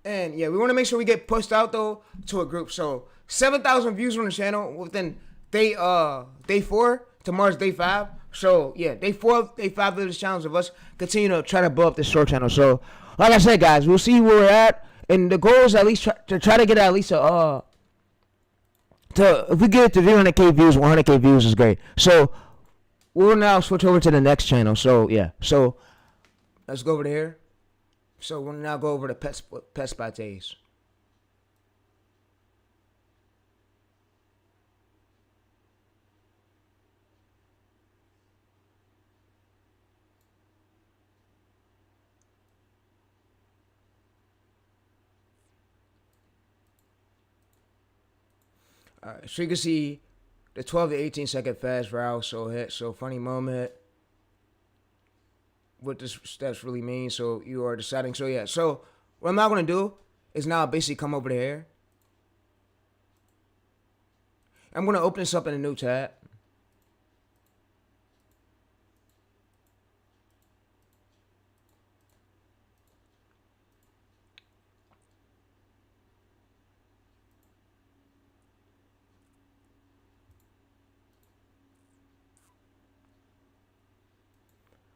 and yeah, we want to make sure we get pushed out though to a group. So 7,000 views on the channel within day 4. Tomorrow's day 5. So yeah, day 4, day 5 of this challenge of us continue to try to blow up this short channel. So like I said, guys, we'll see where we're at, and the goal is at least to try to get at least if we get it to 300k views, 100k views is great. So we'll now switch over to the next channel. So yeah, so let's go over to here. So we'll now go over to PetsByTays. Alright, so you can see the 12 to 18 second fast route, so funny moment. What this steps really mean, so you are deciding. So yeah, so what I'm now gonna do is now basically come over to here. I'm gonna open this up in a new tab.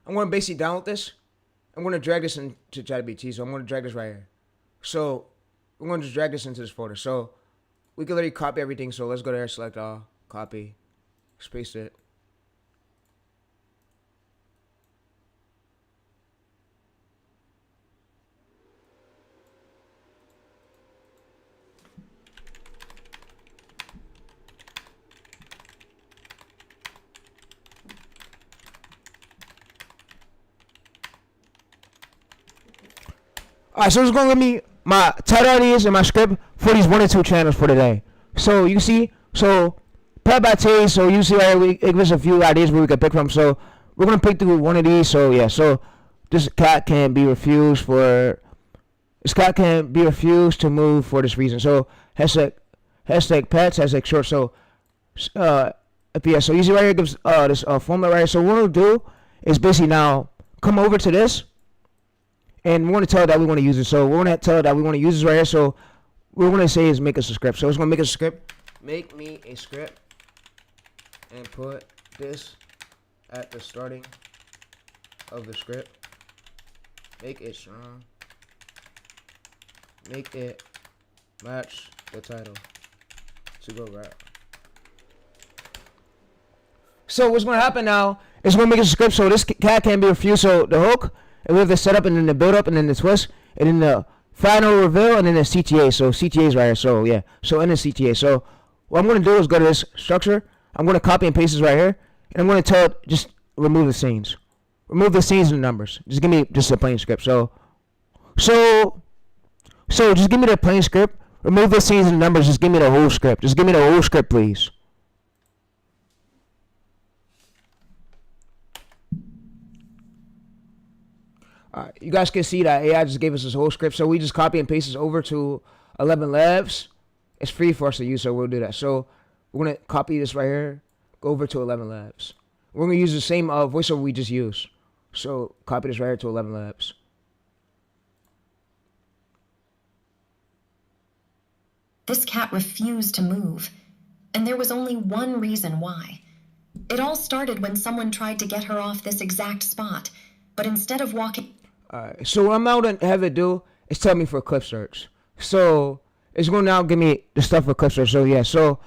I'm going to basically download this. I'm going to drag this into ChatGPT. So I'm going to drag this right here. So we're going to just drag this into this folder. So we can literally copy everything. So let's go there, select all, copy, paste it. Alright, so it's going to give me my title ideas and my script for these 1 and 2 channels for today. So you see, so PetsByTays, so you see it gives us a few ideas where we can pick from. So we're going to pick through one of these. So yeah, so this cat can be refused to move for this reason. So hashtag pets, hashtag short. So yeah, so you see right here gives this formula right here. So what we'll do is basically now come over to this. And we want to tell it that we want to use it. So we're going to tell it that we want to use this right here. So what we're going to say is make us a script. So it's going to make us a script. Make me a script. And put this at the starting of the script. Make it strong. Make it match the title to go right. So what's going to happen now is going to make us a script. So this cat can be refused. So the hook. And we have the setup, and then the build up, and then the twist, and then the final reveal, and then the CTA. So CTA is right here. So yeah. So in the CTA. So what I'm gonna do is go to this structure. I'm gonna copy and paste this right here, and I'm gonna tell it just remove the scenes. Remove the scenes and the numbers. Just give me just a plain script. So just give me the plain script. Remove the scenes and the numbers. Just give me the whole script. Just give me the whole script, please. You guys can see that AI just gave us this whole script. So we just copy and paste this over to 11 Labs. It's free for us to use, so we'll do that. So we're going to copy this right here, go over to 11 Labs. We're going to use the same voiceover we just used. So copy this right here to 11 Labs.
This cat refused to move, and there was only one reason why. It all started when someone tried to get her off this exact spot, but instead of walking...
Alright, so what I'm now going to have it do is tell me for clip search. So it's going to now give me the stuff for clip search. So yeah, so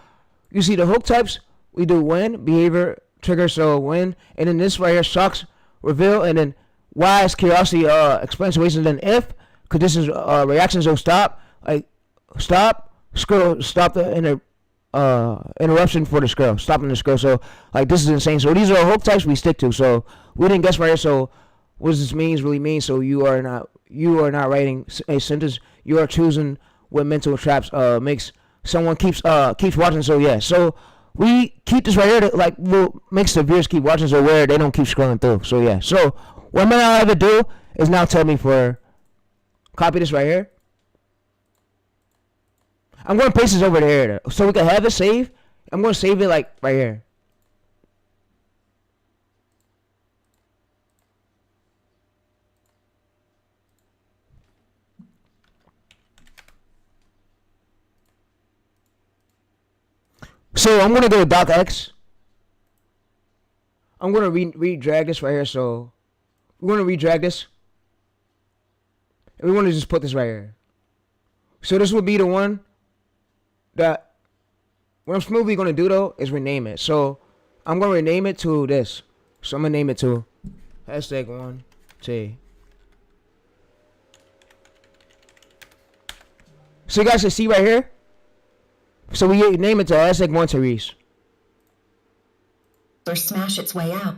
you see the hook types, we do when, behavior, trigger, so when, and then this right here, shocks, reveal, and then why is curiosity, explain situations, and then if, conditions, reactions will stop, like stop, scroll, stop the interruption for the scroll, stopping the scroll. So like this is insane. So these are hook types we stick to. So we didn't guess right here. So what does this really mean? So you are not writing a sentence. You are choosing what mental traps makes someone keeps watching. So yeah. So we keep this right here to, like, will makes the viewers keep watching so where they don't keep scrolling through. So yeah. So what I'm gonna have to do is now tell me for copy this right here. I'm gonna paste this over there so we can have it saved. I'm gonna save it like right here. So I'm gonna go to docx. I'm gonna re-drag this right here. So we're gonna re-drag this, and we want to just put this right here. So this will be the one that what I'm smoothly gonna do though is rename it. So I'm gonna rename it to this. So I'm gonna name it to #1T. So you guys can see right here. So we name it to #1TayReese.
Or smash its way out.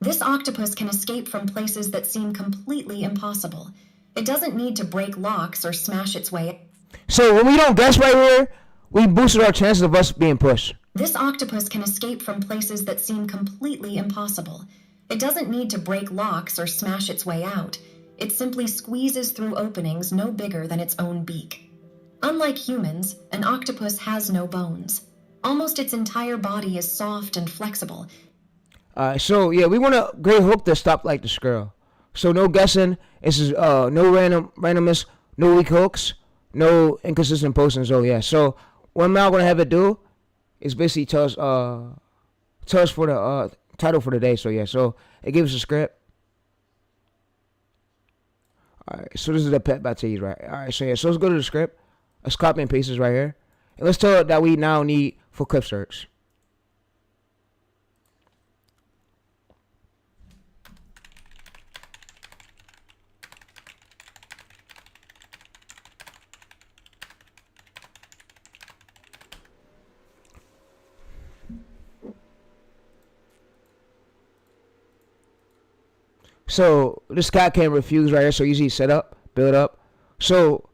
This octopus can escape from places that seem completely impossible. It doesn't need to break locks or smash its way out.
So when we don't guess right here, we boosted our chances of us being pushed.
This octopus can escape from places that seem completely impossible. It doesn't need to break locks or smash its way out. It simply squeezes through openings no bigger than its own beak. Unlike humans, an octopus has no bones. Almost its entire body is soft and flexible.
So yeah, we want a great hook to stop like the squirrel. So no guessing. This is no randomness, no weak hooks, no inconsistent posting. So yeah. So what I'm now gonna have it do is basically tell us for the title for the day. So yeah. So it gives us a script. Alright, so this is the PetsByTays, right? Alright, so yeah, so let's go to the script. Let's copy and paste this right here. And let's tell it that we now need for clip search. So this cat can't refuse right here. So usually set up, build up. So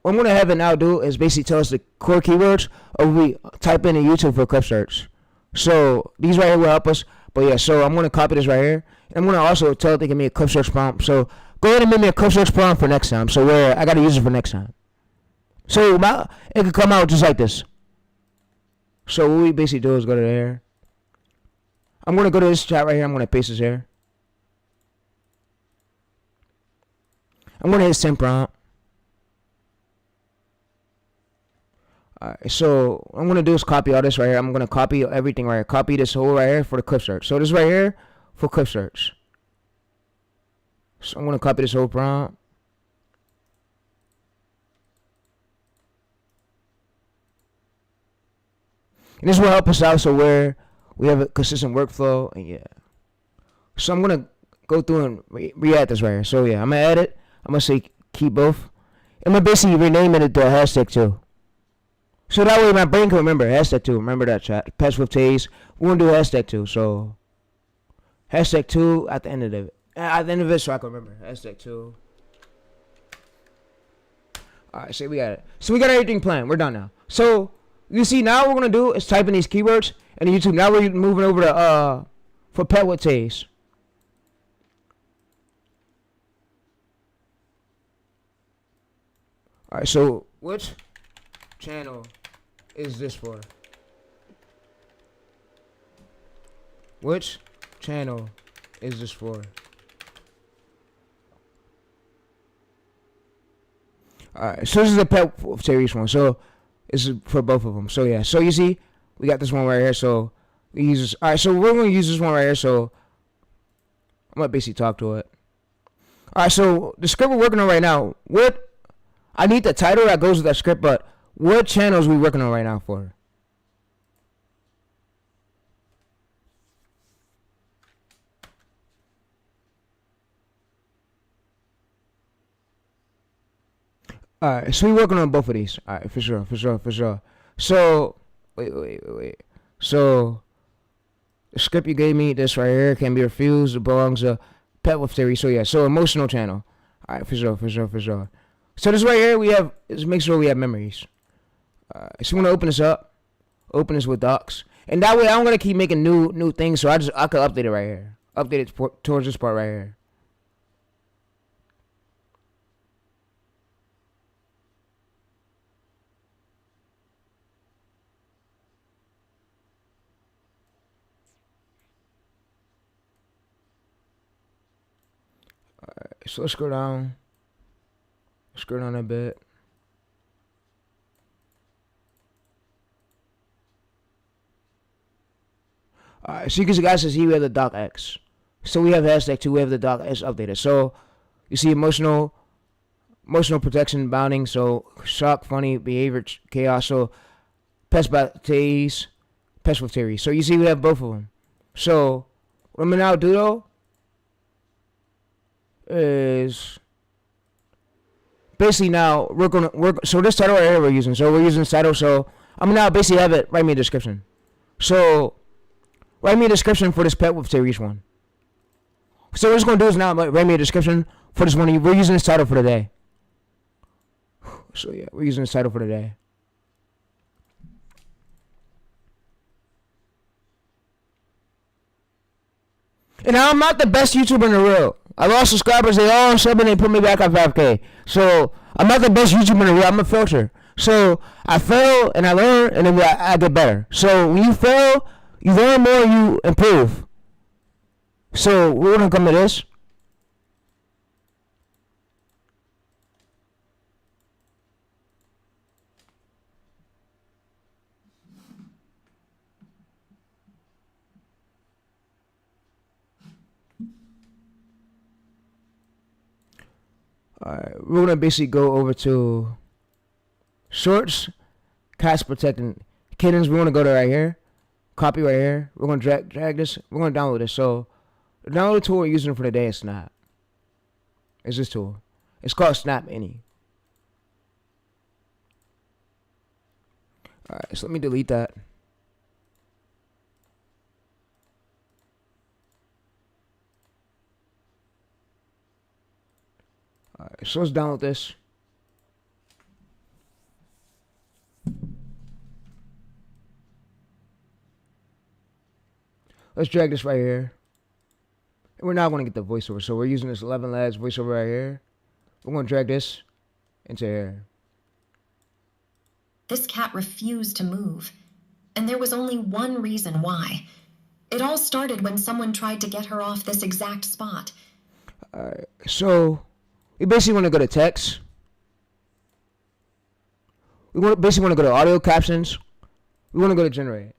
what I'm gonna have it now do is basically tell us the core keywords, or we type in YouTube for clip search. So these right here will help us. But yeah, so I'm gonna copy this right here. And I'm gonna also tell it to give me a clip search prompt. So go ahead and make me a clip search prompt for next time. So where I gotta use it for next time. So it could come out just like this. So what we basically do is go to there. I'm gonna go to this chat right here. I'm gonna paste this here. I'm gonna hit send prompt. Alright, so what I'm gonna do is copy all this right here. I'm gonna copy everything right here. Copy this whole right here for the clip search. So this right here for clip search. So I'm gonna copy this whole prompt. And this will help us out so where we have a consistent workflow, and yeah. So I'm gonna go through and re-add this right here. So yeah, I'm gonna add it. I'm gonna say keep both. I'm gonna basically rename it to a #2. So that way my brain can remember #2. Remember that, chat. PetsWithTayReese. We're gonna do #2. So #2 at the end of it. At the end of it, so I can remember #2. Alright, so we got it. So we got everything planned. We're done now. So you see now what we're gonna do is type in these keywords and YouTube. Now we're moving over to for PetsWithTayReese. Alright, so which channel is this for? Which channel is this for? Alright, so this is the PetsWithTayReese one. So this is for both of them. So yeah, so you see, we got this one right here. So we use this. Alright, so we're gonna use this one right here. So I'm gonna basically talk to it. Alright, so the script we're working on right now, I need the title that goes with that script, but what channels we working on right now for? Alright, so we working on both of these. Alright, for sure. So, wait. So, the script you gave me, this right here, can be refused. It belongs to PetsWithTayReese. So yeah, so emotional channel. Alright, for sure. So this right here, we have, let's make sure we have memories. So we're gonna open this up. Open this with docs. And that way I'm gonna keep making new things, so I could update it right here. Update it towards this part right here. So let's scroll down. Scroll down a bit. Alright, so you can see, guys, here we have the doc X. So we have hashtag 2, we have the doc X updated. So you see emotional protection bounding, so shock, funny, behavior, chaos. So PetsByTays, PetsWithTayReese. So you see we have both of them. So what I'm gonna now do though is basically now so this title right here we're using. So we're using this title, so I'm gonna now basically have it write me a description. So write me a description for this PetsWithTayReese one. So what it's gonna do is now write me a description for this one. We're using this title for today. So yeah, we're using this title for today. And I'm not the best YouTuber in the world. I lost subscribers. They all subbed and they put me back at 5K. So I'm not the best YouTuber in the world. I'm a filter. So I fail and I learn and then I get better. So when you fail, you learn more, you improve. So we're gonna come to this. Alright, we're gonna basically go over to shorts, cats protecting kittens. We're gonna go to right here, copy right here. We're gonna drag this. We're gonna download this. So the download tool we're using for today is Snap. It's this tool. It's called Snap Any. Alright, so let me delete that. Alright, so let's download this. Let's drag this right here. And we're now going to get the voiceover. So we're using this 11 lads voiceover right here. We're going to drag this into here.
This cat refused to move, and there was only one reason why. It all started when someone tried to get her off this exact spot.
Alright, so we basically want to go to text. We basically want to go to audio captions. We want to go to generate.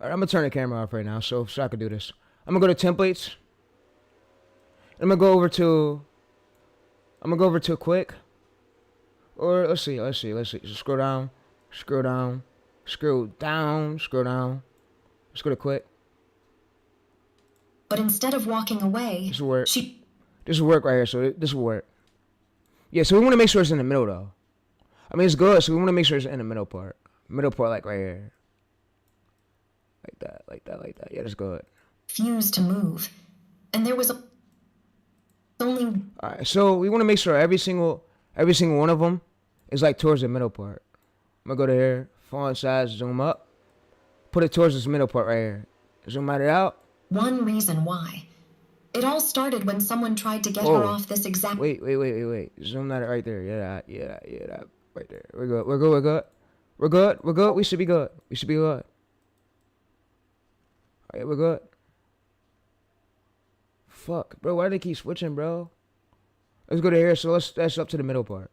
Alright, I'm gonna turn the camera off right now so I can do this. I'm gonna go to templates. I'm gonna go over to quick. Or let's see. Just scroll down. Let's go to quick.
But instead of walking away,
This will work. This will work right here. So this will work. Yeah. So we want to make sure it's in the middle though. I mean, it's good. So we want to make sure it's in the middle part. Middle part, like right here. Like that. Yeah, that's good.
refused to move, and there was only.
Alright, so we want to make sure every single one of them is like towards the middle part. I'm gonna go to here, font size, zoom up, put it towards this middle part right here. Zoom it out.
One reason why. It all started when someone tried to get her off this exact.
Wait. Zoom that right there. Yeah, that right there. We're good. We should be good. Alright, we're good. Fuck, bro. Why do they keep switching, bro? Let's go to here. So that's up to the middle part.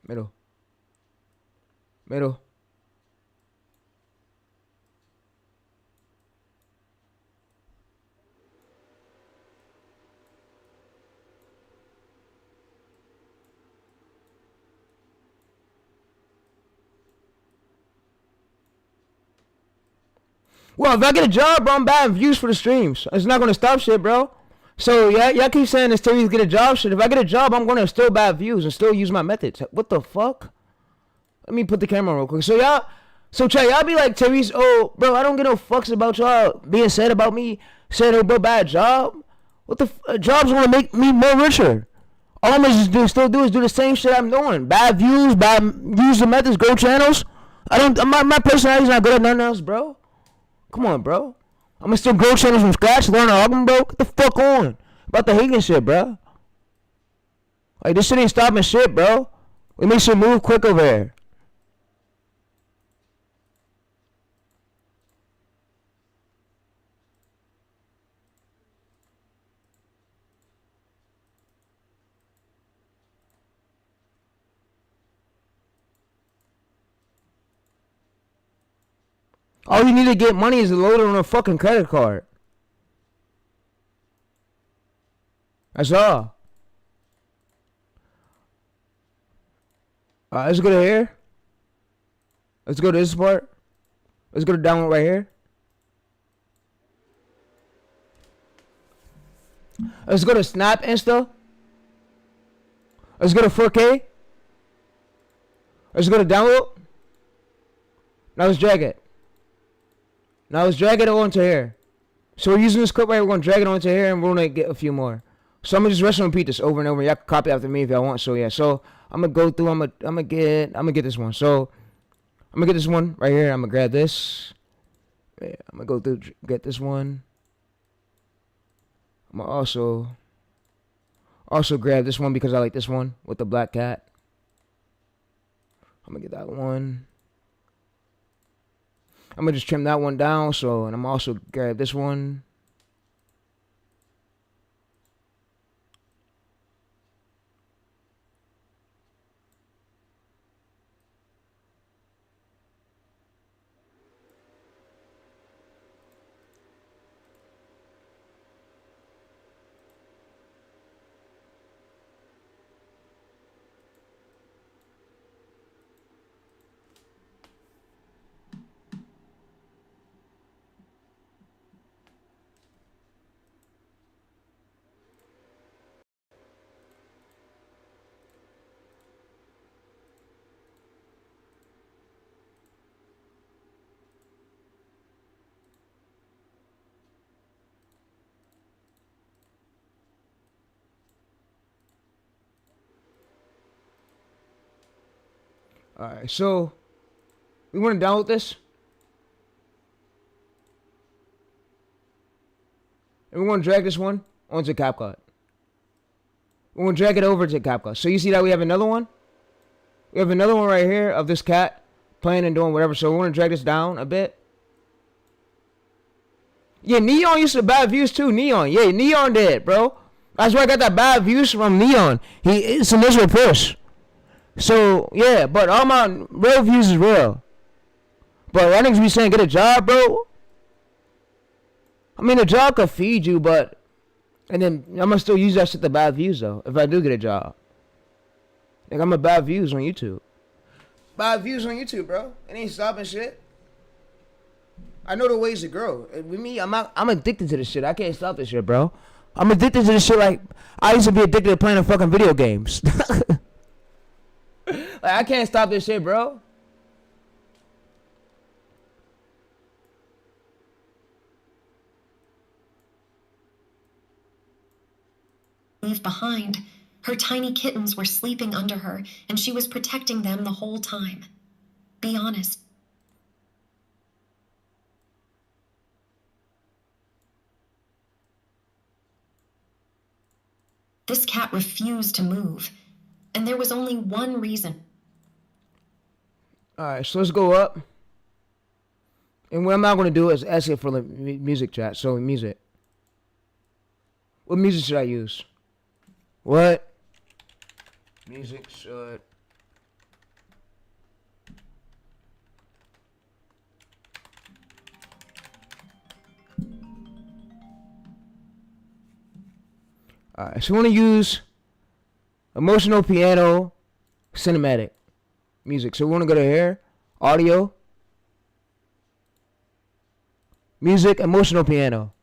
Middle. Well, if I get a job, bro, I'm buying views for the streams. It's not gonna stop shit, bro. So yeah, y'all keep saying this Tayreese get a job shit. If I get a job, I'm gonna still buy views and still use my methods. What the fuck? Let me put the camera on real quick. So Trey, y'all be like Tayreese, oh bro, I don't get no fucks about y'all being said about me, saying oh bro, bad job. What the job's gonna make me more richer? All I'm gonna still do is do the same shit I'm doing. Bad views, use the methods, go channels. My personality's not good at nothing else, bro. Come on, bro. I'm gonna still grow channels from scratch, learn how I'm bro. Get the fuck on. About the hating shit, bro. Like, this shit ain't stopping shit, bro. We make shit move quick over here. All you need to get money is to load it on a fucking credit card. That's all. Let's go to here. Let's go to this part. Let's go to download right here. Let's go to Snap Insta. Let's go to 4K. Let's go to download. Now let's drag it. Now let's drag it onto here. So we're using this clip right here. We're going to drag it onto here and we're going to get a few more. So I'm going to just rest and repeat this over and over. Y'all can copy after me if y'all want. So yeah. So I'm going to go through. I'm going to get this one. So I'm going to get this one right here. I'm going to grab this. Yeah, I'm going to go through, get this one. I'm going to also grab this one because I like this one with the black cat. I'm going to get that one. I'm going to just trim that one down. So, and I'm also grab this one. Alright, so we want to download this. And we're going to drag this one onto CapCut. We're going to drag it over to CapCut. So you see that we have another one? We have another one right here of this cat playing and doing whatever. So we're going to drag this down a bit. Yeah, Neon used to bad views too. Neon. Yeah, Neon did, bro. That's why I got that bad views from Neon. It's a miserable push. So, yeah, but all my real views is real. But that niggas be saying get a job, bro. I mean, a job could feed you, but... And then I'm going to still use that shit to bad views, though, if I do get a job. Like, I'm a bad views on YouTube. Bad views on YouTube, bro. It ain't stopping shit. I know the ways to grow. And with me, I'm addicted to this shit. I can't stop this shit, bro. I'm addicted to this shit like... I used to be addicted to playing fucking video games. Like, I can't stop this shit, bro.
Leave behind. Her tiny kittens were sleeping under her, and she was protecting them the whole time. Be honest. This cat refused to move, and there was only one reason.
Alright, so let's go up. And what I'm not going to do is ask it for the music chat. So, music. What music should I use? What music should... Alright, so we want to use emotional piano cinematic music. So we want to go to here, audio, music, emotional piano.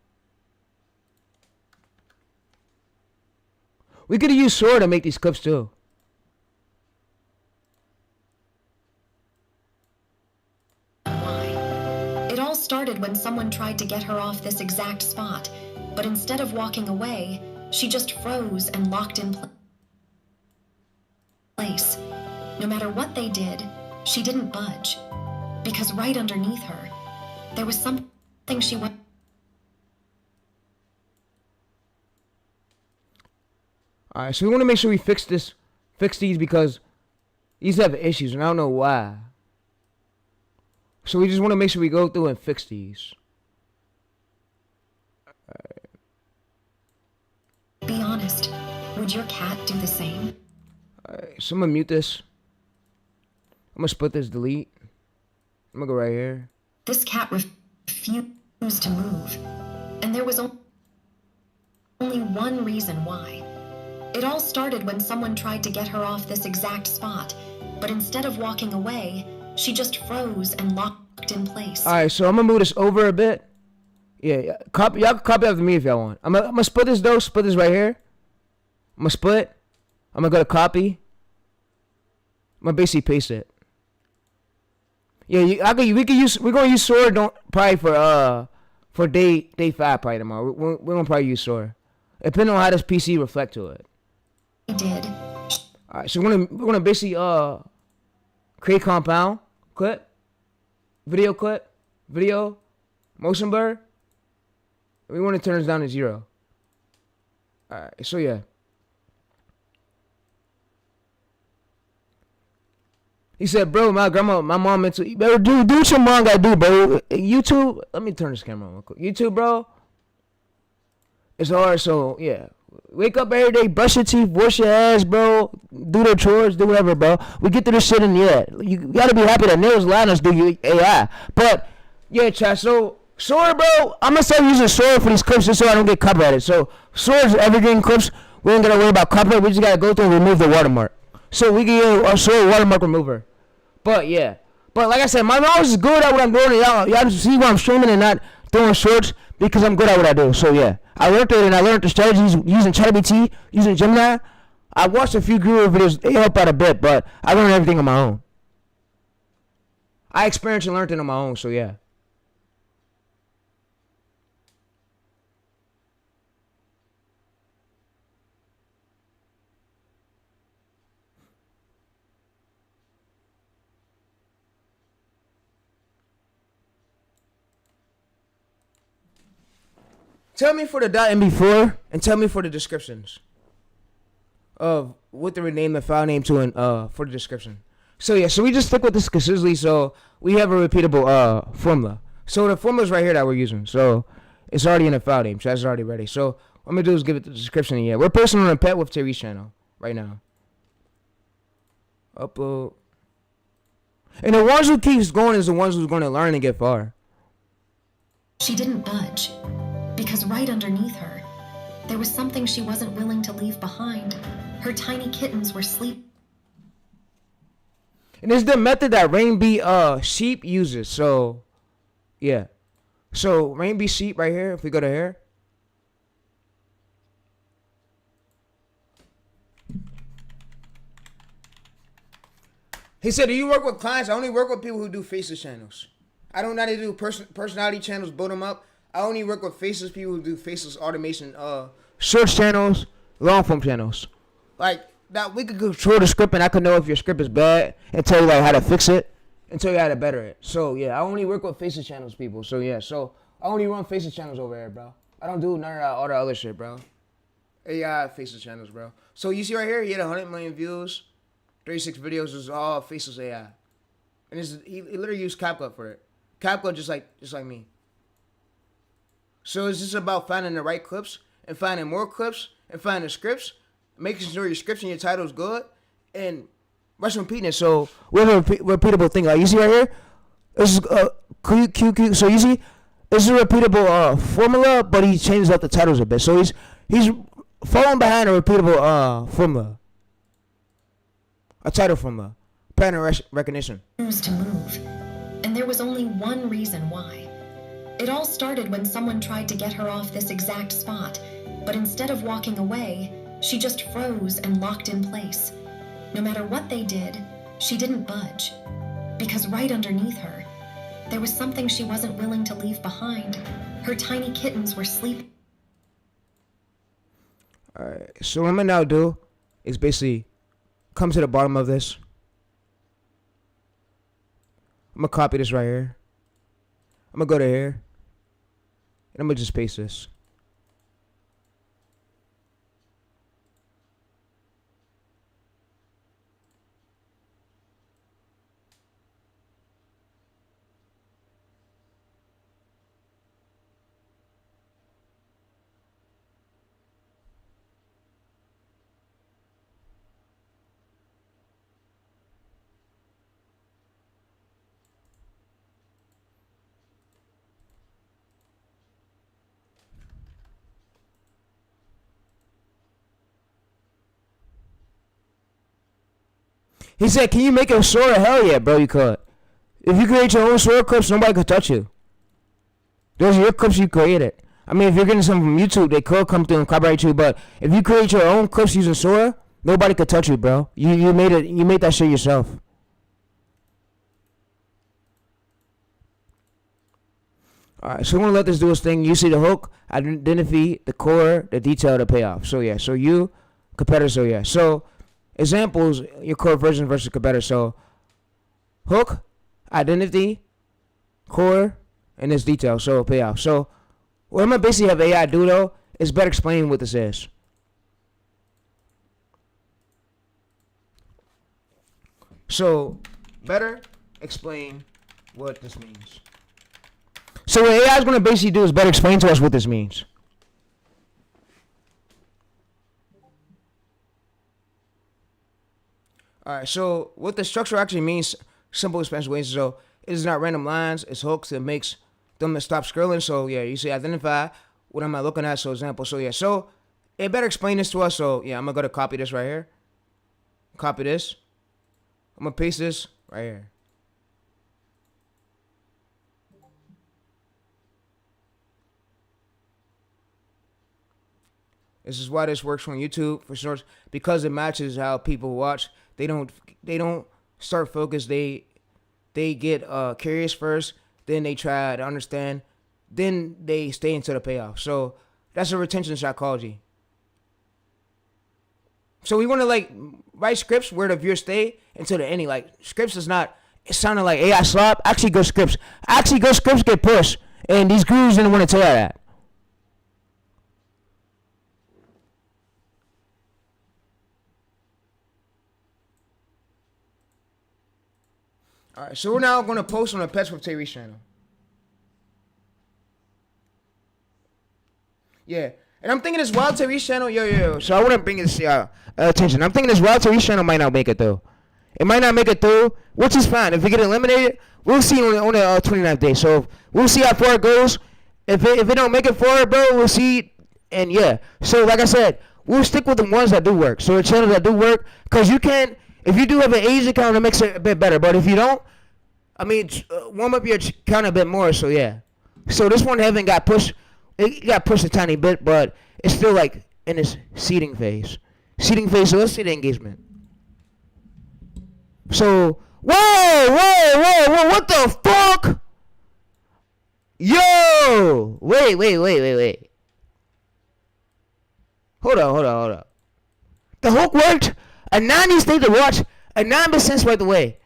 We could have used Sora to make these clips too.
Why? It all started when someone tried to get her off this exact spot, but instead of walking away, she just froze and locked in place. No matter what they did, she didn't budge, because right underneath her, there was something she was.
Alright, so we want to make sure we fix these because these have issues and I don't know why. So we just want to make sure we go through and fix these.
Be honest, would your cat do the same?
Alright, so I'm gonna mute this. I'm gonna split this, delete. I'm gonna go right here.
This cat refused to move, and there was only one reason why. It all started when someone tried to get her off this exact spot, but instead of walking away, she just froze and locked in place.
Alright, so I'm gonna move this over a bit. Yeah. Y'all can copy after me if y'all want. I'm gonna split this though, split this right here. I'm gonna split. I'm gonna go to copy. I'm gonna basically paste it. Yeah, we're gonna use Sora probably for day 5 probably tomorrow. We're gonna probably use Sora. Depending on how this PC reflect to it.
He did.
Alright, so we're gonna basically create compound, clip, video, motion blur. We want to turn this down to 0. Alright, so yeah. He said, bro, my mom mental. Bro, do what your mom gotta do, bro. YouTube, let me turn this camera on real quick. YouTube, bro, it's hard, so yeah. Wake up every day, brush your teeth, wash your ass, bro. Do the chores, do whatever, bro. We get through this shit and yeah. You gotta be happy that Nails allowed us to do your AI. But yeah, chat, so Sora, bro, I'm gonna start using Sora for these clips just so I don't get copyrighted. So Sora's evergreen clips, we ain't gotta worry about copyright, we just gotta go through and remove the watermark. So we can use our Sora watermark remover. But yeah. But like I said, my knowledge is good at what I'm doing. Y'all just see why I'm streaming and not throwing shorts because I'm good at what I do. So yeah. I learned it and I learned the strategies using ChatGPT, using Gemini. I watched a few guru videos, they help out a bit, but I learned everything on my own. I experienced and learned it on my own, so yeah. Tell me for the .mp4 and tell me for the descriptions of what to rename the file name to and for the description. So yeah, so we just stick with this consistently so we have a repeatable formula. So the formula's right here that we're using. So it's already in the file name, so that's already ready. So what I'm gonna do is give it the description and yeah. We're posting on the PetsWithTayReese channel right now. Upload. And the ones who keeps going is the ones who's gonna learn and get far.
She didn't budge. Because right underneath her, there was something she wasn't willing to leave behind. Her tiny kittens were sleeping.
And it's the method that Rainbee Sheep uses. So, yeah. So, Rainbee Sheep right here, if we go to here. He said, do you work with clients? I only work with people who do faceless channels. I don't know how to do personality channels, build them up. I only work with faceless people who do faceless automation, search channels, long form channels. Like that, we could control the script, and I could know if your script is bad and tell you like how to fix it and tell you how to better it. So yeah, I only work with faceless channels people. So yeah, so I only run faceless channels over here, bro. I don't do none of that, all the other shit, bro. AI faceless channels, bro. So you see right here, he had 100 million views, 36 videos. Is all faceless AI, and he literally used CapCut for it. CapCut just like me. So it's just about finding the right clips and finding more clips and finding scripts, making sure your scripts and your title is good, and rush repeating it. So we have a repeatable thing. Like you see right here, this is QQ. So you see, this is a repeatable formula, but he changes up the titles a bit. So he's falling behind a repeatable formula, a title formula, pattern recognition.
To move, and there was only one reason why. It all started when someone tried to get her off this exact spot, but instead of walking away, She just froze and locked in place. No matter what they did, she didn't budge. Because right underneath her, there was something she wasn't willing to leave behind. Her tiny kittens were sleeping.
Alright, so what I'm gonna now do is basically come to the bottom of this. I'm gonna copy this right here. I'm gonna go to here. And I'm gonna just paste this. He said, can you make a sword? Hell yeah, bro, you could. If you create your own sword clips, nobody could touch you. Those are your clips you created. I mean, if you're getting some from YouTube, they could come through and copyright you, but if you create your own clips using Sora, nobody could touch you, bro. You made it. You made that shit yourself. Alright, so we're gonna let this do its thing. You see the hook, identity, the core, the detail, the payoff. So yeah, so you, competitor, so yeah. So examples, your core version versus competitor. So hook, identity, core, and this detail, so payoff. So what I'm gonna basically have AI do though is better explain what this is. So better explain what this means. So what AI is gonna basically do is better explain to us what this means. Alright, so what the structure actually means, simple expansion ways. So it is not random lines, it's hooks that makes them stop scrolling. So yeah, you see identify what am I looking at, so example. So yeah, so it better explain this to us. So yeah, I'm gonna go to copy this right here. Copy this. I'm gonna paste this right here. This is why this works on YouTube for shorts, because it matches how people watch. They don't start focused. They get curious first, then they try to understand, then they stay into the payoff. So that's a retention psychology. So we want to like write scripts where the viewers stay until the ending. Like scripts is not, it sounded like AI slop. Actually good scripts. Actually good scripts get pushed, and these gurus didn't want to tell you that. Alright, so we're now going to post on the Pets with TayReese channel. Yeah, and I'm thinking this WildTayReese channel, yo. So I want to bring this attention. I'm thinking this WildTayReese channel might not make it through. It might not make it through, which is fine. If we get eliminated, we'll see on the 29th day. So we'll see how far it goes. If it don't make it forward, bro, we'll see. And yeah, so like I said, we'll stick with the ones that do work. So the channels that do work, because you can't. If you do have an age account, it makes it a bit better. But if you don't, I mean, warm up your account a bit more. So yeah. So this one haven't got pushed. It got pushed a tiny bit, but it's still like in its seeding phase. Seeding phase. So let's see the engagement. So whoa! What the fuck? Yo! Wait. Hold on. The hook worked. A 90 stayed to watch. A 9% right away.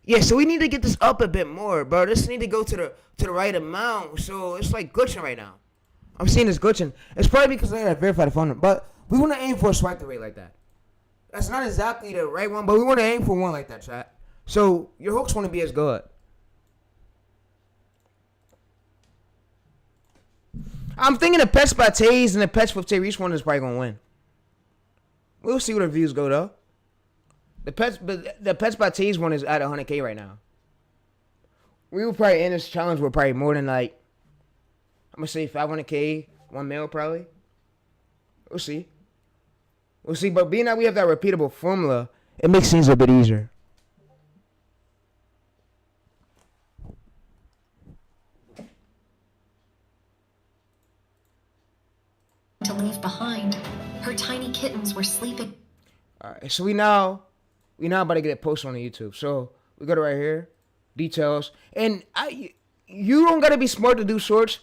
Yeah, so we need to get this up a bit more, bro. This need to go to the right amount. So it's like glitching right now. I'm seeing this glitching. It's probably because I gotta verify the phone number. But we want to aim for a swipe rate like that. That's not exactly the right one, but we want to aim for one like that, chat. So your hooks want to be as good. I'm thinking the PetsByTays and the Pets with TayReese one is probably gonna win. We'll see what the views go though. The PetsByTays one is at 100K right now. We will probably end this challenge with probably more than like, I'm gonna say 500K, 1 mil probably. We'll see. But being that we have that repeatable formula, it makes things a bit easier.
To to leave behind. Her tiny kittens were sleeping.
All right, so we now about to get it posted on the YouTube. So we go to right here, details, and you don't gotta be smart to do shorts.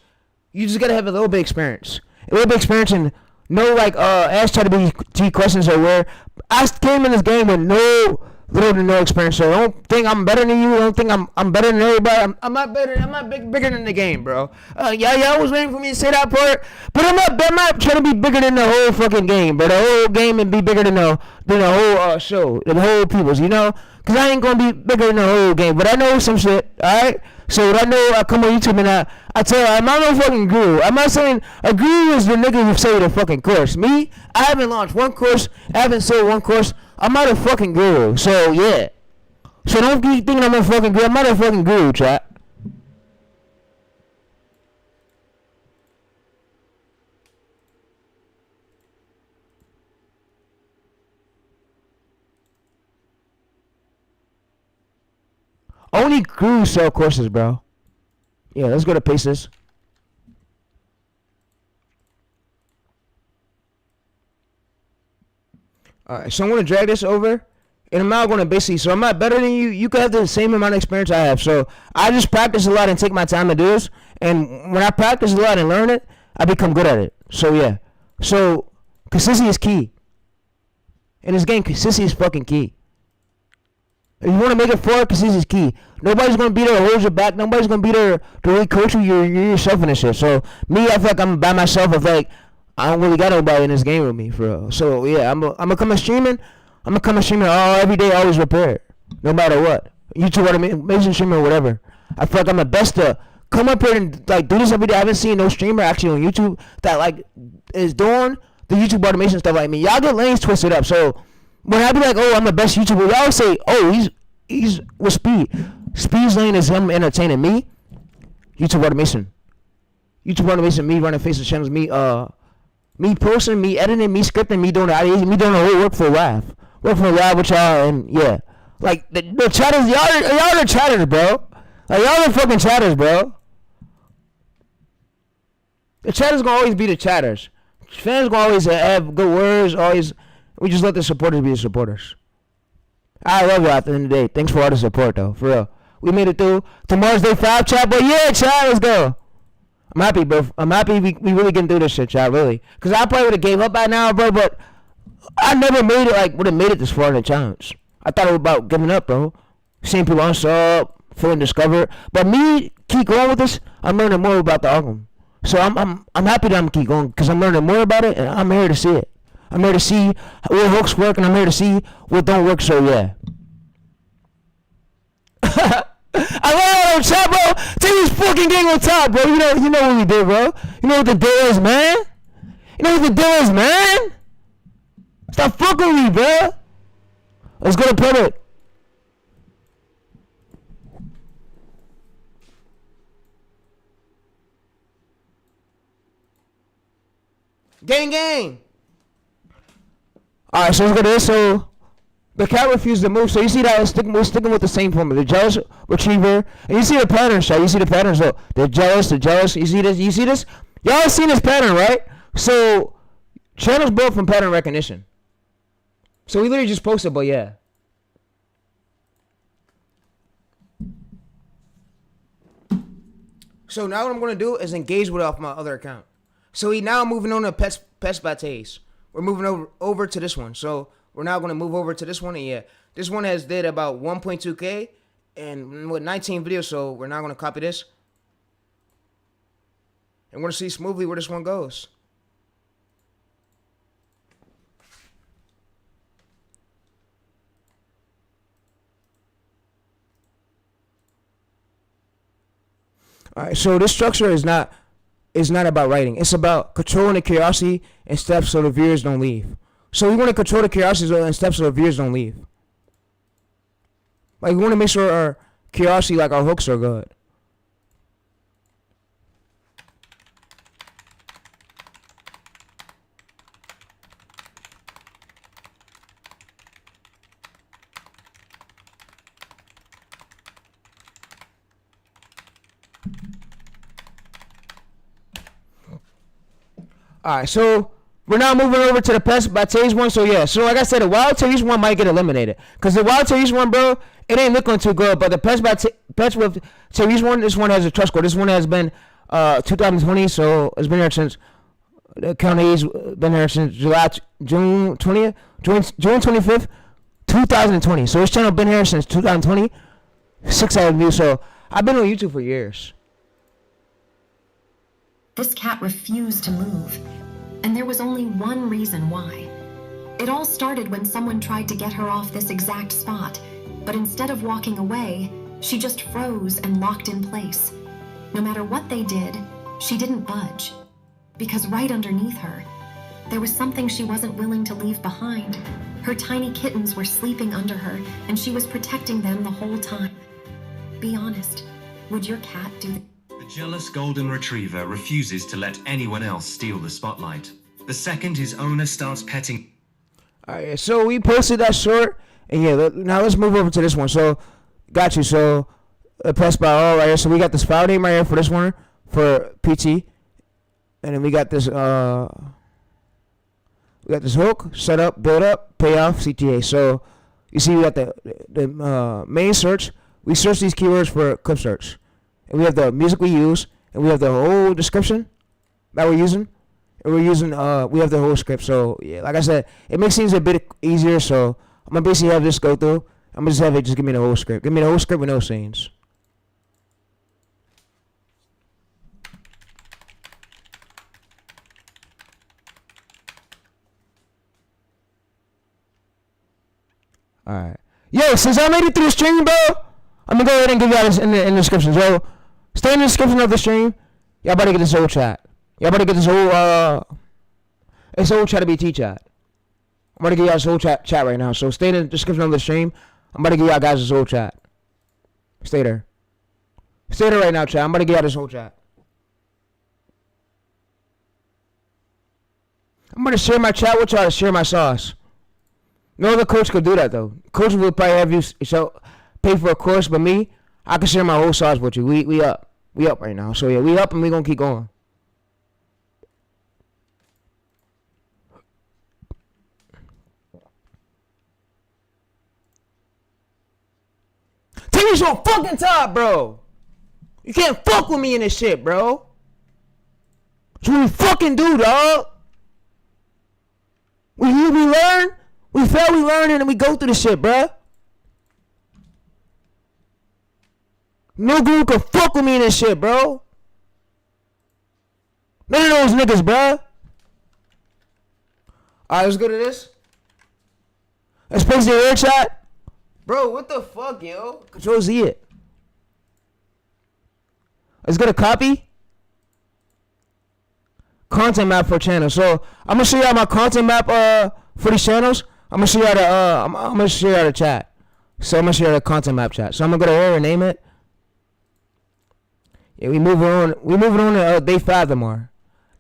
You just gotta have a little bit of experience, and no ask ChatGPT questions or where. I came in this game with little to no experience, so don't think I'm better than you. Don't think I'm better than everybody. I'm not better. I'm not bigger than the game, bro. Y'all was waiting for me to say that part, but I'm not trying to be bigger than the whole fucking game, bro. The whole game and be bigger than the whole show, the whole people's, you know. Cause I ain't gonna be bigger than the whole game, but I know some shit. All right. So what I know, I come on YouTube and I tell you, I'm not no fucking guru. I'm not saying a guru is the nigga who sell the fucking course. Me, I haven't launched one course. I haven't sold one course. I'm not a fucking guru. So yeah. So don't keep thinking I'm a fucking guru. I'm not a fucking guru, chat. Only gurus sell courses, bro. Yeah, let's go to Paces. Alright, so I'm going to drag this over. And I'm not going to basically, so I'm not better than you. You could have the same amount of experience I have. So I just practice a lot and take my time to do this. And when I practice a lot and learn it, I become good at it. So yeah. So consistency is key. In this game, consistency is fucking key. If you want to make it forward, consistency is key. Nobody's going to be there to hold your back. Nobody's going to be there to really coach you. You're yourself in this shit. So me, I feel like I'm by myself. I feel like I don't really got nobody in this game with me, for real. So yeah, I'm gonna come streaming. I'm gonna come streaming every day, always prepared, no matter what. YouTube, what I mean, amazing streamer or whatever. I feel like I'm the best to come up here and do this every day. I haven't seen no streamer actually on YouTube that is doing the YouTube automation stuff like me. Y'all get lanes twisted up. So when I be like, oh, I'm the best YouTuber, y'all say, oh, he's with Speed. Speed's lane is him entertaining me. YouTube automation, me running Facebook channels, me posting, me editing, me scripting, me doing the whole work for live with y'all, and yeah, like the chatters, y'all the chatters, bro. Like y'all the fucking chatters, bro. The chatters gonna always be the chatters. Fans gonna always have good words. Always, we just let the supporters be the supporters. I love y'all at the end of the day. Thanks for all the support, though, for real. We made it through tomorrow's day 5, chat, but yeah, chat, let's go. I'm happy, bro. I'm happy we really getting through this shit, chat, really. Because I probably would have gave up by now, bro, but I never made it, would have made it this far in the challenge. I thought it was about giving up, bro. Seeing people unsub, feeling discovered. But me, keep going with this, I'm learning more about the album. So I'm happy that I'm keep going, because I'm learning more about it, and I'm here to see it. I'm here to see what hooks work, and I'm here to see what don't work, so yeah. I love on top, bro. Take this fucking game on top, bro. You know what we did, bro. You know what the deal is, man. You know what the deal is, man. Stop fucking with me, bro. Let's go to pivot. Gang. Alright, so let's go to this. So the cat refused to move, so you see that we're sticking with the same formula. The jealous retriever, and you see the patterns, Shay. You see the patterns. Look, they're jealous. You see this? You see this? Y'all seen this pattern, right? So channels built from pattern recognition. So we literally just posted, but yeah. So now what I'm gonna do is engage with off my other account. So we now moving on to PetsByTays. We're moving over to this one. So we're now going to move over to this one, and yeah, this one has did about 1.2K and with 19 videos, so we're now going to copy this. And we're going to see smoothly where this one goes. Alright, so this structure is not about writing. It's about controlling the curiosity and steps so the viewers don't leave. So we want to control the curiosity and steps so the viewers don't leave. Like, we want to make sure our curiosity, like our hooks, are good. Alright, so We're now moving over to the PetsByTays one. So yeah, so like I said, the WildTayReese one might get eliminated. Cause the WildTayReese one, bro, it ain't looking too good. But the PetsWithTayReese one, this one has a trust score. This one has been 2020, so it's been here since the county's been here since June 25th, 2020. So this channel been here since 2020. 6,000 views. So I've been on YouTube for years.
This cat refused to move, and there was only one reason why. It all started when someone tried to get her off this exact spot, but instead of walking away, she just froze and locked in place. No matter what they did, she didn't budge, because right underneath her, there was something she wasn't willing to leave behind. Her tiny kittens were sleeping under her, and she was protecting them the whole time. Be honest, would your cat do this?
The jealous golden retriever refuses to let anyone else steal the spotlight. The second his owner starts petting.
Alright, so we posted that short, and yeah, now let's move over to this one. So, got you. So, pressed by all right here. So we got this file name right here for this one for PT, and then we got this hook, set up, build up, payoff, CTA. So you see we got the main search. We search these keywords for clip search. And we have the music we use, and we have the whole description that we're using. And we have the whole script. So, yeah, like I said, it makes things a bit easier. So, I'm going to basically have this go through. I'm going to just have it give me the whole script. Give me the whole script with no scenes. Alright. Yo, since I made it through the stream, bro, I'm going to go ahead and give y'all this in the description. So, stay in the description of the stream. Y'all better get this whole chat. Y'all better get this whole, chat to BT chat. I'm about to give y'all this whole chat right now. So, stay in the description of the stream. I'm about to give y'all guys this whole chat. Stay there. Stay there right now, chat. I'm about to give y'all this whole chat. I'm going to share my chat with y'all to share my sauce. No other coach could do that, though. Coach will probably have you pay for a course, but me, I can share my whole sauce with you. We up. We up right now. So, yeah, we up and we going to keep going. Take your fucking top, bro. You can't fuck with me in this shit, bro. That's what we fucking do, dog. We learn, we fail, we learn, and then we go through the shit, bro. No guru can fuck with me in this shit, bro. None of those niggas, bro. Alright, let's go to this. Let's place the air chat. Bro, what the fuck, yo? Control Z it. Let's go to copy. Content map for channel. So I'm gonna show y'all my content map for these channels. I'm gonna show y'all the I'm gonna show y'all the chat. So I'm gonna show y'all the content map chat. So I'm gonna go to here and name it. Yeah, we moving on. We moving on to day 5 tomorrow.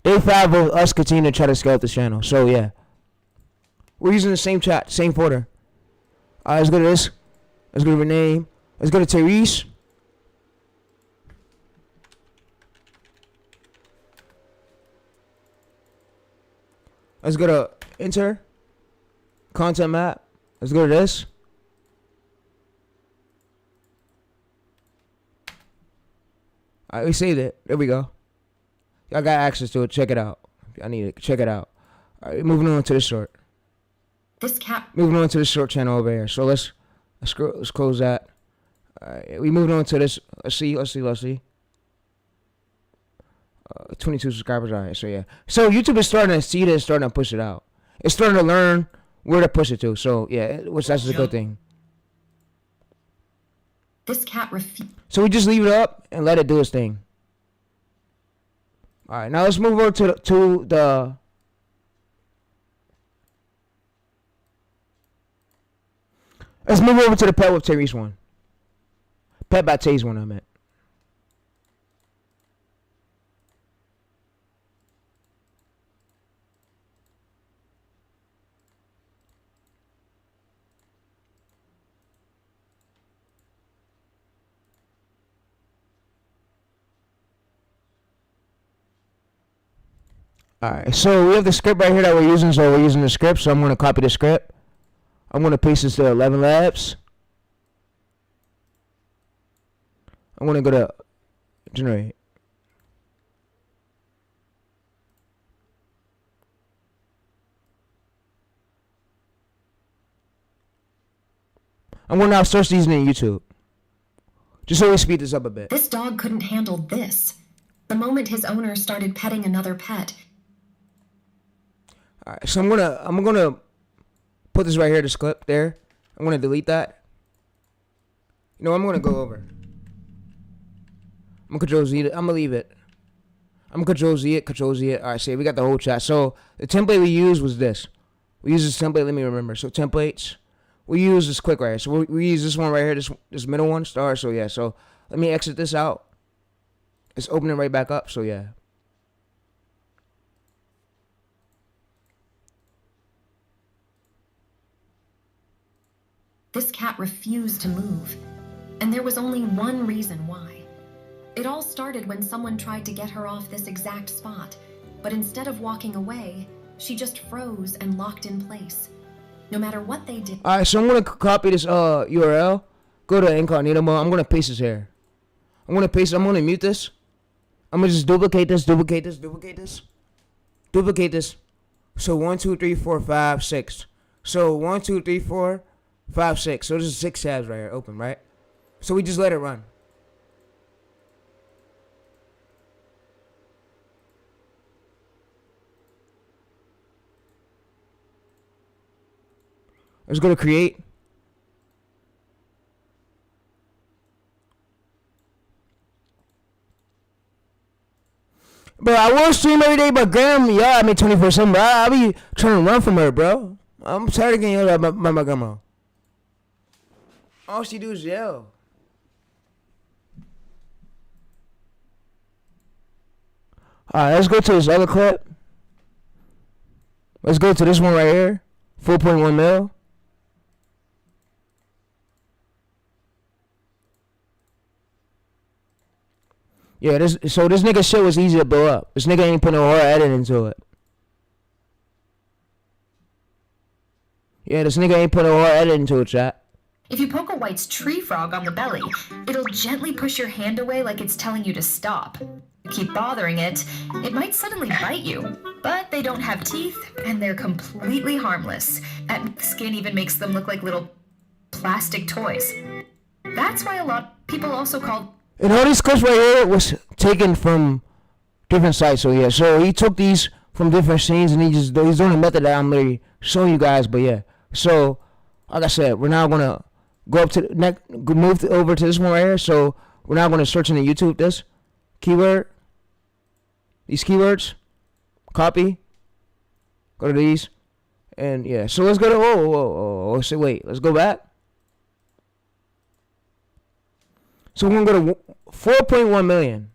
Day 5 of us continuing to try to scale up this channel. So yeah, we're using the same chat, same folder. Alright, let's go to this. Let's go to rename. Let's go to Tayreese. Let's go to enter. Content map. Let's go to this. Alright, we saved it. There we go. Y'all got access to it. Check it out. I need it. Check it out. Alright, moving on to this short.
This cat.
Moving on to this short channel over here. So let's close that. Alright, we moving on to this. Let's see. 22 subscribers. Alright, so yeah. So YouTube is starting to see this, starting to push it out. It's starting to learn where to push it to. So yeah, which that's a good thing.
This cat
So we just leave it up and let it do its thing. Alright, now let's move over to the let's move over to the PetsWithTayReese one. PetsByTays one, I meant. Alright, so we have the script right here that we're using, so we're using the script, so I'm going to copy the script. I'm going to paste this to 11 Labs. I'm going to go to generate. I'm going to now search these in YouTube. Just so we speed this up a bit.
This dog couldn't handle this. The moment his owner started petting another pet.
Alright, so I'm gonna put this right here, this clip there. I'm gonna delete that. You know, I'm gonna go over. I'm gonna Control Z it. I'm gonna leave it. I'm gonna Control Z it, Control Z it. Alright, see, we got the whole chat. So the template we used was this. We used this template, let me remember. So templates. We use this quick right here. So we use this one right here, this middle one, star. So yeah, so let me exit this out. It's opening right back up, so yeah.
This cat refused to move. And there was only one reason why. It all started when someone tried to get her off this exact spot. But instead of walking away, she just froze and locked in place. No matter what they did.
Alright, so I'm gonna copy this URL. Go to incognito mode. I'm gonna paste this here. I'm gonna paste it. I'm gonna mute this. I'm gonna just duplicate this, duplicate this, duplicate this, duplicate this. So 1, 2, 3, 4, 5, 6. So 1, 2, 3, 4, 5, 6. So there's 6 tabs right here, open, right? So we just let it run. Let's go to create. Bro, I will stream every day, but Graham, yeah, I mean 24/7, bro. I be trying to run from her, bro. I'm tired of getting yelled at by my grandma. All she do is yell. Alright, let's go to this other clip. Let's go to this one right here. 4.1 mil. Yeah, this nigga shit was easy to blow up. This nigga ain't put no hard edit into it. Yeah, this nigga ain't put no hard edit into it, chat.
If you poke a white's tree frog on the belly, it'll gently push your hand away like it's telling you to stop. You keep bothering it, it might suddenly bite you. But they don't have teeth, and they're completely harmless. And skin even makes them look like little plastic toys. That's why a lot of people also call...
And all these clips right here was taken from different sites. So yeah, so he took these from different scenes, and he's doing a method that I'm literally showing you guys. But yeah, so like I said, we're now gonna go up to the next, move over to this one right here. So we're now gonna search in the YouTube this keyword, these keywords, copy, go to these, and yeah. So let's go to oh. So wait, let's go back. So we're gonna go to 4.1 million.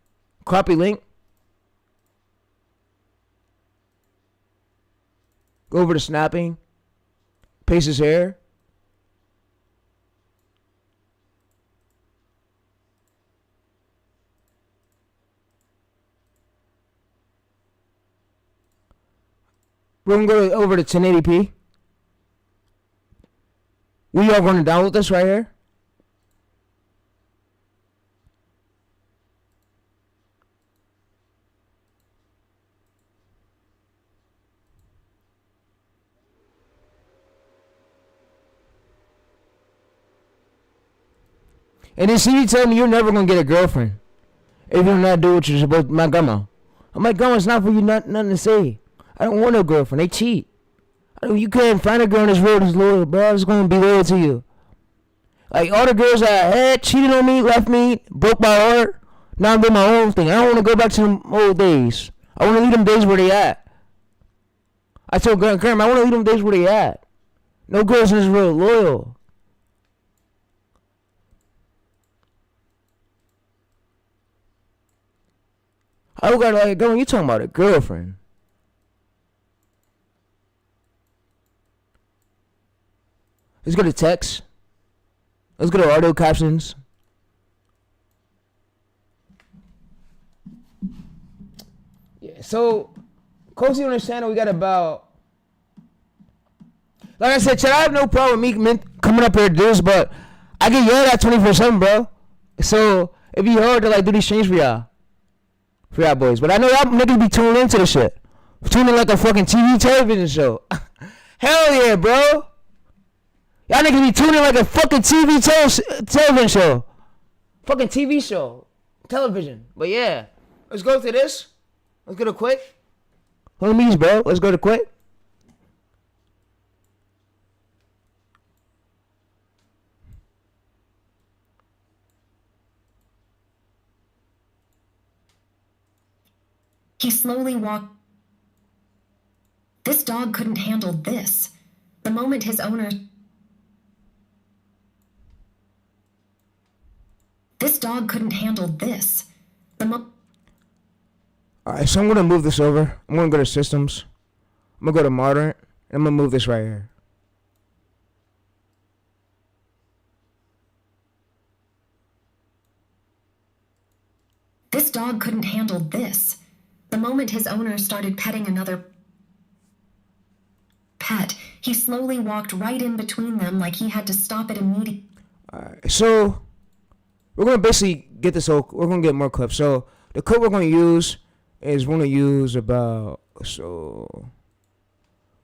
Copy link. Go over to snapping. Paste this here. We're gonna go over to 1080p. We are gonna download this right here. And then see, you tell me you're never gonna get a girlfriend if you're not do what you're supposed to. My grandma. I'm like, grandma, it's not for you, nothing to say. I don't want no girlfriend. They cheat. You can't find a girl in this world that's loyal, bro. It's gonna be loyal to you. Like all the girls that had cheated on me, left me, broke my heart. Now I'm doing my own thing. I don't want to go back to them old days. I want to leave them days where they at. I told grandma, I want to leave them days where they at. No girls in this world loyal. I look at her like, girl, you talking about a girlfriend. Let's go to text. Let's go to audio captions. Yeah, so Cozy on this channel, we got about. Like I said, Chad, I have no problem with me coming up here to do this, but I get yelled at 24/7, bro. So it'd be hard to like do these streams for y'all boys. But I know y'all niggas be tuning into this shit, tuning like a fucking TV television show. Hell yeah, bro. Y'all niggas be tuning like a fucking television show, fucking TV show, television. But yeah, let's go to this. Let's go to quick. Homies, bro. Let's go to quick.
He slowly walked. This dog couldn't handle this. The moment his owner. This dog couldn't handle this.
Alright, so I'm gonna move this over. I'm gonna go to systems. I'm gonna go to modern. And I'm gonna move this right here.
This dog couldn't handle this. The moment his owner started petting another pet, he slowly walked right in between them like he had to stop it immediately.
Alright, so we're gonna basically get this whole. We're gonna get more clips. So the clip we're gonna use is we're gonna use about. So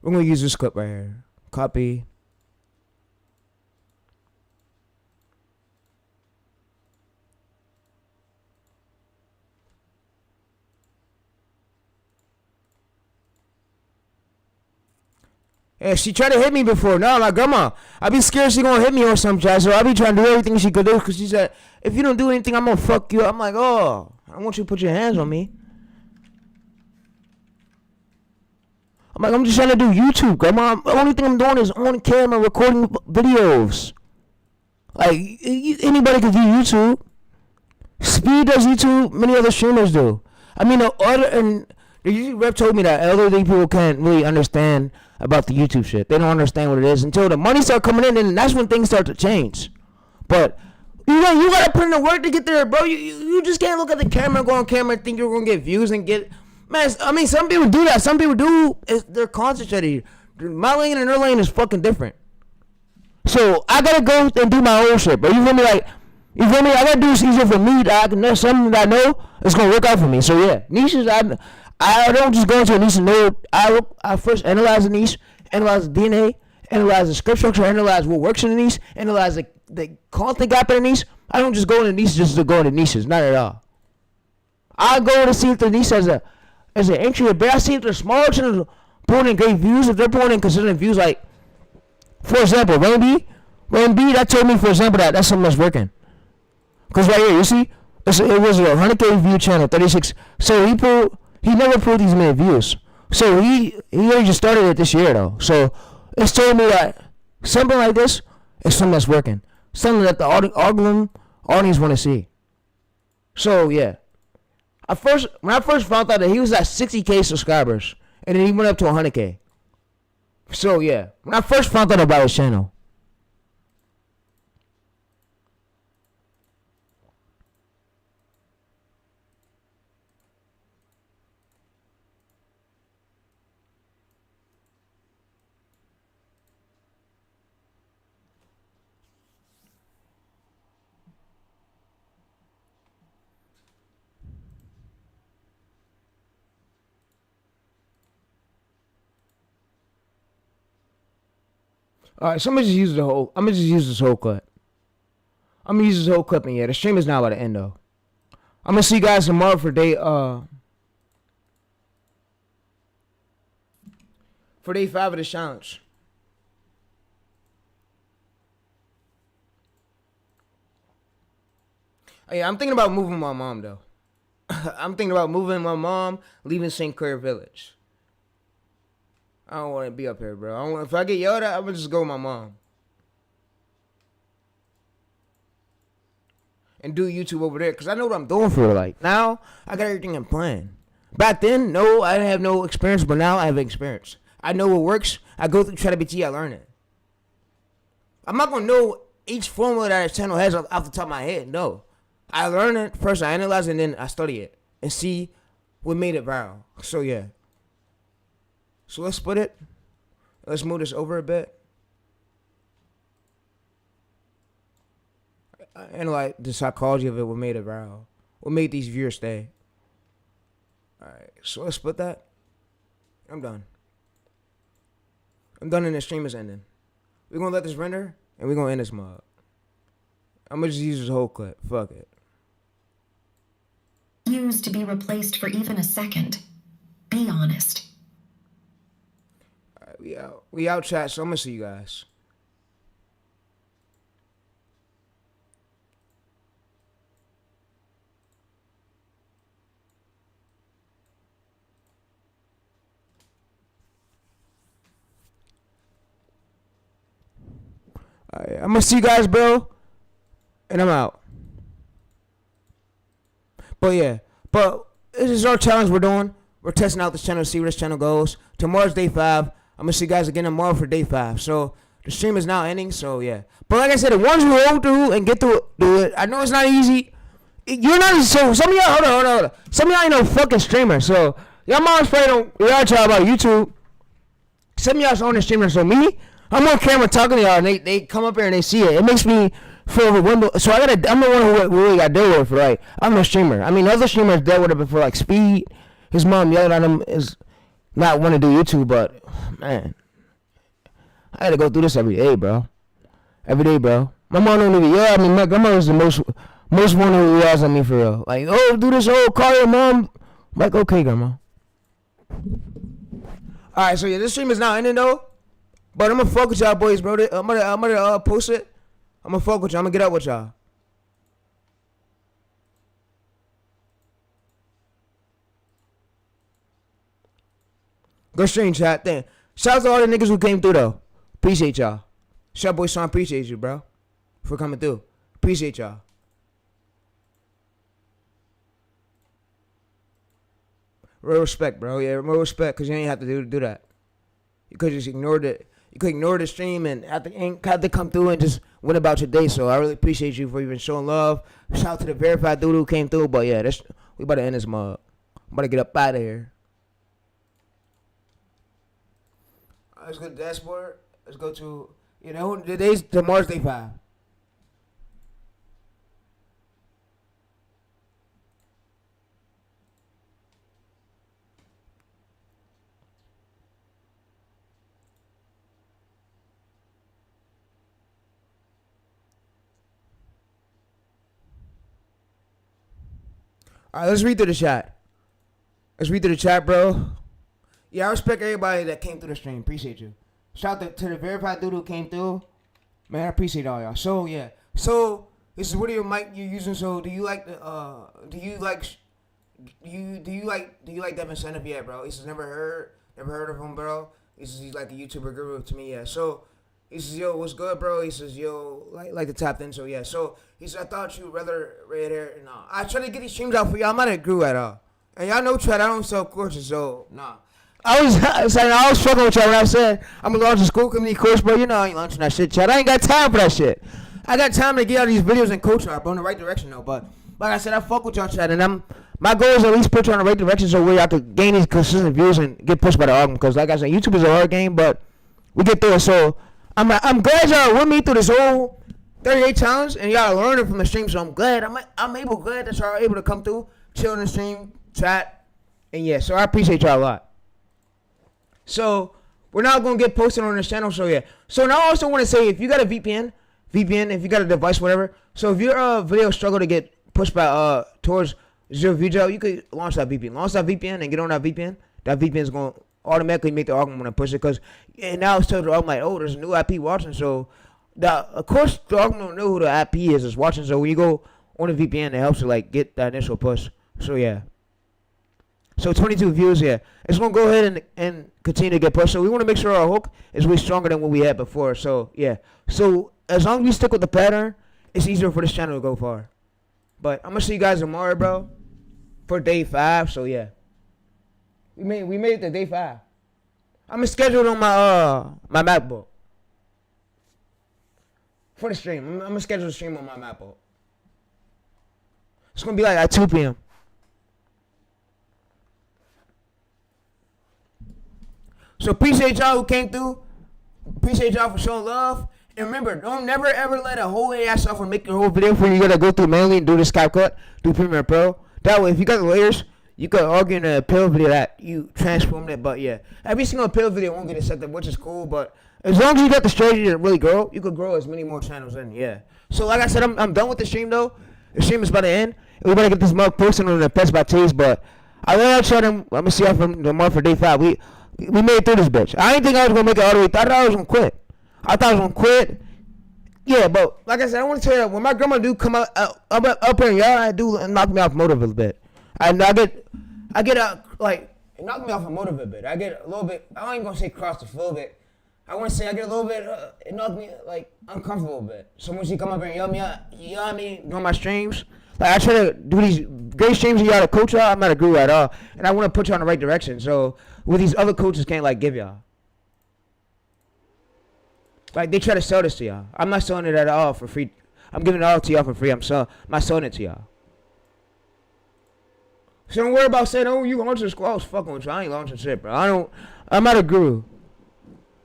we're gonna use this clip right here. Copy. Yeah, she tried to hit me before. No, my grandma. I be scared she gonna hit me or something, child. So I be trying to do everything she could do because she said, if you don't do anything, I'm gonna fuck you. I'm like, oh, I don't want you to put your hands on me. I'm like, I'm just trying to do YouTube, grandma. The only thing I'm doing is on camera recording videos. Like, anybody could do YouTube. Speed does YouTube. Many other streamers do. I mean, the YouTube rep told me that elderly people can't really understand about the YouTube shit. They don't understand what it is until the money start coming in, and that's when things start to change. But you gotta put in the work to get there, bro. You just can't look at the camera and go on camera and think you're gonna get views and get. Man, I mean, some people do that. Some people do. They're concentrated. My lane and their lane is fucking different. So I gotta go and do my own shit, bro. You feel me? Like, you feel me? I gotta do this easier for me. That I can know something that I know is gonna work out for me. So yeah, niches. I don't just go into a niche and know. I first analyze the niche, analyze the DNA, analyze the script structure, analyze what works in the niche, analyze the content gap in the niche. I don't just go into niches just to go into niches. Not at all. I go to see if the niche has an entry, but I see if they're small channels pulling in great views. If they're pulling in consistent views, like, for example, Rain B, that told me, for example, that's something that's working. Because right here, you see, it was a 100K view channel, 36. So he never pulled these many views. So he only just started it this year, though. So it's told me that something like this is something that's working. Something that the audience want to see. So yeah. When I first found out that he was at 60K subscribers, and then he went up to 100K. So yeah, when I first found out about his channel. Alright, so I'm gonna just use this whole clip. I'm gonna use this whole clip, and yeah, the stream is now about to end though. I'm gonna see you guys tomorrow for day 5 of the challenge. Oh, yeah, I'm thinking about moving my mom though. I'm thinking about moving my mom, leaving St. Clair Village. I don't want to be up here, bro. If I get yelled at, I'm going to just go with my mom. And do YouTube over there. Because I know what I'm doing for her. Like, now, I got everything in plan. Back then, no, I didn't have no experience. But now, I have experience. I know what works. I go through ChatGPT, I learn it. I'm not going to know each formula that a channel has off the top of my head. No. I learn it first. I analyze it, and then I study it. And see what made it viral. So, yeah. So let's split it. Let's move this over a bit. And like the psychology of it, what made it viral, what made these viewers stay. All right, so let's split that. I'm done. I'm done, and the stream is ending. We're gonna let this render, and we're gonna end this mod. I'm gonna just use this whole clip. Fuck it.
Used to be replaced for even a second. Be honest.
All right, we out. We out, chat. So I'm gonna see you guys. All right, I'm gonna see you guys, bro. And I'm out. But yeah, this is our challenge we're doing. We're testing out this channel to see where this channel goes. Tomorrow's day 5. I'm gonna see you guys again tomorrow for day 5. So the stream is now ending. So yeah. But like I said, the ones who hold through and get through it. I know it's not easy. You're not so. Some of y'all hold on. Some of y'all ain't no fucking streamer. So y'all moms probably don't. Y'all talk about YouTube. Some of y'all's on the streamer. So me, I'm on camera talking to y'all, and they come up here and they see it. It makes me feel overwhelmed. So I'm the one who really got dealt with it for, like, I'm no streamer. I mean, other streamers dealt with it before, like Speed. His mom yelling at him is not want to do YouTube, but man, I gotta go through this every day, bro. Every day, bro. My mom don't even yell at me. My grandma was the most one who yells at me for real. Like, oh, do this, oh, call your mom. I'm like, okay, grandma. All right, so yeah, this stream is now ending though. But I'm gonna fuck with y'all boys, bro. I'm gonna post it. I'm gonna fuck with y'all. I'm gonna get up with y'all. Go stream, chat. Then shout out to all the niggas who came through though. Appreciate y'all. Shout boy Sean, appreciate you, bro, for coming through. Appreciate y'all. Real respect, bro. Yeah, real respect, cause you ain't have to do that. You could just ignored it. You could ignore the stream and have to come through and just went about your day. So I really appreciate you for even showing love. Shout out to the verified dude who came through. But yeah, we about to end this mod. I'm about to get up out of here. Let's go to the dashboard. Let's go to, tomorrow's day 5. All right, let's read through the chat. Let's read through the chat, bro. Yeah, I respect everybody that came through the stream. Appreciate you. Shout out to the verified dude who came through. Man, I appreciate all y'all. So yeah, so this is what your mic you're using. So do you like Devin Senef? Yeah, bro. This is never heard of him, bro. He's like a YouTuber guru to me. Yeah. So he says, yo, what's good, bro? He says, yo, like the top then. So yeah. So he said, I thought you rather red hair. Nah, I try to get these streams out for y'all. I'm not a guru at all. And y'all know, Chad, I don't sell courses, so nah. I was fucking with y'all when I said I'm gonna launch a school community course, bro. You know I ain't launching that shit, Chad. I ain't got time for that shit. I got time to get out these videos and coach y'all, bro, in the right direction though. But like I said, I fuck with y'all, Chad, and my goal is at least put you on the right direction so we have to gain these consistent views and get pushed by the algorithm. Because like I said, YouTube is a hard game, but we get through it. So I'm glad y'all with me through this whole 38 challenge, and y'all learning from the stream. So I'm glad glad that y'all are able to come through, chill in the stream, chat, and yeah. So I appreciate y'all a lot. So we're now gonna get posted on this channel. So yeah. So now I also want to say, if you got a VPN, if you got a device, whatever. So if your video struggle to get pushed by towards zero view jail, you could launch that VPN. Launch that VPN and get on that VPN. That VPN is gonna automatically make the algorithm want to push it, because now it's tells the algorithm like, oh, there's a new IP watching. So of course the algorithm don't know who the IP is that's watching. So when you go on the VPN, it helps you like get that initial push. So yeah. So 22 views, yeah. It's going to go ahead and continue to get pushed. So we want to make sure our hook is way stronger than what we had before. So, yeah. So as long as we stick with the pattern, it's easier for this channel to go far. But I'm going to see you guys tomorrow, bro, for day 5. So, yeah. We made it to day 5. I'm scheduled on my MacBook for the stream. I'm going to schedule the stream on my MacBook. It's going to be like at 2 p.m. So appreciate y'all who came through. Appreciate y'all for showing love. And remember, don't never ever let a whole ass software make your whole video for you. You gotta go through manually and do the Skype cut, do Premiere Pro. That way, if you got the layers, you could argue in a appeal video that you transformed it. But yeah, every single appeal video won't get accepted, which is cool. But as long as you got the strategy to really grow, you could grow as many more channels in. Yeah. So like I said, I'm done with the stream though. The stream is about to end. We better get this mug posted on the PetsByTays. But I really out to them. I'm gonna see y'all from tomorrow for day 5. We made it through this bitch. I didn't think I was gonna make it all the way. I thought I was gonna quit. Yeah, but like I said, I want to tell you, when my grandma do come up here, y'all, I do knock me off motive a little bit. I get like, it knocked me off a motive a bit. I get a little bit, I ain't gonna say claustrophobic. I want to say I get a little bit, it knocked me like uncomfortable a bit. So when she come up here and yell me out, you know what I mean, doing my streams, like I try to do these great streams with y'all to coach y'all, I'm not a guru at all. And I want to put y'all in the right direction. So what these other coaches can't like give y'all. Like, they try to sell this to y'all. I'm not selling it at all for free. I'm giving it all to y'all for free. I'm not selling it to y'all. So don't worry about saying, oh, you launching the squad. I was fucking with you. I ain't launching shit, bro. I'm not a guru.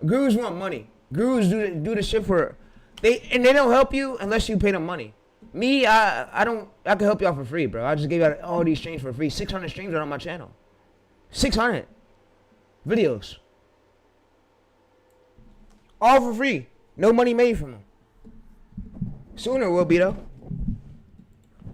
Gurus want money. Gurus do the shit for, they don't help you unless you pay them money. Me, I can help y'all for free, bro. I just gave out all these streams for free. 600 streams are on my channel. 600 videos. All for free. No money made from them. Sooner will be though.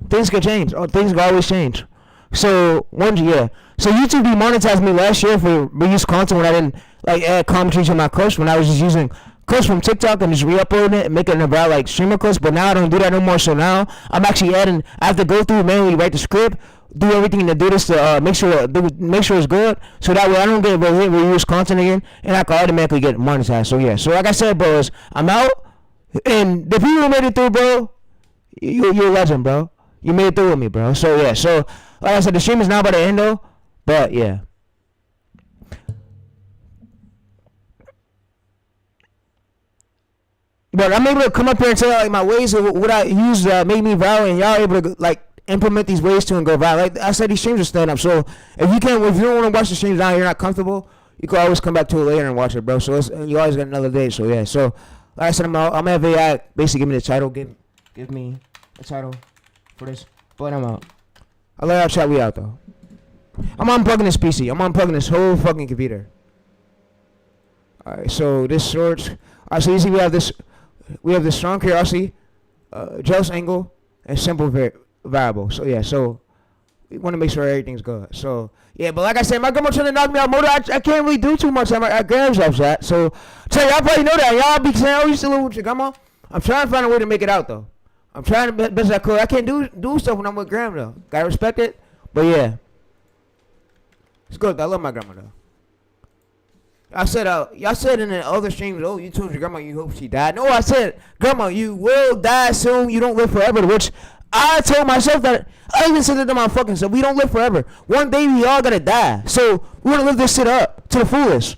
Things could change. Oh, things can always change. So So YouTube demonetized me last year for reused content when I didn't like add commentary to my clips, when I was just using clips from TikTok and just re-uploading it and making it about like streamer clips. But now I don't do that no more. So now I'm actually adding. I have to go through manually write the script, do everything to do this to make sure it's good, so that way I don't get reused content again, and I can automatically get monetized. So yeah, so like I said, bros, I'm out, and the people who made it through, bro, you're a legend, bro. You made it through with me, bro. So yeah, so like I said, the stream is now about to end though, but yeah. But I'm able to come up here and tell like my ways of what I use that made me viral, and y'all able to like implement these ways to and go viral. Like I said, these streams are stand up. So if you don't want to watch the streams now, you're not comfortable, you can always come back to it later and watch it, bro. So you always got another day. So yeah. So like I said, I'm gonna have AI basically give me the title, give me a title for this. But I'm out. I'll let y'all chat. We out though. I'm unplugging this PC. I'm unplugging this whole fucking computer. All right. So this sorts. Alright. So you see, we have this strong curiosity, jealous angle, and simple variable. So yeah, so we want to make sure everything's good. So yeah, but like I said, my grandma trying to knock me out motor. I can't really do too much at grandma's house that. So tell y'all probably know that. Y'all be saying, oh, you still live with your grandma? I'm trying to find a way to make it out though. I'm trying to best I could. I can't do stuff when I'm with grandma though. Gotta respect it. But yeah, it's good. I love my grandma though. I said, y'all said in the other streams, oh, you told your grandma you hope she died. No, I said, grandma, you will die soon. You don't live forever, which I told myself that. I even said it to my fucking self. We don't live forever. One day we all gotta die. So we're gonna live this shit up to the fullest.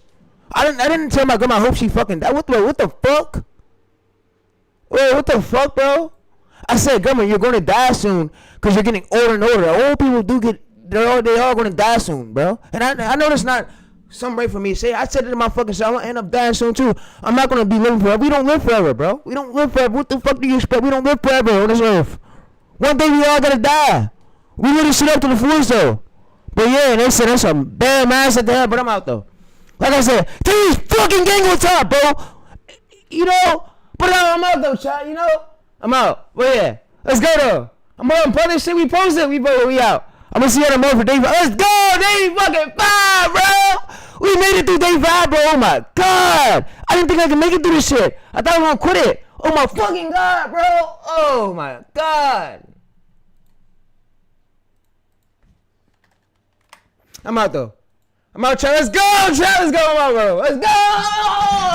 I didn't tell my grandma I hope she fucking died. What the fuck? Wait, what the fuck, bro? I said, grandma, you're gonna die soon because you're getting older and older. Old people they all gonna die soon, bro. And I know that's not something right for me to say. I said it to my fucking self. I'm gonna end up dying soon too. I'm not gonna be living forever. We don't live forever, bro. We don't live forever. What the fuck do you expect? We don't live forever on this earth. One day we all gotta die. We live this shit up to the fullest though. But yeah, they said that's a bad mindset to have, but I'm out though. Like I said, these fucking gang on top, bro. You know, but I'm out though, chat. You know, I'm out. But yeah, let's go though. I'm on this shit. We posted. We out. I'm gonna see you tomorrow for day 5. Let's go, day fucking 5, bro. We made it through day 5, bro. Oh my god. I didn't think I could make it through this shit. I thought I was gonna quit it. Oh my fucking god, bro. Oh my god. I'm out though. I'm out, chat. Let's go, chat. Let's go, bro. Let's go.